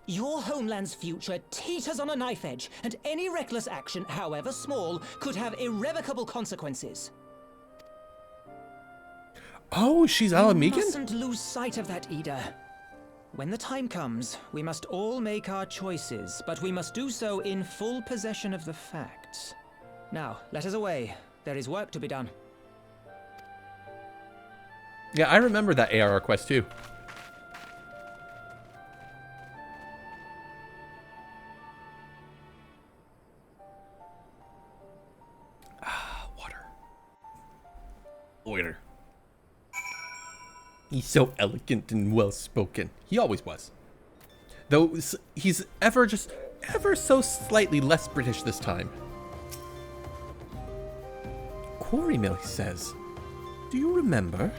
Your homeland's future teeters on a knife edge, and any reckless action, however small, could have irrevocable consequences. Oh, she's Alamigan? You mustn't lose sight of that, Ida. When the time comes, we must all make our choices, but we must do so in full possession of the facts. Now, let us away. There is work to be done. Yeah, I remember that ARR quest too. Water. He's so elegant and well-spoken. He always was. Though he's ever so slightly less British this time. Quarry Mill, he says. Do you remember?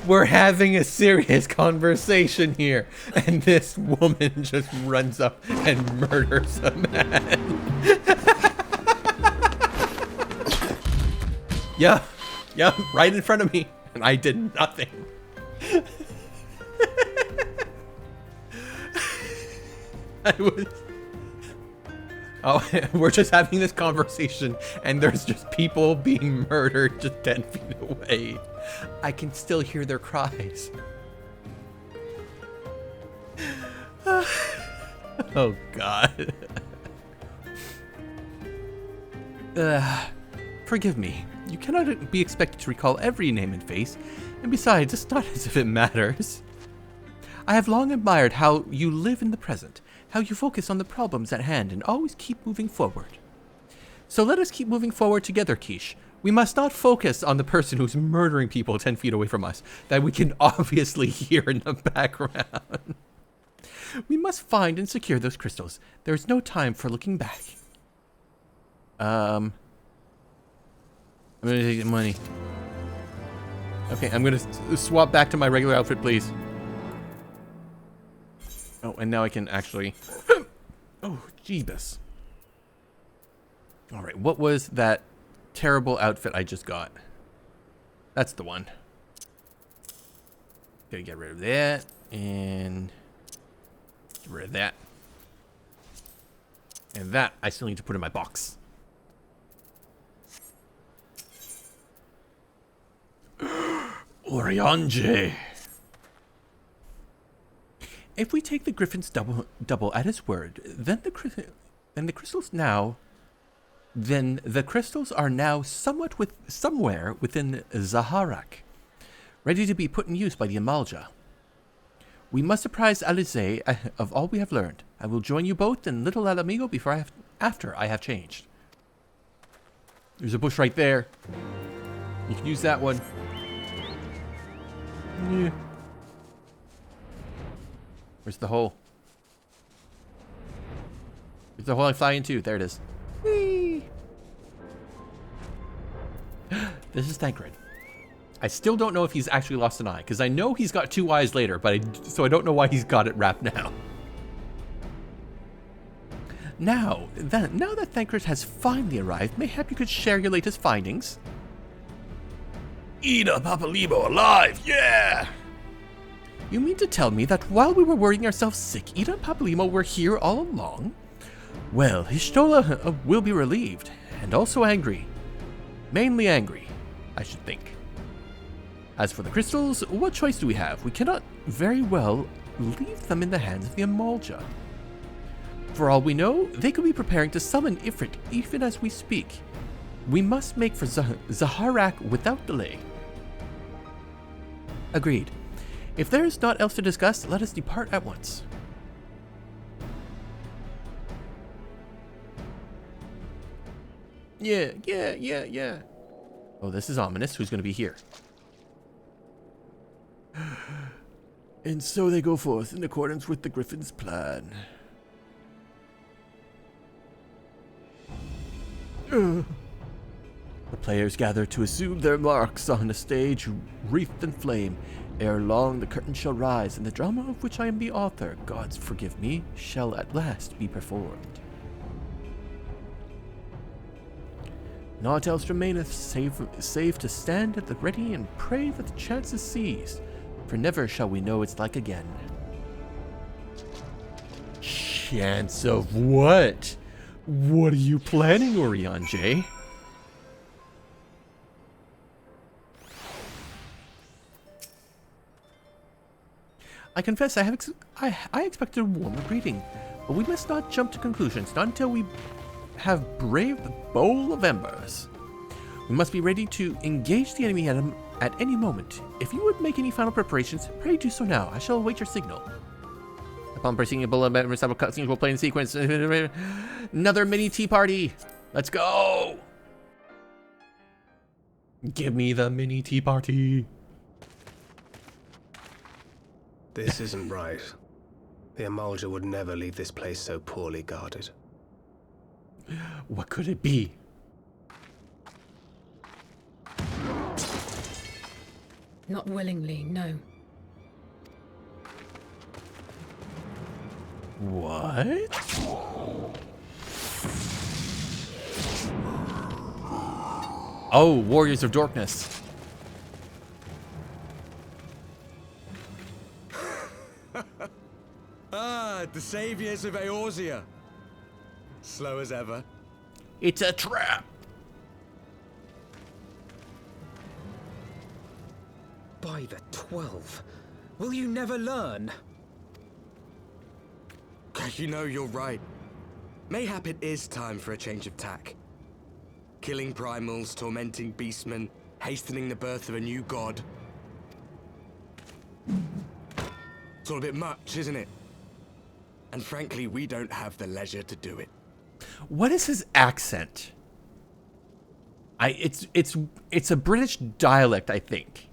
We're having a serious conversation here, and this woman just runs up and murders a man. Yeah, right in front of me, and I did nothing. Oh, we're just having this conversation, and there's just people being murdered just 10 feet away. I can still hear their cries. Oh, God. Forgive me. You cannot be expected to recall every name and face, and besides, it's not as if it matters. I have long admired how you live in the present, how you focus on the problems at hand and always keep moving forward. So let us keep moving forward together, Keish. We must not focus on the person who's murdering people 10 feet away from us, that we can obviously hear in the background. We must find and secure those crystals. There is no time for looking back. I'm gonna take the money. Okay, I'm gonna swap back to my regular outfit, please. Oh, and now I can actually... Oh, jeebus. Alright, what was that terrible outfit I just got? That's the one. Gotta get rid of that, and... get rid of that. And that I still need to put in my box. Oriange! If we take the Griffin's double at his word, then the crystals are now somewhere within Zaharak, ready to be put in use by the Amalja. We must apprise Alize of all we have learned. I will join you both in Little Alamigo after I have changed. There's a bush right there. You can use that one. Yeah. Where's the hole? Where's the hole I fly into? There it is. Whee! This is Thancred. I still don't know if he's actually lost an eye, because I know he's got 2 eyes later, but so I don't know why he's got it wrapped now. Now that Thancred has finally arrived, mayhap you could share your latest findings? Ida Papalimo alive, yeah! You mean to tell me that while we were worrying ourselves sick, Ida and Papalimo were here all along? Well, Hishtola will be relieved, and also angry. Mainly angry, I should think. As for the crystals, what choice do we have? We cannot very well leave them in the hands of the Amalja. For all we know, they could be preparing to summon Ifrit even as we speak. We must make for Zaharak without delay. Agreed. If there is naught else to discuss, let us depart at once. Yeah. Oh, this is ominous. Who's going to be here? And so they go forth in accordance with the Griffin's plan. The players gather to assume their marks on a stage wreathed in flame. Ere long the curtain shall rise, and the drama of which I am the author, gods forgive me, shall at last be performed. Naught else remaineth save to stand at the ready and pray that the chance is seized, for never shall we know its like again. Chance of what? What are you planning, Oriange? I confess I expected a warmer greeting, but we must not jump to conclusions, not until we have braved the bowl of embers. We must be ready to engage the enemy at any moment. If you would make any final preparations, pray do so now. I shall await your signal. Upon pressing a bullet, several cutscenes will play in sequence. Another mini tea party. Let's go. Give me the mini tea party. This isn't right. The Amalja would never leave this place so poorly guarded. What could it be? Not willingly, no. What? Oh, Warriors of Darkness. Ah, the saviors of Eorzea. Slow as ever. It's a trap. By the 12. Will you never learn? You know, you're right. Mayhap it is time for a change of tack. Killing primals, tormenting beastmen, hastening the birth of a new god. It's all a bit much, isn't it? And frankly, we don't have the leisure to do it. What is his accent? It's a British dialect, I think.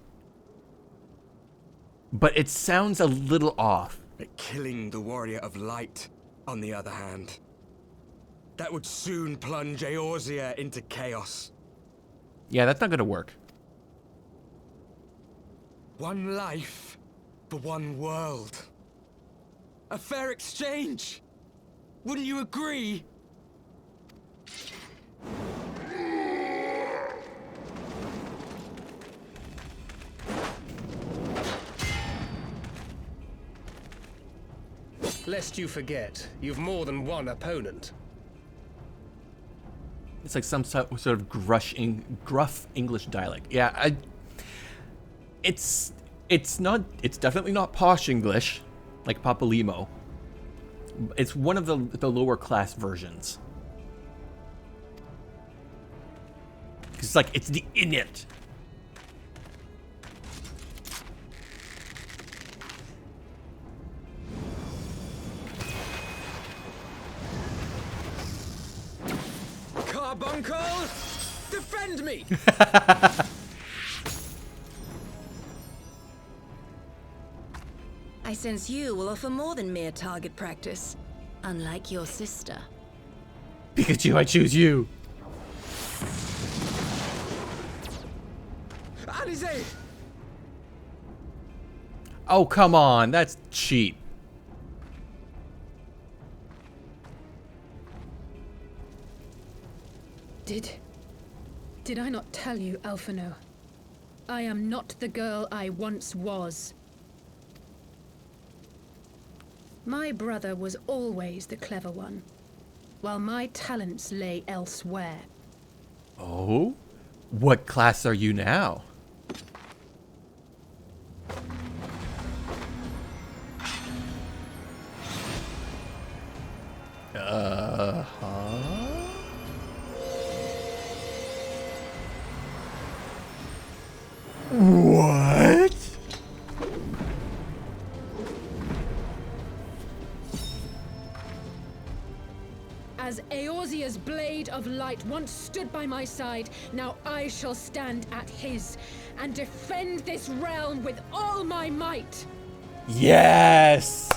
But it sounds a little off. But killing the Warrior of Light, on the other hand, that would soon plunge Eorzea into chaos. Yeah, that's not gonna work. One life for one world. A fair exchange. Wouldn't you agree? Lest you forget, you've more than one opponent. It's like some sort of gruff English dialect. Yeah, it's definitely not posh English, like Papalimo. It's one of the lower class versions. It's like, it's the innit. Carbuncle! Defend me! I sense you will offer more than mere target practice, unlike your sister. Pikachu, I choose you. Alize! Oh, come on. That's cheap. Did I not tell you, Alphino? I am not the girl I once was. My brother was always the clever one, while my talents lay elsewhere. Oh? What class are you now? What? As Eorzea's blade of light once stood by my side, now I shall stand at his and defend this realm with all my might. Yes!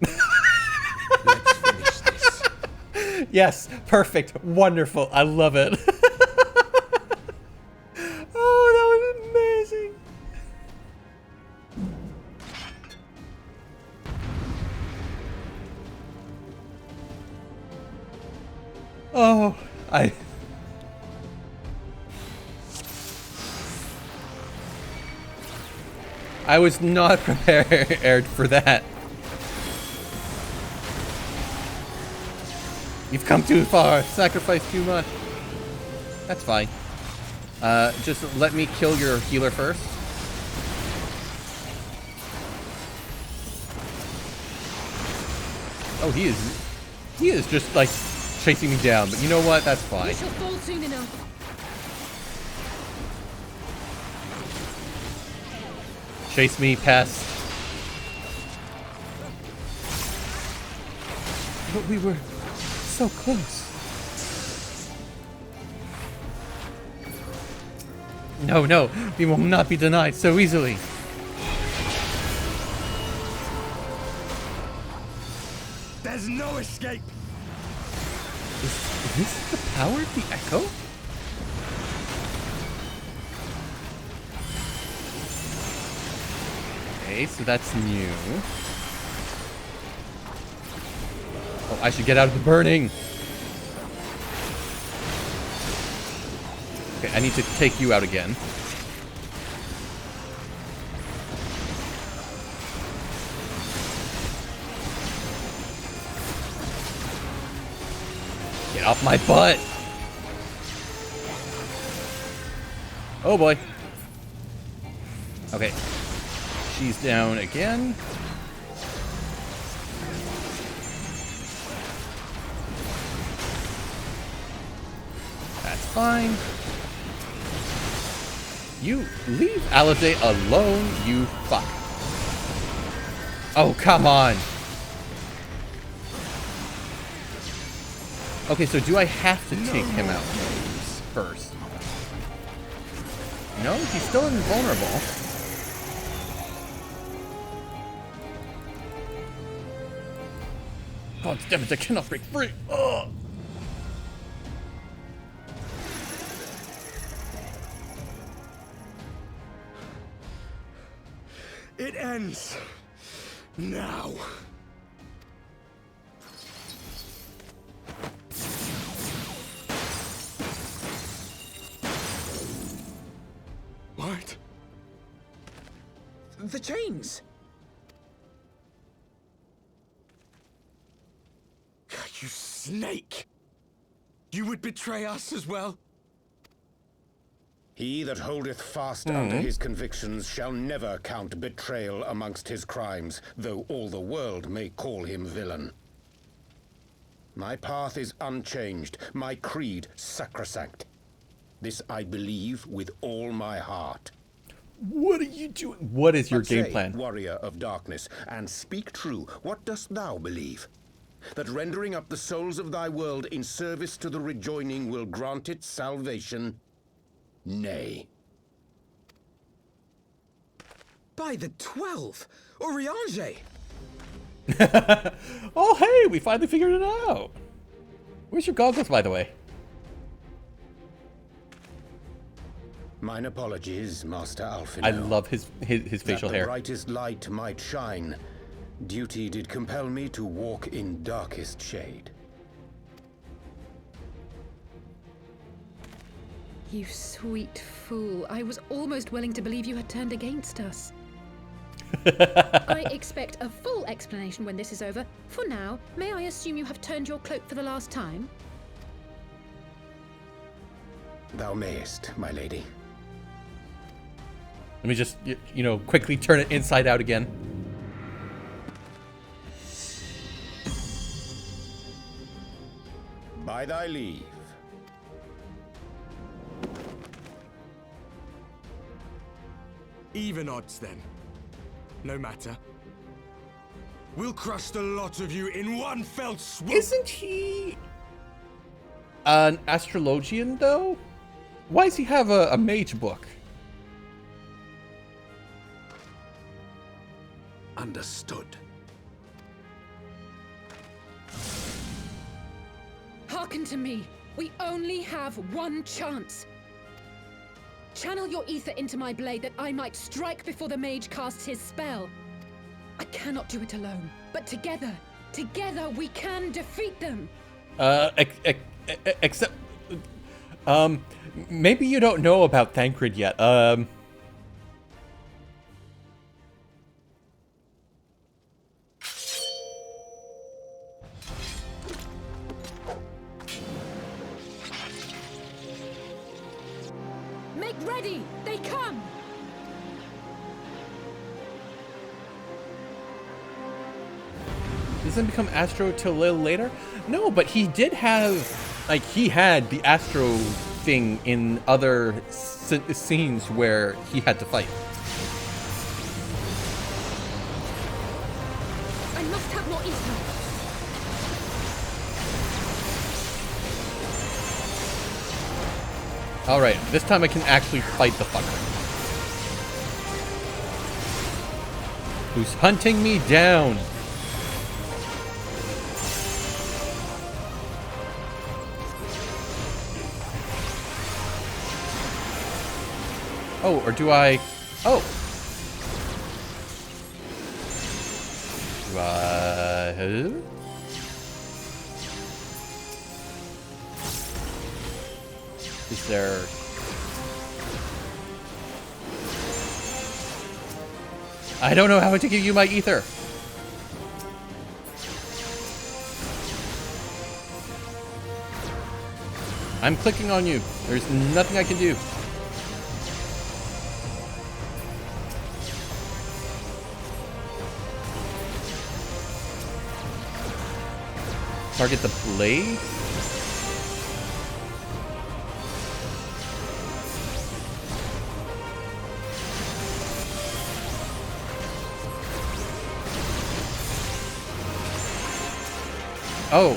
Let's finish this. Yes, perfect, wonderful, I love it. Oh, that was amazing. Oh, I was not prepared for that. You've come too far, sacrificed too much. That's fine. Just let me kill your healer first. Oh, he is just like chasing me down, but you know what? That's fine. We shall fall soon enough. Chase me, pest. But we were so close. No, no, we will not be denied so easily. There's no escape. Is this the power of the echo? Okay, so that's new. Oh, I should get out of the burning. Okay, I need to take you out again. Get off my butt! Oh boy. Okay. She's down again. That's fine. You leave Alize alone, you fuck. Oh, come on. Okay, so do I have to take him out first? No, he's still invulnerable. God damn it, I cannot break free. Ugh. It ends now. What? The chains! You snake! You would betray us as well? He that holdeth fast unto his convictions shall never count betrayal amongst his crimes, though all the world may call him villain. My path is unchanged, my creed sacrosanct. This I believe with all my heart. What are you doing? What is your game plan? Warrior of darkness, and speak true, what dost thou believe? That rendering up the souls of thy world in service to the rejoining will grant it salvation? Nay. By the 12! Oriange! Oh, hey, we finally figured it out. Where's your goggles, by the way? Mine apologies, Master Alphino. I love his facial that hair. The brightest light might shine. Duty did compel me to walk in darkest shade. You sweet fool. I was almost willing to believe you had turned against us. I expect a full explanation when this is over. For now, may I assume you have turned your cloak for the last time? Thou mayest, my lady. Let me just, you know, quickly turn it inside out again. By thy leave. Even odds, then. No matter. We'll crush the lot of you in one fell swoop. Isn't he an astrologian, though? Why does he have a mage book? Understood. Hearken to me. We only have one chance. Channel your ether into my blade that I might strike before the mage casts his spell. I cannot do it alone, but together we can defeat them. Except, maybe you don't know about Thancred yet. Make ready! They come! Doesn't become Astro till a little later? No, but he did have, like, he had the Astro thing in other scenes where he had to fight. I must have more ether. Alright, this time I can actually fight the fucker. Who's hunting me down? Oh, or do I... Oh. Is there... I don't know how to give you my ether. I'm clicking on you. There's nothing I can do. Target the blade? Oh.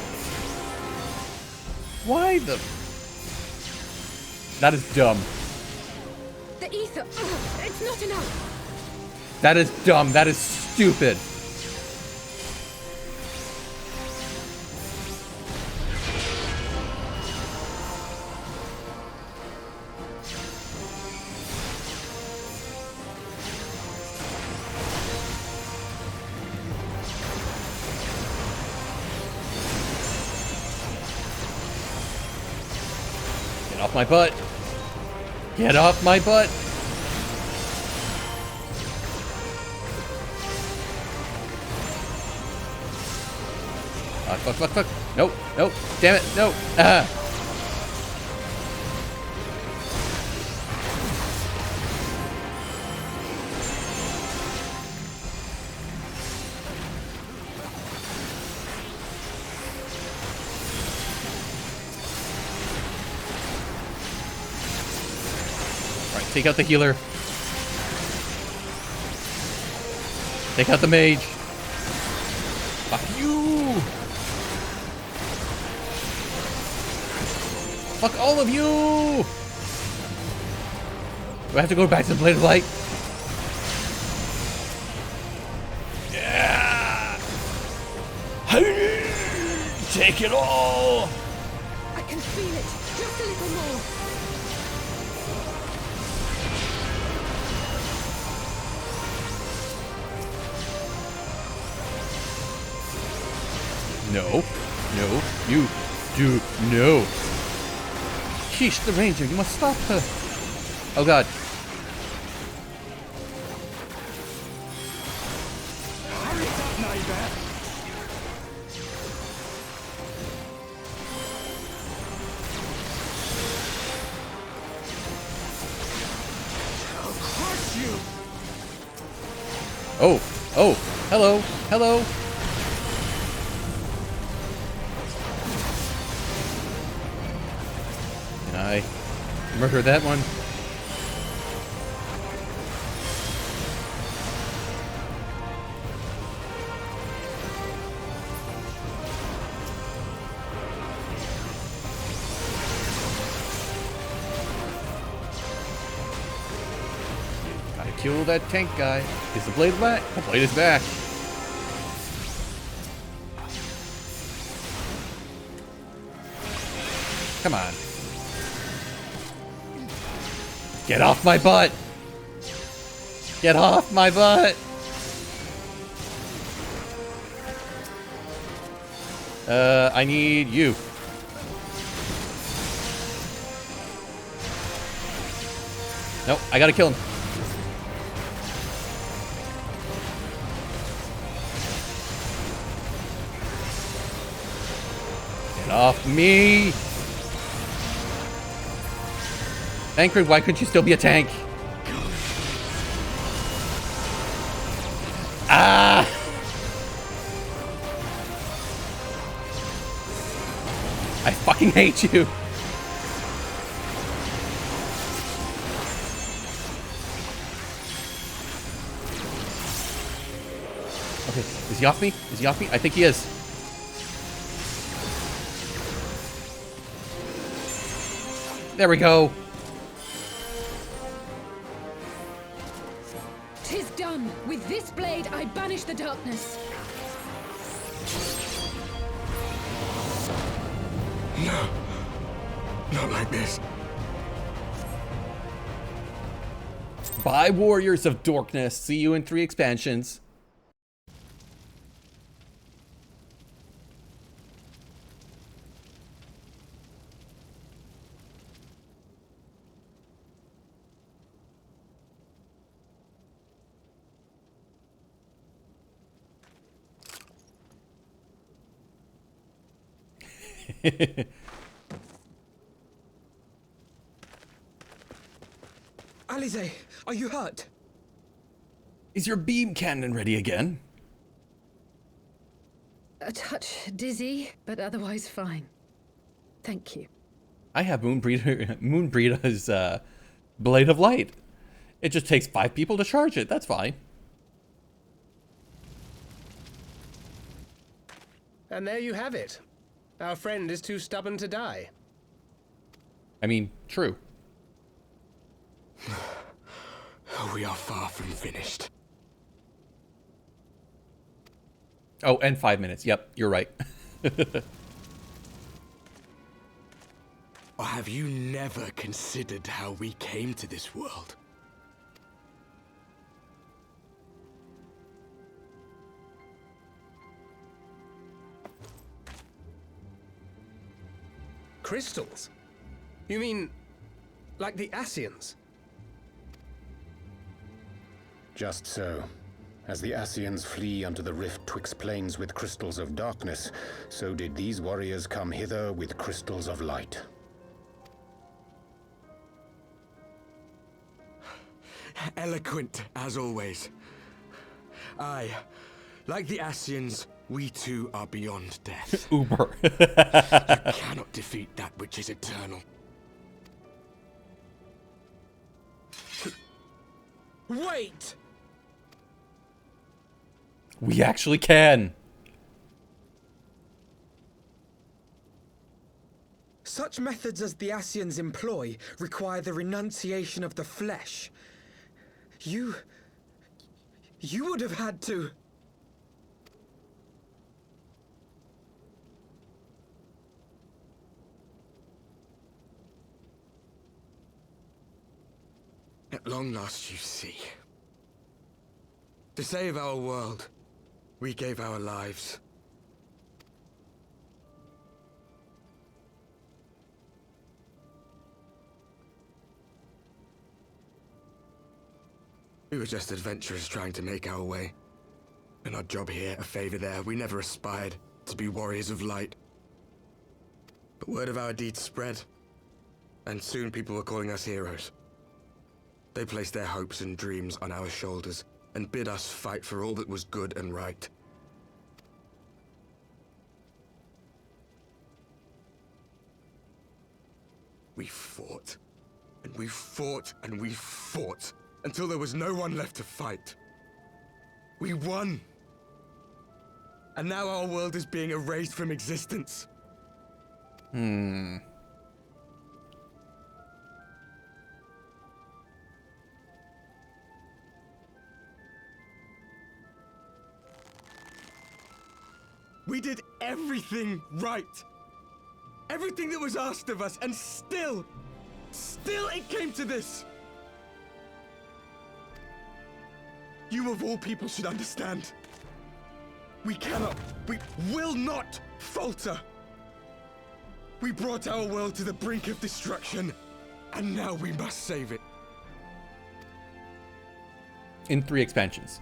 Why the... That is dumb. The ether. Ugh, it's not enough. That is dumb. That is stupid. Get off my butt. Get off my butt. Fuck, fuck, fuck. Nope, nope. Damn it, no. Ah. Alright, take out the healer. Take out the mage. Fuck you! Fuck all of you! Do I have to go back to the Blade of Light? Yeah! Take it all! I can feel it. Just a little more. No. No. You do no. Keesh, the ranger, you must stop her. Oh god. Hurry up, neighbor. I'll crush you. Oh. Oh. Hello. Hello. I murder that one. Gotta kill that tank guy. Is the blade back? The blade is back. Come on. Get off my butt! Get off my butt! I need you. Nope, I gotta kill him. Get off me! Tancred, why couldn't you still be a tank? Ah! I fucking hate you. Okay, is he off me? Is he off me? I think he is. There we go. 'Tis done. With this blade, I banish the darkness. No. Not like this. Bye, Warriors of Darkness. See you in 3 expansions. Alize, are you hurt? Is your beam cannon ready again? A touch dizzy, but otherwise fine. Thank you. I have Moonbreeda's Blade of Light. It just takes 5 people to charge it. That's fine. And there you have it. Our friend is too stubborn to die. I mean, true. We are far from finished. Oh, and 5 minutes. Yep, you're right. Or have you never considered how we came to this world? Crystals? You mean, like the Ascians? Just so. As the Ascians flee unto the rift twixt planes with crystals of darkness, so did these warriors come hither with crystals of light. Eloquent, as always. Aye, like the Ascians, we too are beyond death. Uber. You cannot defeat that which is eternal. Wait! We actually can. Such methods as the Ascians employ require the renunciation of the flesh. You would have had to... At long last, you see. To save our world, we gave our lives. We were just adventurers trying to make our way. An odd job here, a favor there. We never aspired to be warriors of light. But word of our deeds spread, and soon people were calling us heroes. They placed their hopes and dreams on our shoulders and bid us fight for all that was good and right. We fought, and we fought, and we fought, until there was no one left to fight. We won! And now our world is being erased from existence. We did everything right. Everything that was asked of us, and still it came to this. You of all people should understand. We will not falter. We brought our world to the brink of destruction, and now we must save it. In 3 expansions.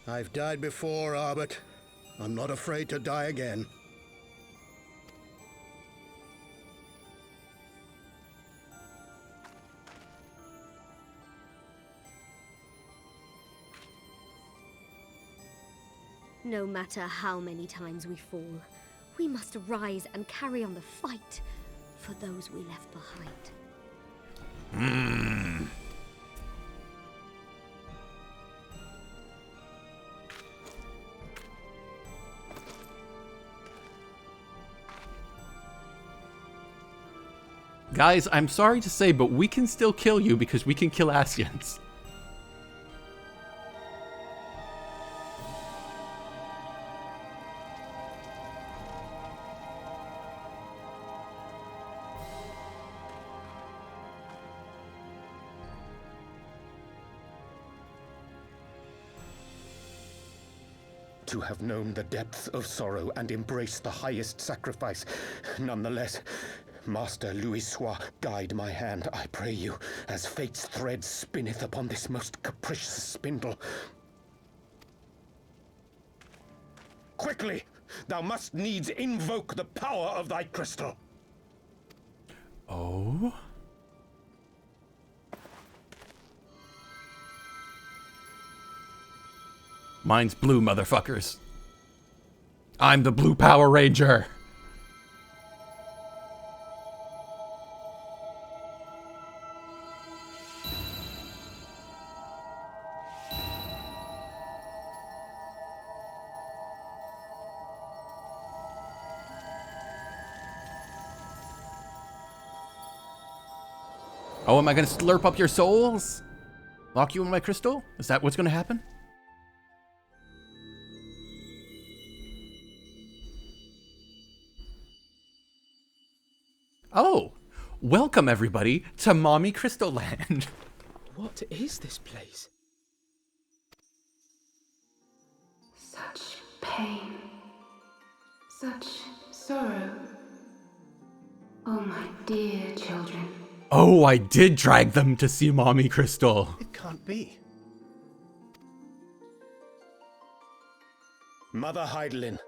I've died before, Arbet. I'm not afraid to die again. No matter how many times we fall, we must rise and carry on the fight for those we left behind. Guys, I'm sorry to say, but we can still kill you because we can kill Ascians. To have known the depth of sorrow and embraced the highest sacrifice, nonetheless, Master Louis-Sois, guide my hand, I pray you, as fate's thread spinneth upon this most capricious spindle. Quickly! Thou must needs invoke the power of thy crystal. Oh? Mine's blue, motherfuckers. I'm the Blue Power Ranger. Oh, am I gonna slurp up your souls? Lock you in my crystal? Is that what's gonna happen? Oh, welcome everybody to Mommy Crystal Land. What is this place? Such pain. Such sorrow. Oh, my dear children. Oh, I did drag them to see Mommy Crystal. It can't be. Mother Heidelin,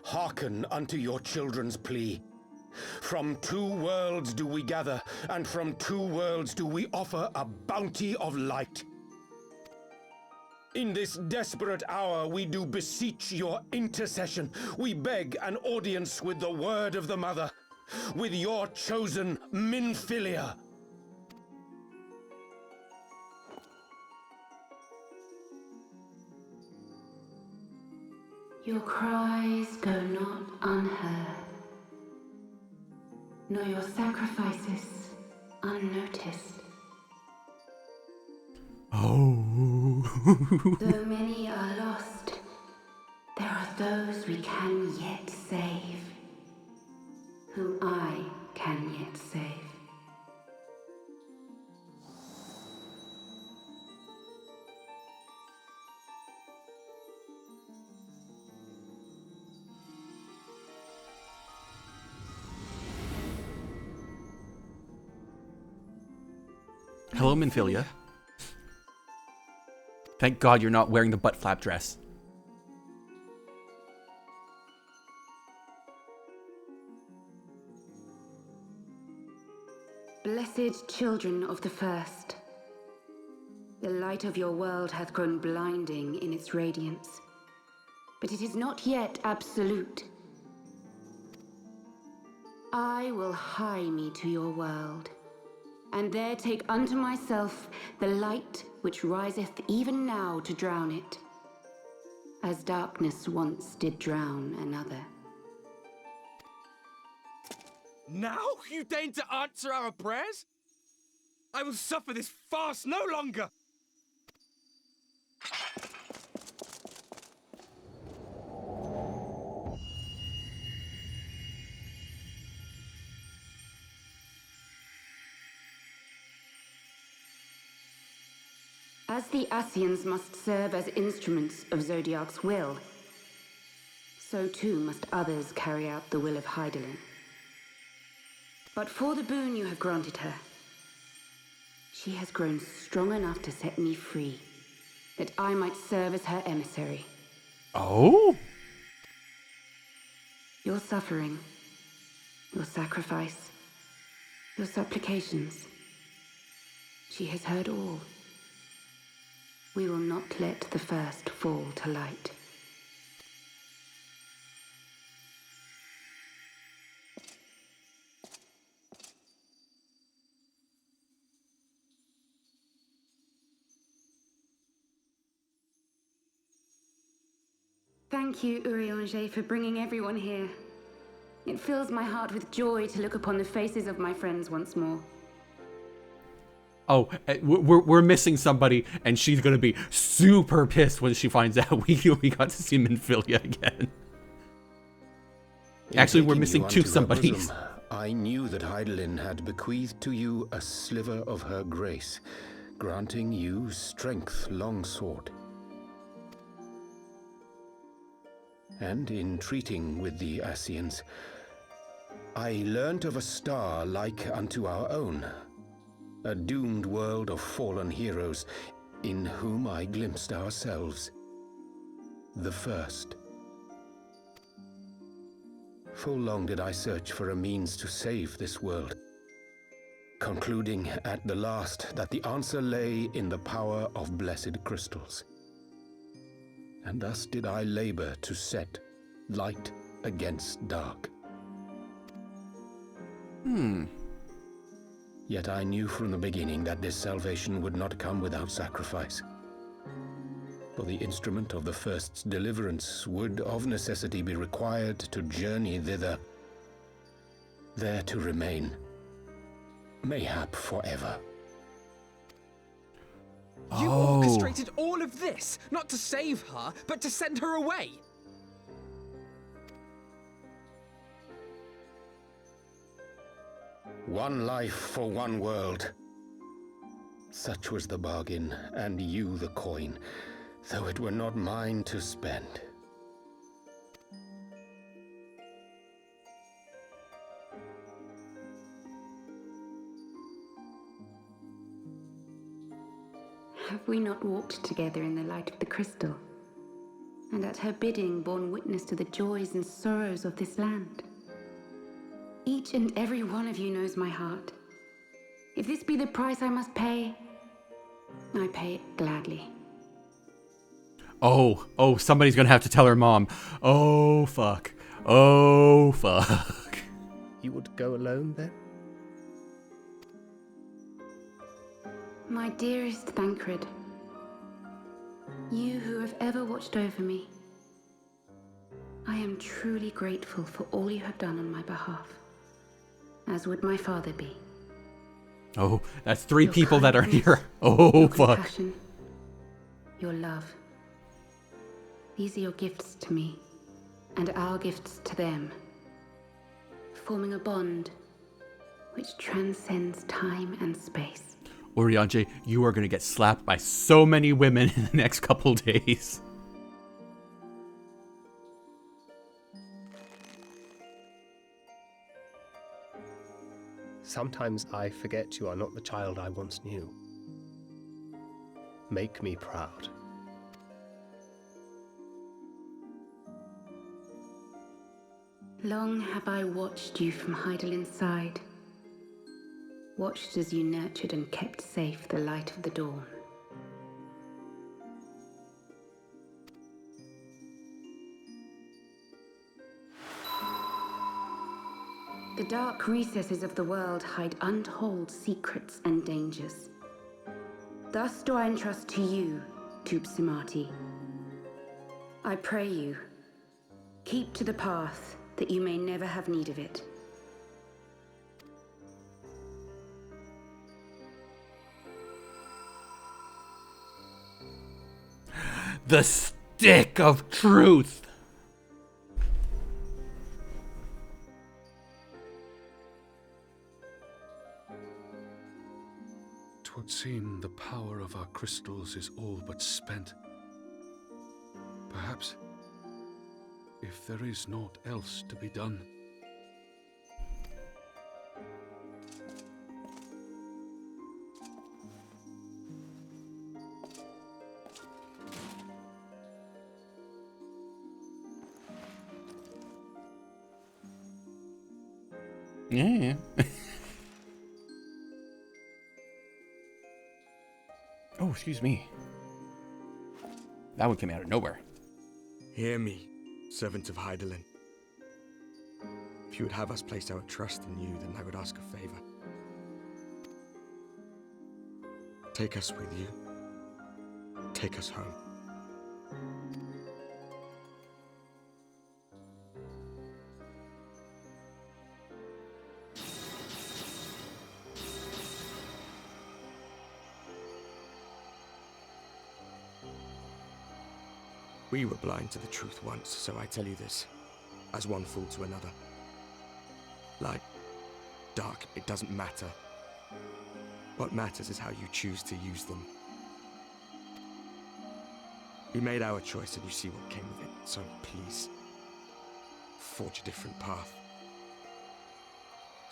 hearken unto your children's plea. From two worlds do we gather, and from two worlds do we offer a bounty of light. In this desperate hour we do beseech your intercession. We beg an audience with the word of the Mother, with your chosen Minfilia. Your cries go not unheard, nor your sacrifices unnoticed. Oh. Though many are lost, there are those we can yet save, whom I can yet save. Hello, Minfilia. Thank God you're not wearing the butt flap dress. Blessed children of the first, the light of your world hath grown blinding in its radiance, but it is not yet absolute. I will hie me to your world, and there take unto myself the light which riseth even now to drown it, as darkness once did drown another. Now you deign to answer our prayers? I will suffer this farce no longer! As the Ascians must serve as instruments of Zodiac's will, so too must others carry out the will of Heidelin. But for the boon you have granted her, she has grown strong enough to set me free, that I might serve as her emissary. Oh? Your suffering, your sacrifice, your supplications, she has heard all. We will not let the first fall to light. Thank you, Urianger, for bringing everyone here. It fills my heart with joy to look upon the faces of my friends once more. Oh, we're missing somebody, and she's gonna be super pissed when she finds out we got to see Minfilia again. Actually, we're missing two somebodies. I knew that Heidelin had bequeathed to you a sliver of her grace, granting you strength long sought. And in treating with the Ascians, I learnt of a star like unto our own, a doomed world of fallen heroes, in whom I glimpsed ourselves, the first. Full long did I search for a means to save this world, concluding at the last that the answer lay in the power of blessed crystals. And thus did I labor to set light against dark. Yet I knew from the beginning that this salvation would not come without sacrifice. For the instrument of the first's deliverance would of necessity be required to journey thither, there to remain, mayhap forever. You orchestrated all of this, not to save her, but to send her away! One life for one world. Such was the bargain, and you the coin, though it were not mine to spend. Have we not walked together in the light of the crystal, and at her bidding borne witness to the joys and sorrows of this land? Each and every one of you knows my heart. If this be the price I must pay, I pay it gladly. Oh, somebody's gonna have to tell her mom. Oh, fuck. Oh, fuck. You would go alone then? My dearest Thancred, you who have ever watched over me, I am truly grateful for all you have done on my behalf, as would my father be. Oh, that's three Your people that are kindness, here. Oh, your fuck. compassion, your love. These are your gifts to me, and our gifts to them, forming a bond which transcends time and space. Oriange, you are gonna get slapped by so many women in the next couple days. Sometimes I forget you are not the child I once knew. Make me proud. Long have I watched you from Heidelin's side, watched as you nurtured and kept safe the light of the dawn. The dark recesses of the world hide untold secrets and dangers. Thus do I entrust to you, Tupsimati. I pray you, keep to the path that you may never have need of it. The stick of truth. 'Twould seem the power of our crystals is all but spent. Perhaps, if there is naught else to be done. Yeah. Oh, excuse me. That one came out of nowhere. Hear me, servant of Heidelin. If you would have us place our trust in you, then I would ask a favor. Take us with you. Take us home. We were blind to the truth once, so I tell you this, as one fool to another. Light, dark, it doesn't matter. What matters is how you choose to use them. We made our choice and you see what came with it, so please, forge a different path.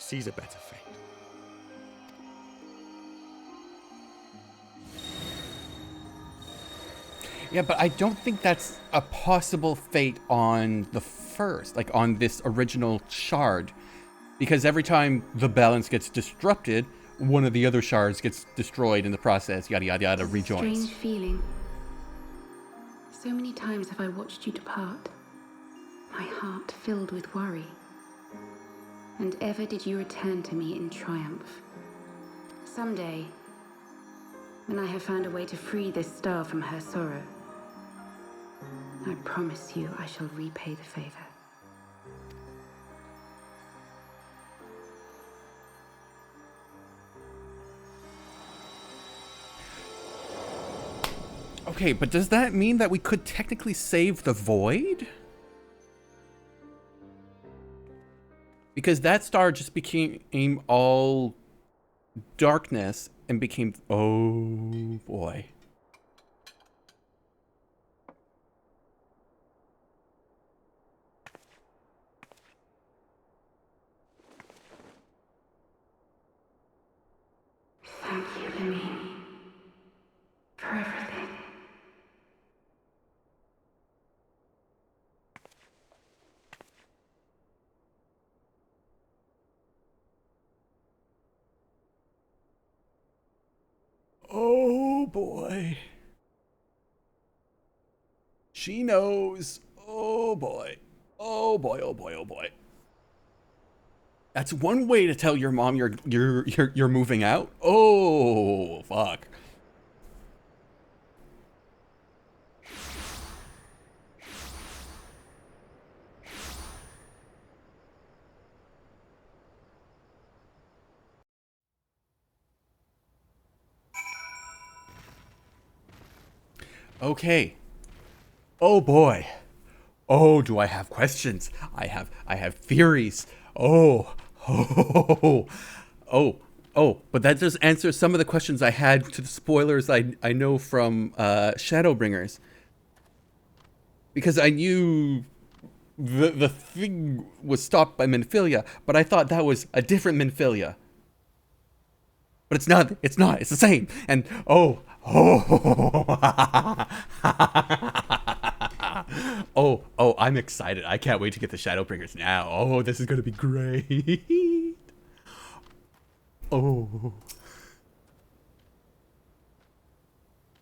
sees a better fate. Yeah, but I don't think that's a possible fate on the first, like on this original shard. Because every time the balance gets disrupted, one of the other shards gets destroyed in the process, yada yada yada, rejoins. Strange feeling. So many times have I watched you depart, my heart filled with worry. And ever did you return to me in triumph. Someday, when I have found a way to free this star from her sorrow, I promise you I shall repay the favor. Okay, but does that mean that we could technically save the void? Because that star just became all darkness and became... Oh, boy. Thank you, Lemmy, for everything. Oh boy. She knows. Oh boy. Oh boy, oh boy, oh boy. That's one way to tell your mom you're moving out. Oh, fuck. Okay. Oh boy. Oh, do I have questions? I have theories. Oh. But that does answer some of the questions I had to the spoilers I know from Shadowbringers. Because I knew the thing was stopped by Minfilia, but I thought that was a different Minfilia. But it's not, it's the same. And oh, I'm excited. I can't wait to get the Shadowbringers now. Oh, this is gonna be great. Oh.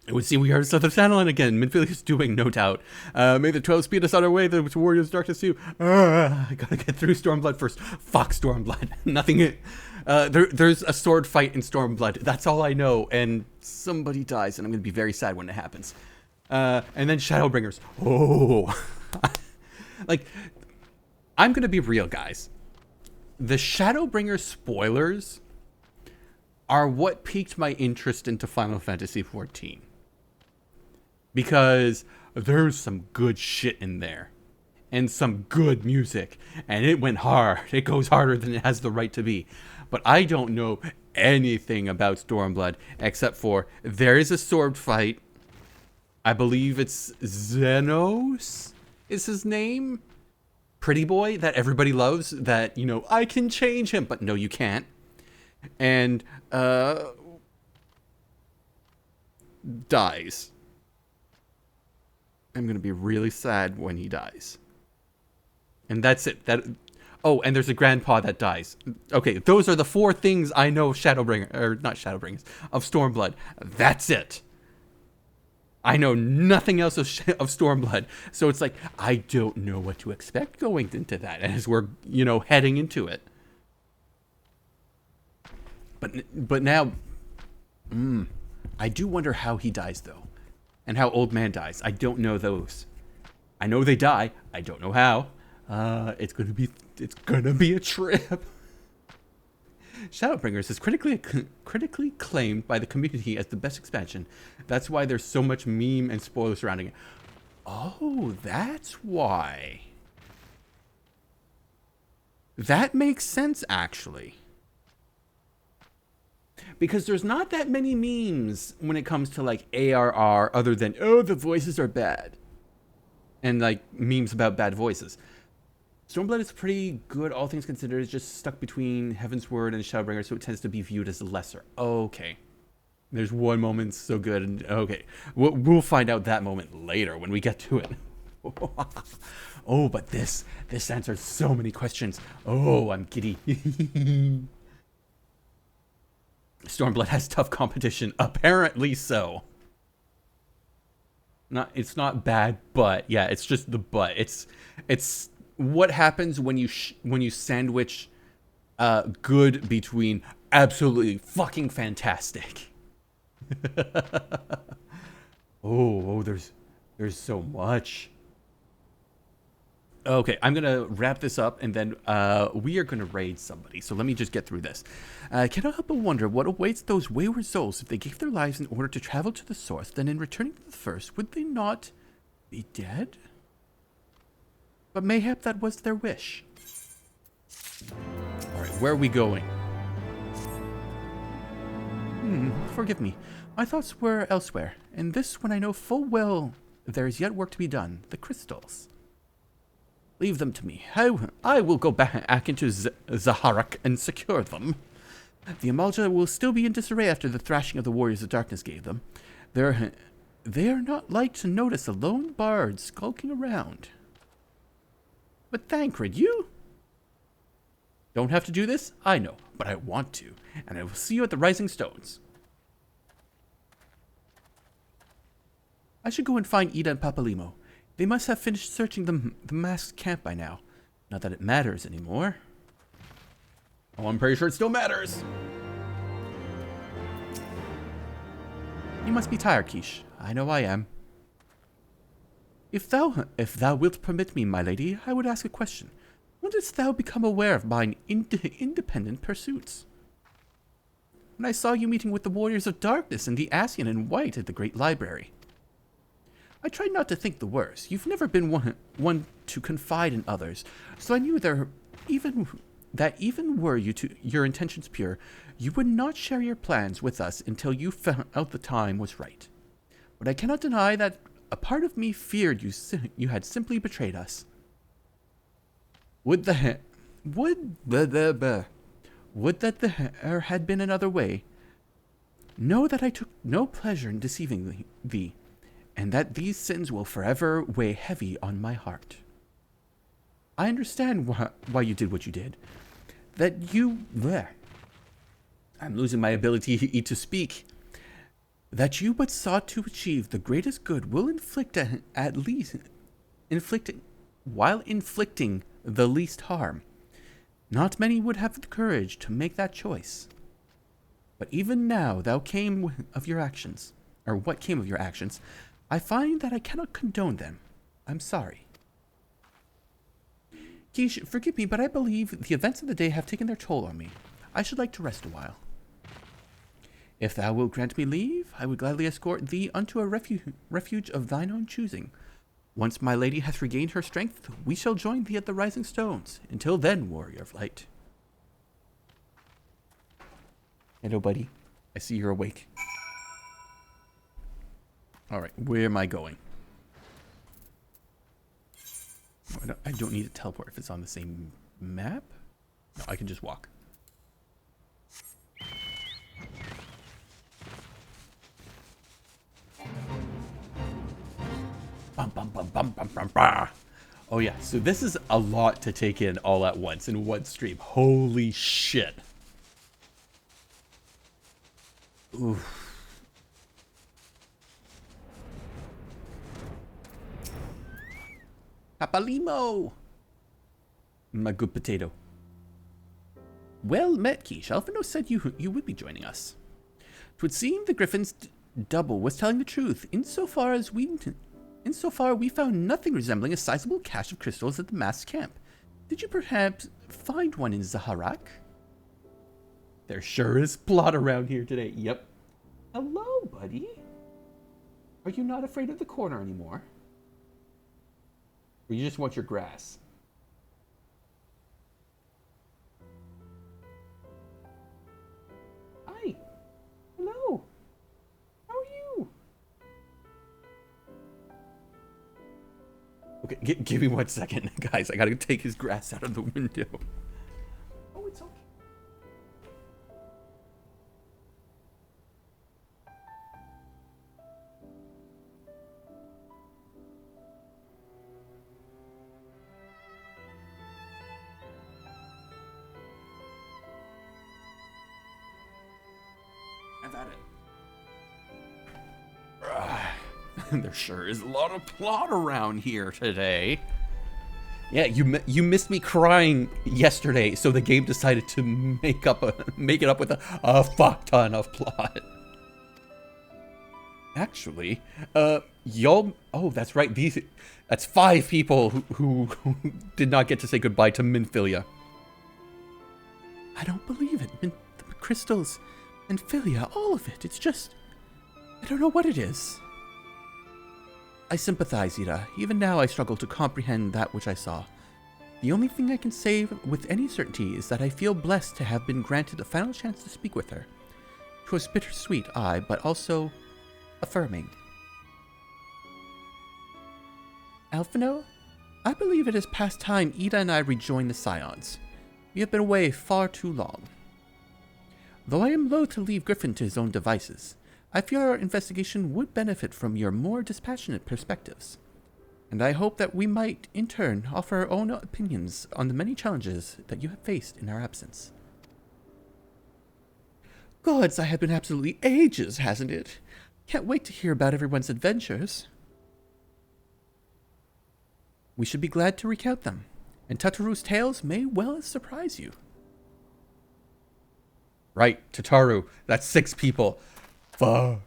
It would seem we are south of Sandalin again. Minfilia is doing, no doubt. May the 12 speed us on our way to Warriors Darkness too. I gotta get through Stormblood first. Fuck Stormblood. Nothing. There's a sword fight in Stormblood. That's all I know. And somebody dies, and I'm gonna be very sad when it happens. And then Shadowbringers. Oh. Like, I'm gonna be real, guys. The Shadowbringers spoilers are what piqued my interest into Final Fantasy XIV. Because there's some good shit in there. And some good music. And it went hard. It goes harder than it has the right to be. But I don't know anything about Stormblood except for there is a sword fight. I believe it's Xenos is his name. Pretty boy that everybody loves. That, you know, I can change him. But no, you can't. And dies. I'm gonna be really sad when he dies. And that's it. Oh, and there's a grandpa that dies. Okay, those are the 4 things I know of Shadowbringer, or not Shadowbringers, of Stormblood. That's it. I know nothing else of Stormblood. So it's like, I don't know what to expect going into that as we're, you know, heading into it. But now, I do wonder how he dies, though. And how Old Man dies. I don't know those. I know they die. I don't know how. It's gonna be a trip. Shadowbringers is critically claimed by the community as the best expansion. That's why there's so much meme and spoilers surrounding it. Oh, that's why. That makes sense, actually. Because there's not that many memes when it comes to like ARR other than, oh, the voices are bad. And like memes about bad voices. Stormblood is pretty good, all things considered. It's just stuck between Heaven's Word and Shadowbringer, so it tends to be viewed as lesser. Okay. There's one moment so good, and okay. We'll find out that moment later when we get to it. Oh, but this answers so many questions. Oh, I'm giddy. Stormblood has tough competition. Apparently so. It's not bad, but yeah, it's just the but. It's what happens when you sandwich good between absolutely fucking fantastic. oh, there's so much. Okay, I'm gonna wrap this up, and then we are gonna raid somebody. So let me just get through this. Cannot help but wonder what awaits those wayward souls if they gave their lives in order to travel to the source. Then, in returning to the first, would they not be dead? But mayhap that was their wish. All right, where are we going? Forgive me. My thoughts were elsewhere, and this when I know full well there is yet work to be done. The crystals. Leave them to me. I will go back into Zaharak and secure them. The Amalja will still be in disarray after the thrashing of the Warriors of Darkness gave them. They are not like to notice a lone bard skulking around. But Thancred, you don't have to do this, I know, but I want to, and I will see you at the Rising Stones. I should go and find Ida and Papalimo. They must have finished searching the masked camp by now. Not that it matters anymore. Oh, I'm pretty sure it still matters. You must be tired, Keish. I know I am. If thou wilt permit me, my lady, I would ask a question. When didst thou become aware of mine independent pursuits? When I saw you meeting with the Warriors of Darkness and the Ascian in white at the Great Library. I tried not to think the worst. You've never been one to confide in others, so I knew even were your intentions pure, you would not share your plans with us until you felt the time was right. But I cannot deny that a part of me feared you had simply betrayed us. Would that there had been another way. Know that I took no pleasure in deceiving thee, and that these sins will forever weigh heavy on my heart. I understand why you did what you did. I'm losing my ability to speak. That you but sought to achieve the greatest good will while inflicting the least harm. Not many would have the courage to make that choice. But even now, what came of your actions, I find that I cannot condone them. I'm sorry. Keish, forgive me, but I believe the events of the day have taken their toll on me. I should like to rest a while. If thou wilt grant me leave, I would gladly escort thee unto a refuge of thine own choosing. Once my lady hath regained her strength, we shall join thee at the Rising Stones. Until then, warrior of light. Hello, buddy. I see you're awake. Alright, where am I going? I don't need to teleport if it's on the same map. No, I can just walk. Oh yeah, so this is a lot to take in all at once in one stream. Holy shit. Oof. Papalimo! My good potato. Well met, Keish. Alphino said you would be joining us. 'Twould seem the Griffin's double was telling the truth, insofar we found nothing resembling a sizable cache of crystals at the masked camp. Did you perhaps find one in Zaharak? There sure is plot around here today. Yep. Hello, buddy. Are you not afraid of the corner anymore? Or you just want your grass? Hi. Hello. How are you? Okay, give me 1 second, guys. I gotta take his grass out of the window. Oh, it's okay. Have at it. There sure is a lot of plot around here today. Yeah, you missed me crying yesterday, so the game decided to make it up with a fuck ton of plot. Actually, y'all. Oh, that's right. That's 5 people who did not get to say goodbye to Minfilia. I don't believe it. The crystals and Philia, all of it. It's just, I don't know what it is. I sympathize, Ida. Even now I struggle to comprehend that which I saw. The only thing I can say with any certainty is that I feel blessed to have been granted a final chance to speak with her. 'Twas bittersweet, aye, but also affirming. Alphino, I believe it is past time Ida and I rejoin the Scions. We have been away far too long. Though I am loath to leave Griffin to his own devices, I feel our investigation would benefit from your more dispassionate perspectives, and I hope that we might, in turn, offer our own opinions on the many challenges that you have faced in our absence. Gods, I have been absolutely ages, hasn't it? Can't wait to hear about everyone's adventures. We should be glad to recount them, and Tataru's tales may well surprise you. Right, Tataru, that's 6 people. Fuck.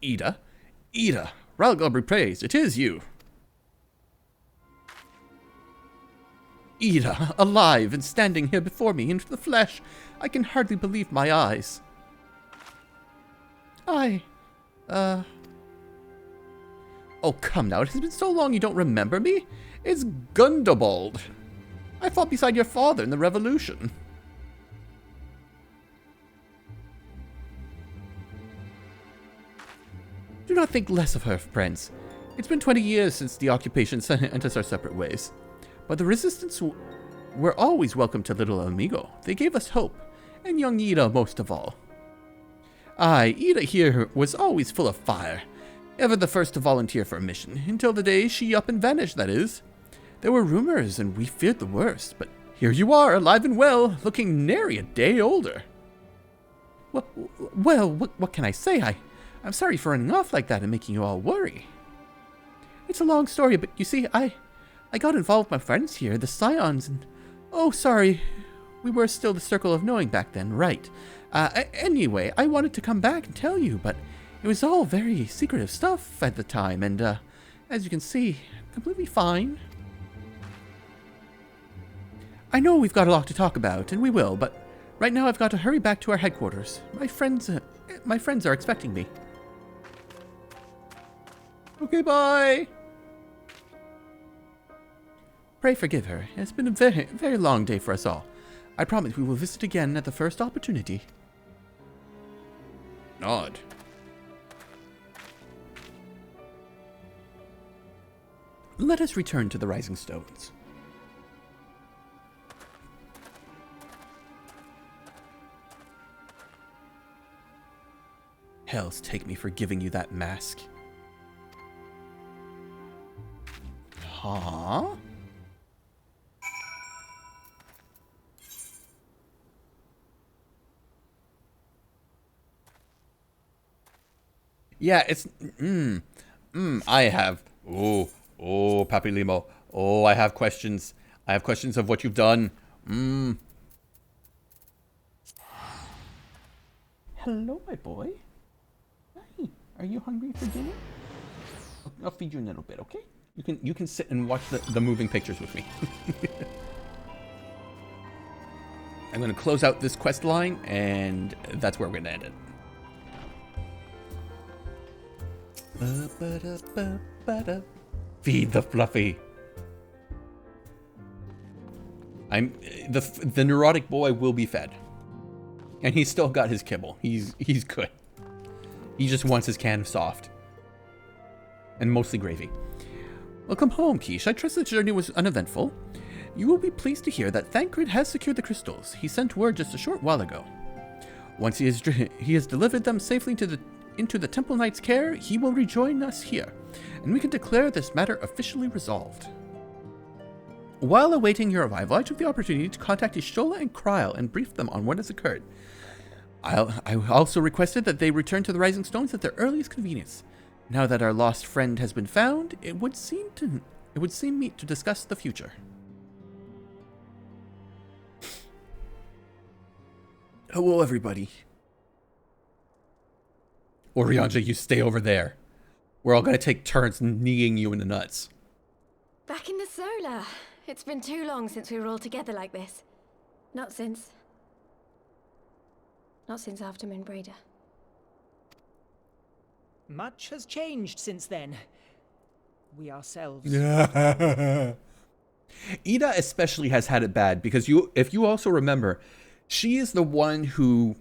Ida, Ralgol be praised, it is you. Ida, alive and standing here before me in the flesh. I can hardly believe my eyes. Oh, come now, it has been so long you don't remember me? It's Gundobald. I fought beside your father in the Revolution. Do not think less of her, friends. It's been 20 years since the occupation sent us our separate ways. But the resistance were always welcome to little Amigo. They gave us hope, and young Ida most of all. Aye, Ida here was always full of fire, ever the first to volunteer for a mission, until the day she up and vanished, that is. There were rumors, and we feared the worst, but here you are, alive and well, looking nary a day older. Well, what can I say? I'm sorry for running off like that and making you all worry. It's a long story, but you see, I got involved with my friends here, the Scions, and... Oh, sorry. We were still the Circle of Knowing back then, right. Anyway, I wanted to come back and tell you, but it was all very secretive stuff at the time, and, as you can see, completely fine. I know we've got a lot to talk about, and we will, but right now I've got to hurry back to our headquarters. My friends are expecting me. Okay, bye! Pray forgive her. It's been a very, very long day for us all. I promise we will visit again at the first opportunity. Nod. Let us return to the Rising Stones. Hells take me for giving you that mask. Huh? Yeah, it's... I have... Oh, Papi Limo. Oh, I have questions. I have questions of what you've done. Hello, my boy. Hi. Are you hungry for dinner? I'll feed you in a little bit, okay? You can sit and watch the moving pictures with me. I'm going to close out this quest line, and that's where we're going to end it. Feed the Fluffy. The neurotic boy will be fed, and he's still got his kibble. He's good. He just wants his can of soft. and mostly gravy. Welcome home, Keish. I trust the journey was uneventful. You will be pleased to hear that Thancred has secured the crystals. He sent word just a short while ago. Once he has delivered them safely into the Temple Knight's care, he will rejoin us here, and we can declare this matter officially resolved. While awaiting your arrival, I took the opportunity to contact Y'shtola and Kryle and brief them on what has occurred. I also requested that they return to the Rising Stones at their earliest convenience. Now that our lost friend has been found, it would seem meet to discuss the future. Hello, everybody. Orianja, you stay over there. We're all gonna take turns kneeing you in the nuts. Back in the Solar. It's been too long since we were all together like this. Not since after Moonbreeder. Much has changed since then. We ourselves. Ida especially has had it bad because if you also remember, she is the one who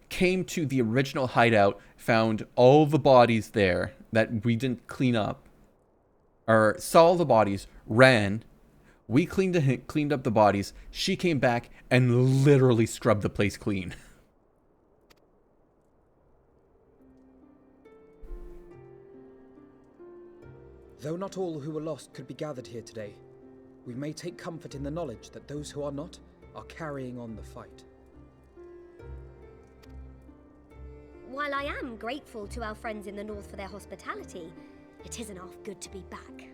came to the original hideout, found all the bodies there that we didn't clean up, or saw all the bodies, ran. We cleaned up the bodies. She came back and literally scrubbed the place clean. Though not all who were lost could be gathered here today, we may take comfort in the knowledge that those who are not are carrying on the fight. While I am grateful to our friends in the north for their hospitality, it isn't half good to be back.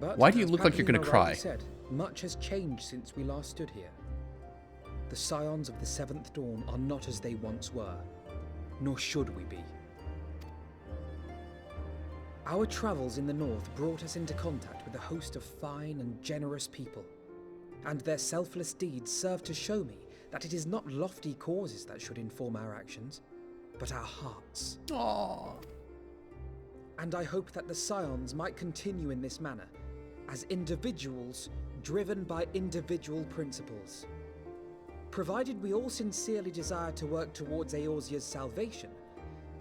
But why do you look like you're going to cry? Said, much has changed since we last stood here. The Scions of the Seventh Dawn are not as they once were, nor should we be. Our travels in the north brought us into contact with a host of fine and generous people, and their selfless deeds serve to show me that it is not lofty causes that should inform our actions, but our hearts. Aww. And I hope that the Scions might continue in this manner, as individuals driven by individual principles. Provided we all sincerely desire to work towards Eorzea's salvation,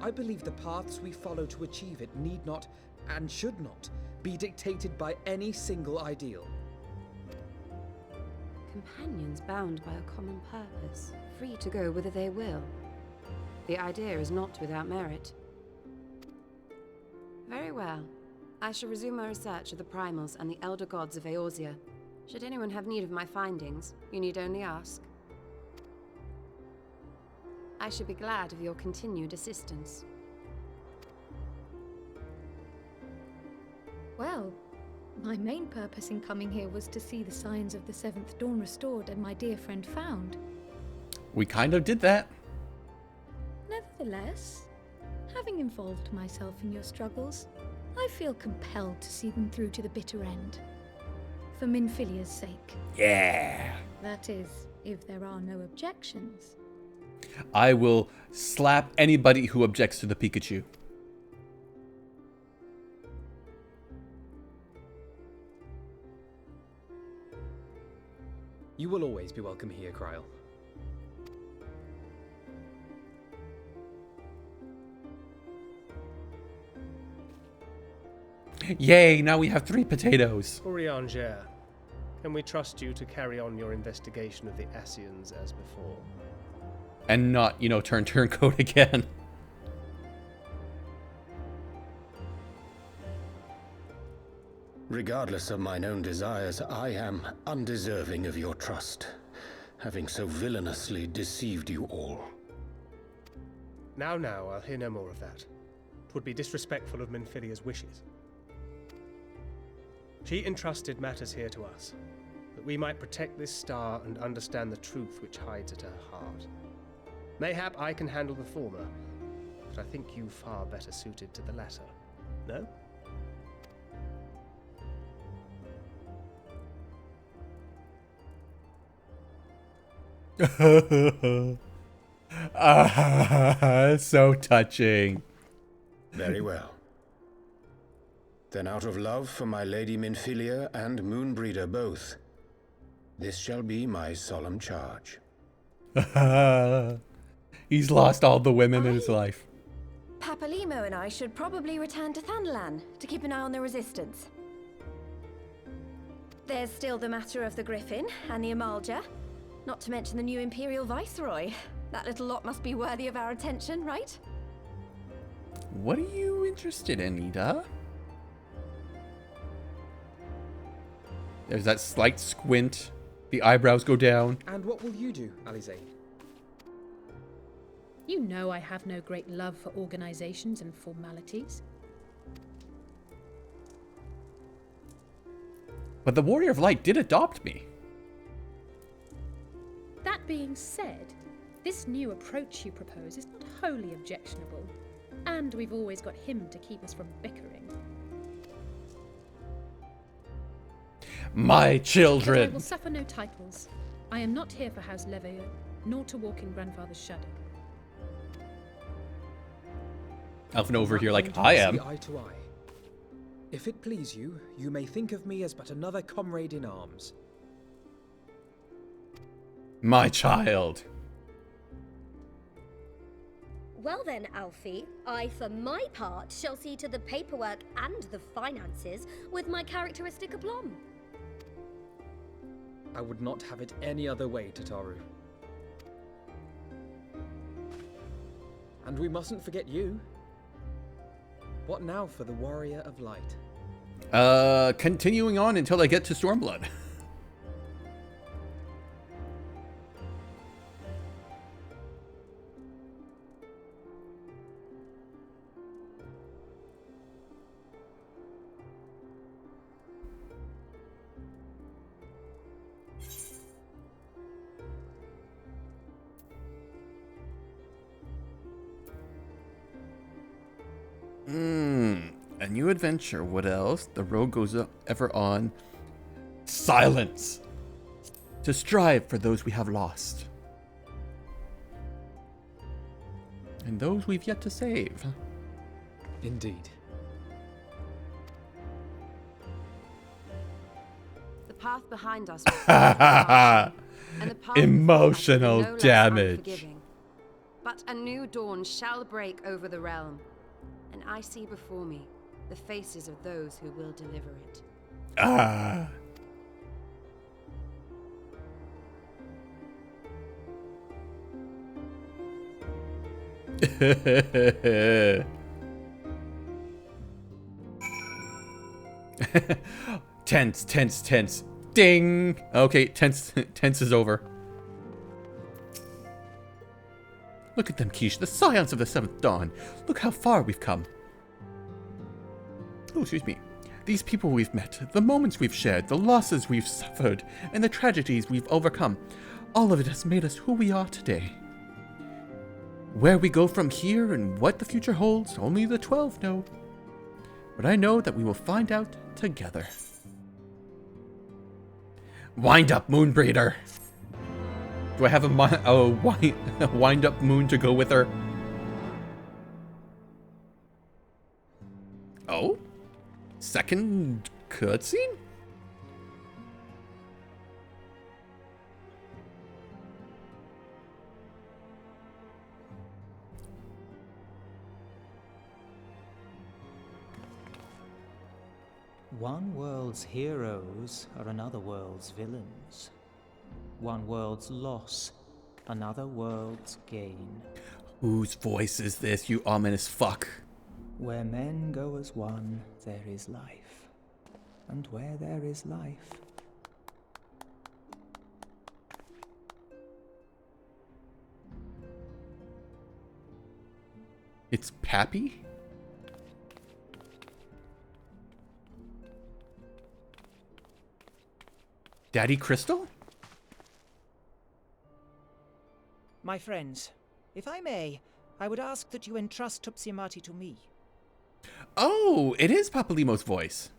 I believe the paths we follow to achieve it need not, and should not, be dictated by any single ideal. Companions bound by a common purpose, free to go whither they will. The idea is not without merit. Very well. I shall resume my research of the primals and the elder gods of Eorzea. Should anyone have need of my findings, you need only ask. I should be glad of your continued assistance. Well, my main purpose in coming here was to see the signs of the Seventh Dawn restored and my dear friend found. We kind of did that. Nevertheless, having involved myself in your struggles, I feel compelled to see them through to the bitter end. For Minfilia's sake. Yeah. That is, if there are no objections. I will slap anybody who objects to the Pikachu. You will always be welcome here, Kryle. Yay, now we have 3 potatoes. Orianja, can we trust you to carry on your investigation of the Ascians as before? And not, turn turncoat again. Regardless of mine own desires, I am undeserving of your trust, having so villainously deceived you all. Now, I'll hear no more of that. 'Twould be disrespectful of Minfilia's wishes. She entrusted matters here to us, that we might protect this star and understand the truth which hides at her heart. Mayhap I can handle the former, but I think you far better suited to the latter. No? So touching. Very well. Then out of love for my Lady Minfilia and Moonbreeder both, this shall be my solemn charge. He's lost all the women in his life. Papalimo and I should probably return to Thanalan to keep an eye on the Resistance. There's still the matter of the Griffin and the Amalja, not to mention the new Imperial Viceroy. That little lot must be worthy of our attention, right? What are you interested in, Ida? There's that slight squint. The eyebrows go down. And what will you do, Alize? You know I have no great love for organizations and formalities. But the Warrior of Light did adopt me. That being said, this new approach you propose is not wholly objectionable. And we've always got him to keep us from bickering. My children! But I will suffer no titles. I am not here for House Leveilleur, nor to walk in Grandfather's shadow. Elfin over here like, I am. Eye to eye. If it please you, you may think of me as but another comrade in arms. My child. Well then, Alfie, I, for my part, shall see to the paperwork and the finances with my characteristic aplomb. I would not have it any other way, Tataru. And we mustn't forget you. What now for the Warrior of Light? Continuing on until I get to Stormblood. A new adventure. What else? The road goes ever on. Silence! To strive for those we have lost. And those we've yet to save. Indeed. The path behind us was and the path Emotional no less damage. unforgiving. But a new dawn shall break over the realm, and I see before me the faces of those who will deliver it. Ah. Tense, tense, tense. Ding! Okay, tense is over. Look at them, Keish, the scions of the Seventh Dawn. Look how far we've come. Oh, excuse me. These people we've met, the moments we've shared, the losses we've suffered, and the tragedies we've overcome, all of it has made us who we are today. Where we go from here and what the future holds, only the 12 know. But I know that we will find out together. Wind up, Moonbreeder. Do I have a wind up moon to go with her? Oh? Second cutscene? One world's heroes are another world's villains. One world's loss, another world's gain. Whose voice is this, you ominous fuck? Where men go as one, there is life. And where there is life... It's Pappy? Daddy Crystal? My friends, if I may, I would ask that you entrust Tupsimati to me. Oh, it is Papalimo's voice.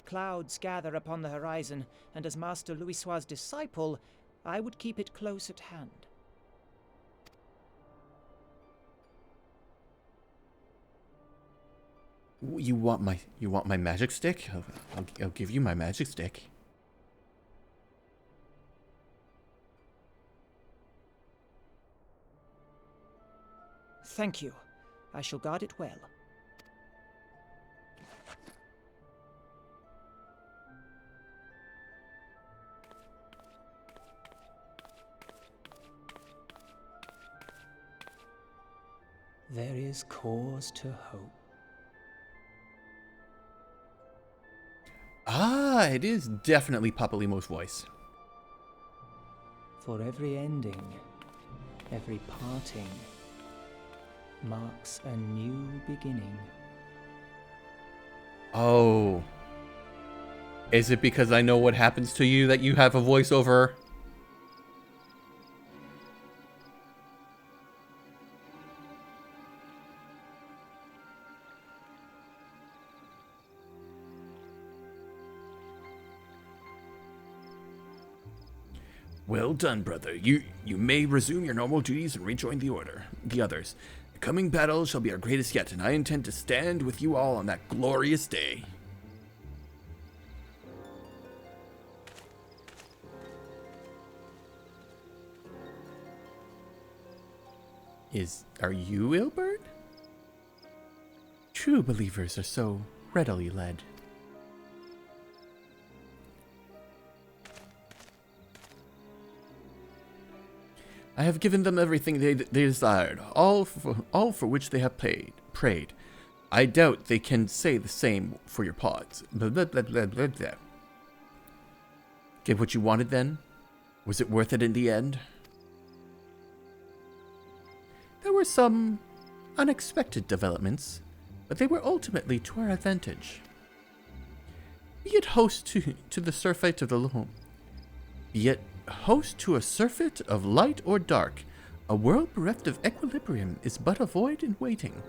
Clouds gather upon the horizon, and as Master Louisoix's disciple, I would keep it close at hand. You want my magic stick? I'll give you my magic stick. Thank you. I shall guard it well. There is cause to hope. Ah, it is definitely Papalimo's voice. For every ending, every parting, marks a new beginning. Oh. Is it because I know what happens to you that you have a voiceover? Well done, brother. You may resume your normal duties and rejoin the others. The coming battle shall be our greatest yet, and I intend to stand with you all on that glorious day. Are you Ilbert? True believers are so readily led. I have given them everything they desired, all for which they have prayed. I doubt they can say the same for your pods. Blah, blah, blah, blah, blah, blah. Get what you wanted then? Was it worth it in the end? There were some unexpected developments, but they were ultimately to our advantage. Be it host to the surfeit of the loam. Be it host to a surfeit of light or dark, a world bereft of equilibrium is but a void in waiting,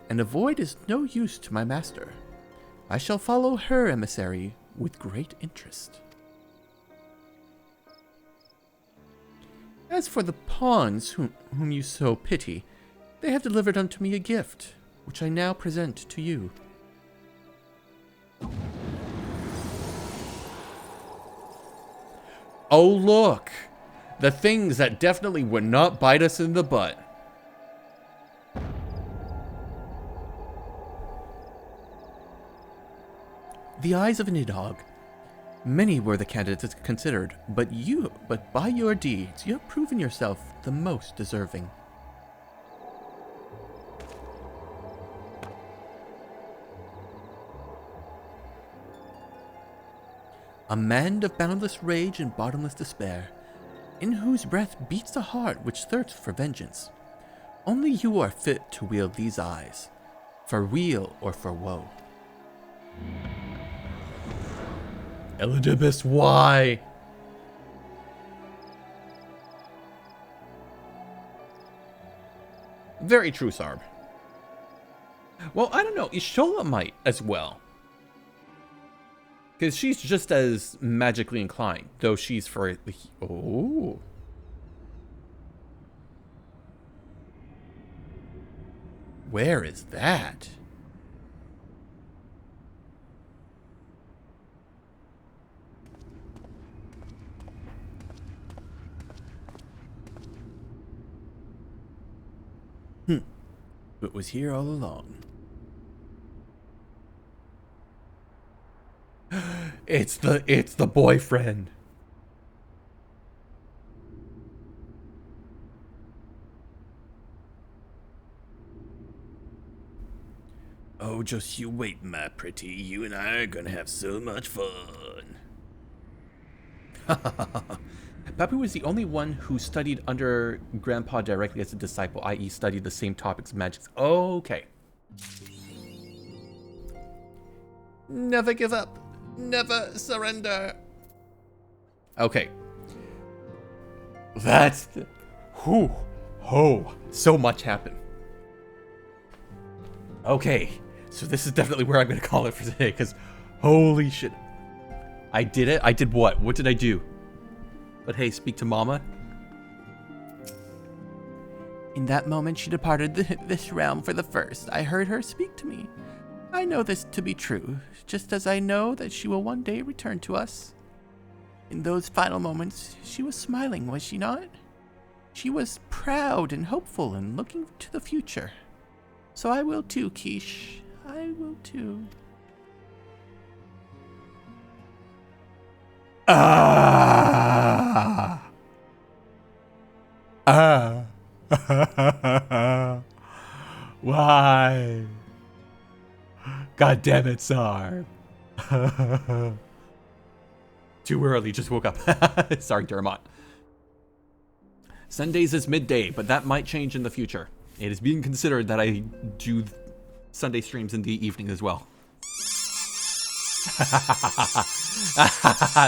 and a void is no use to my master. I shall follow her emissary with great interest. As for the pawns whom you so pity, they have delivered unto me a gift, which I now present to you. Oh look! The things that definitely would not bite us in the butt. The eyes of an Idog. Many were the candidates considered, but by your deeds, you have proven yourself the most deserving. A man of boundless rage and bottomless despair, in whose breath beats a heart which thirsts for vengeance. Only you are fit to wield these eyes, for weal or for woe. Elidibus, why? Very true, Sarb. Well, I don't know. Ishola might as well. Because she's just as magically inclined, though she's for the... Oh. Where is that? It was here all along. It's the boyfriend. Oh, just you wait, my pretty. You and I are gonna have so much fun. Papu was the only one who studied under Grandpa directly as a disciple, i.e. studied the same topics, magics. Okay. Never give up. Never surrender. Okay. That's the... Whew. Oh, so much happened. Okay. So this is definitely where I'm going to call it for today, because holy shit. I did it. I did what? What did I do? But hey, speak to Mama. In that moment, she departed this realm for the first. I heard her speak to me. I know this to be true, just as I know that she will one day return to us. In those final moments, she was smiling, was she not? She was proud and hopeful and looking to the future. So I will too, Keish. I will too. Why? God damn it, Sar. Too early, just woke up. Sorry, Dermot. Sundays is midday, but that might change in the future. It is being considered that I do Sunday streams in the evening as well.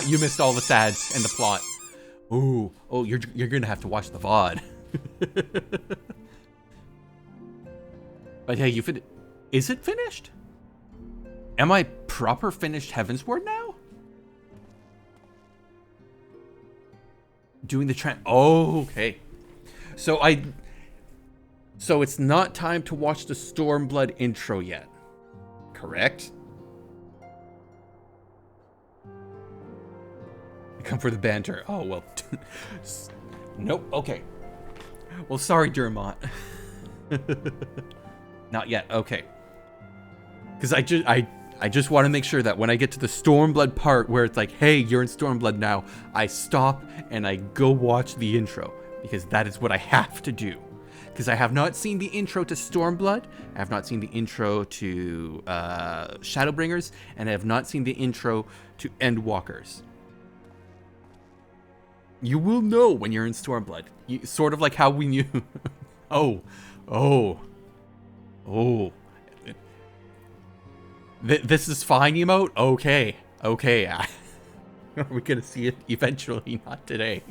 You missed all the sads and the plot. Ooh, oh, you're gonna have to watch the VOD. But hey, is it finished? Am I proper finished Heavensward now? Doing the oh, okay. So it's not time to watch the Stormblood intro yet, correct? I come for the banter. Oh, well. Nope, okay. Well, sorry, Dermot. Not yet, okay. Because I just want to make sure that when I get to the Stormblood part where it's like, hey, you're in Stormblood now, I stop and I go watch the intro. Because that is what I have to do. Because I have not seen the intro to Stormblood, I have not seen the intro to Shadowbringers, and I have not seen the intro to Endwalkers. You will know when you're in Stormblood. Sort of like how we knew. Oh. This is fine emote? Okay. Are we gonna see it eventually? Not today.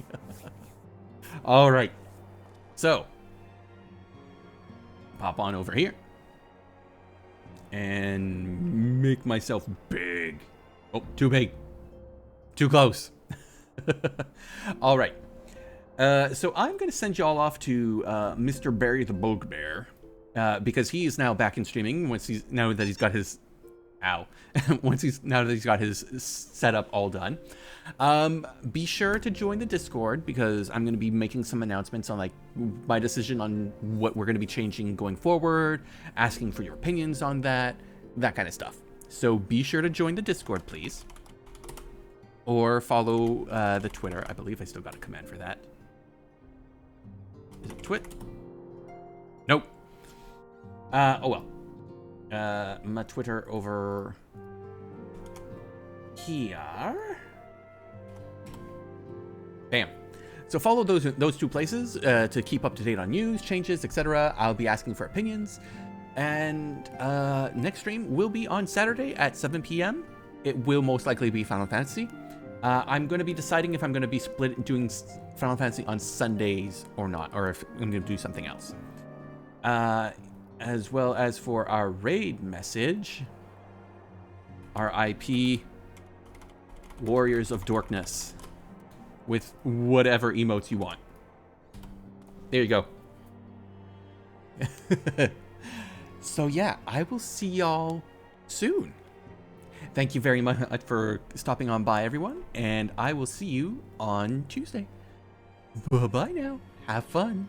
Alright. So. Pop on over here. And make myself big. Oh, too big. Too close. Alright. So I'm gonna send y'all off to Mr. Barry the Bugbear. Because he is now back in streaming now that he's got his setup all done. Be sure to join the Discord because I'm going to be making some announcements on like my decision on what we're going to be changing going forward, asking for your opinions on that kind of stuff. So be sure to join the Discord, please. Or follow the Twitter. I believe I still got a command for that. Is it Twit? Nope. Oh well. My Twitter over here. Bam. So follow those two places to keep up to date on news, changes, etc. I'll be asking for opinions. And next stream will be on Saturday at 7 p.m. It will most likely be Final Fantasy. I'm going to be deciding if I'm going to be doing Final Fantasy on Sundays or not, or if I'm going to do something else. As well as for our raid message, RIP Warriors of Dorkness with whatever emotes you want. There you go. So yeah, I will see y'all soon. Thank you very much for stopping on by, everyone, and I will see you on Tuesday. Bye-bye now. Have fun.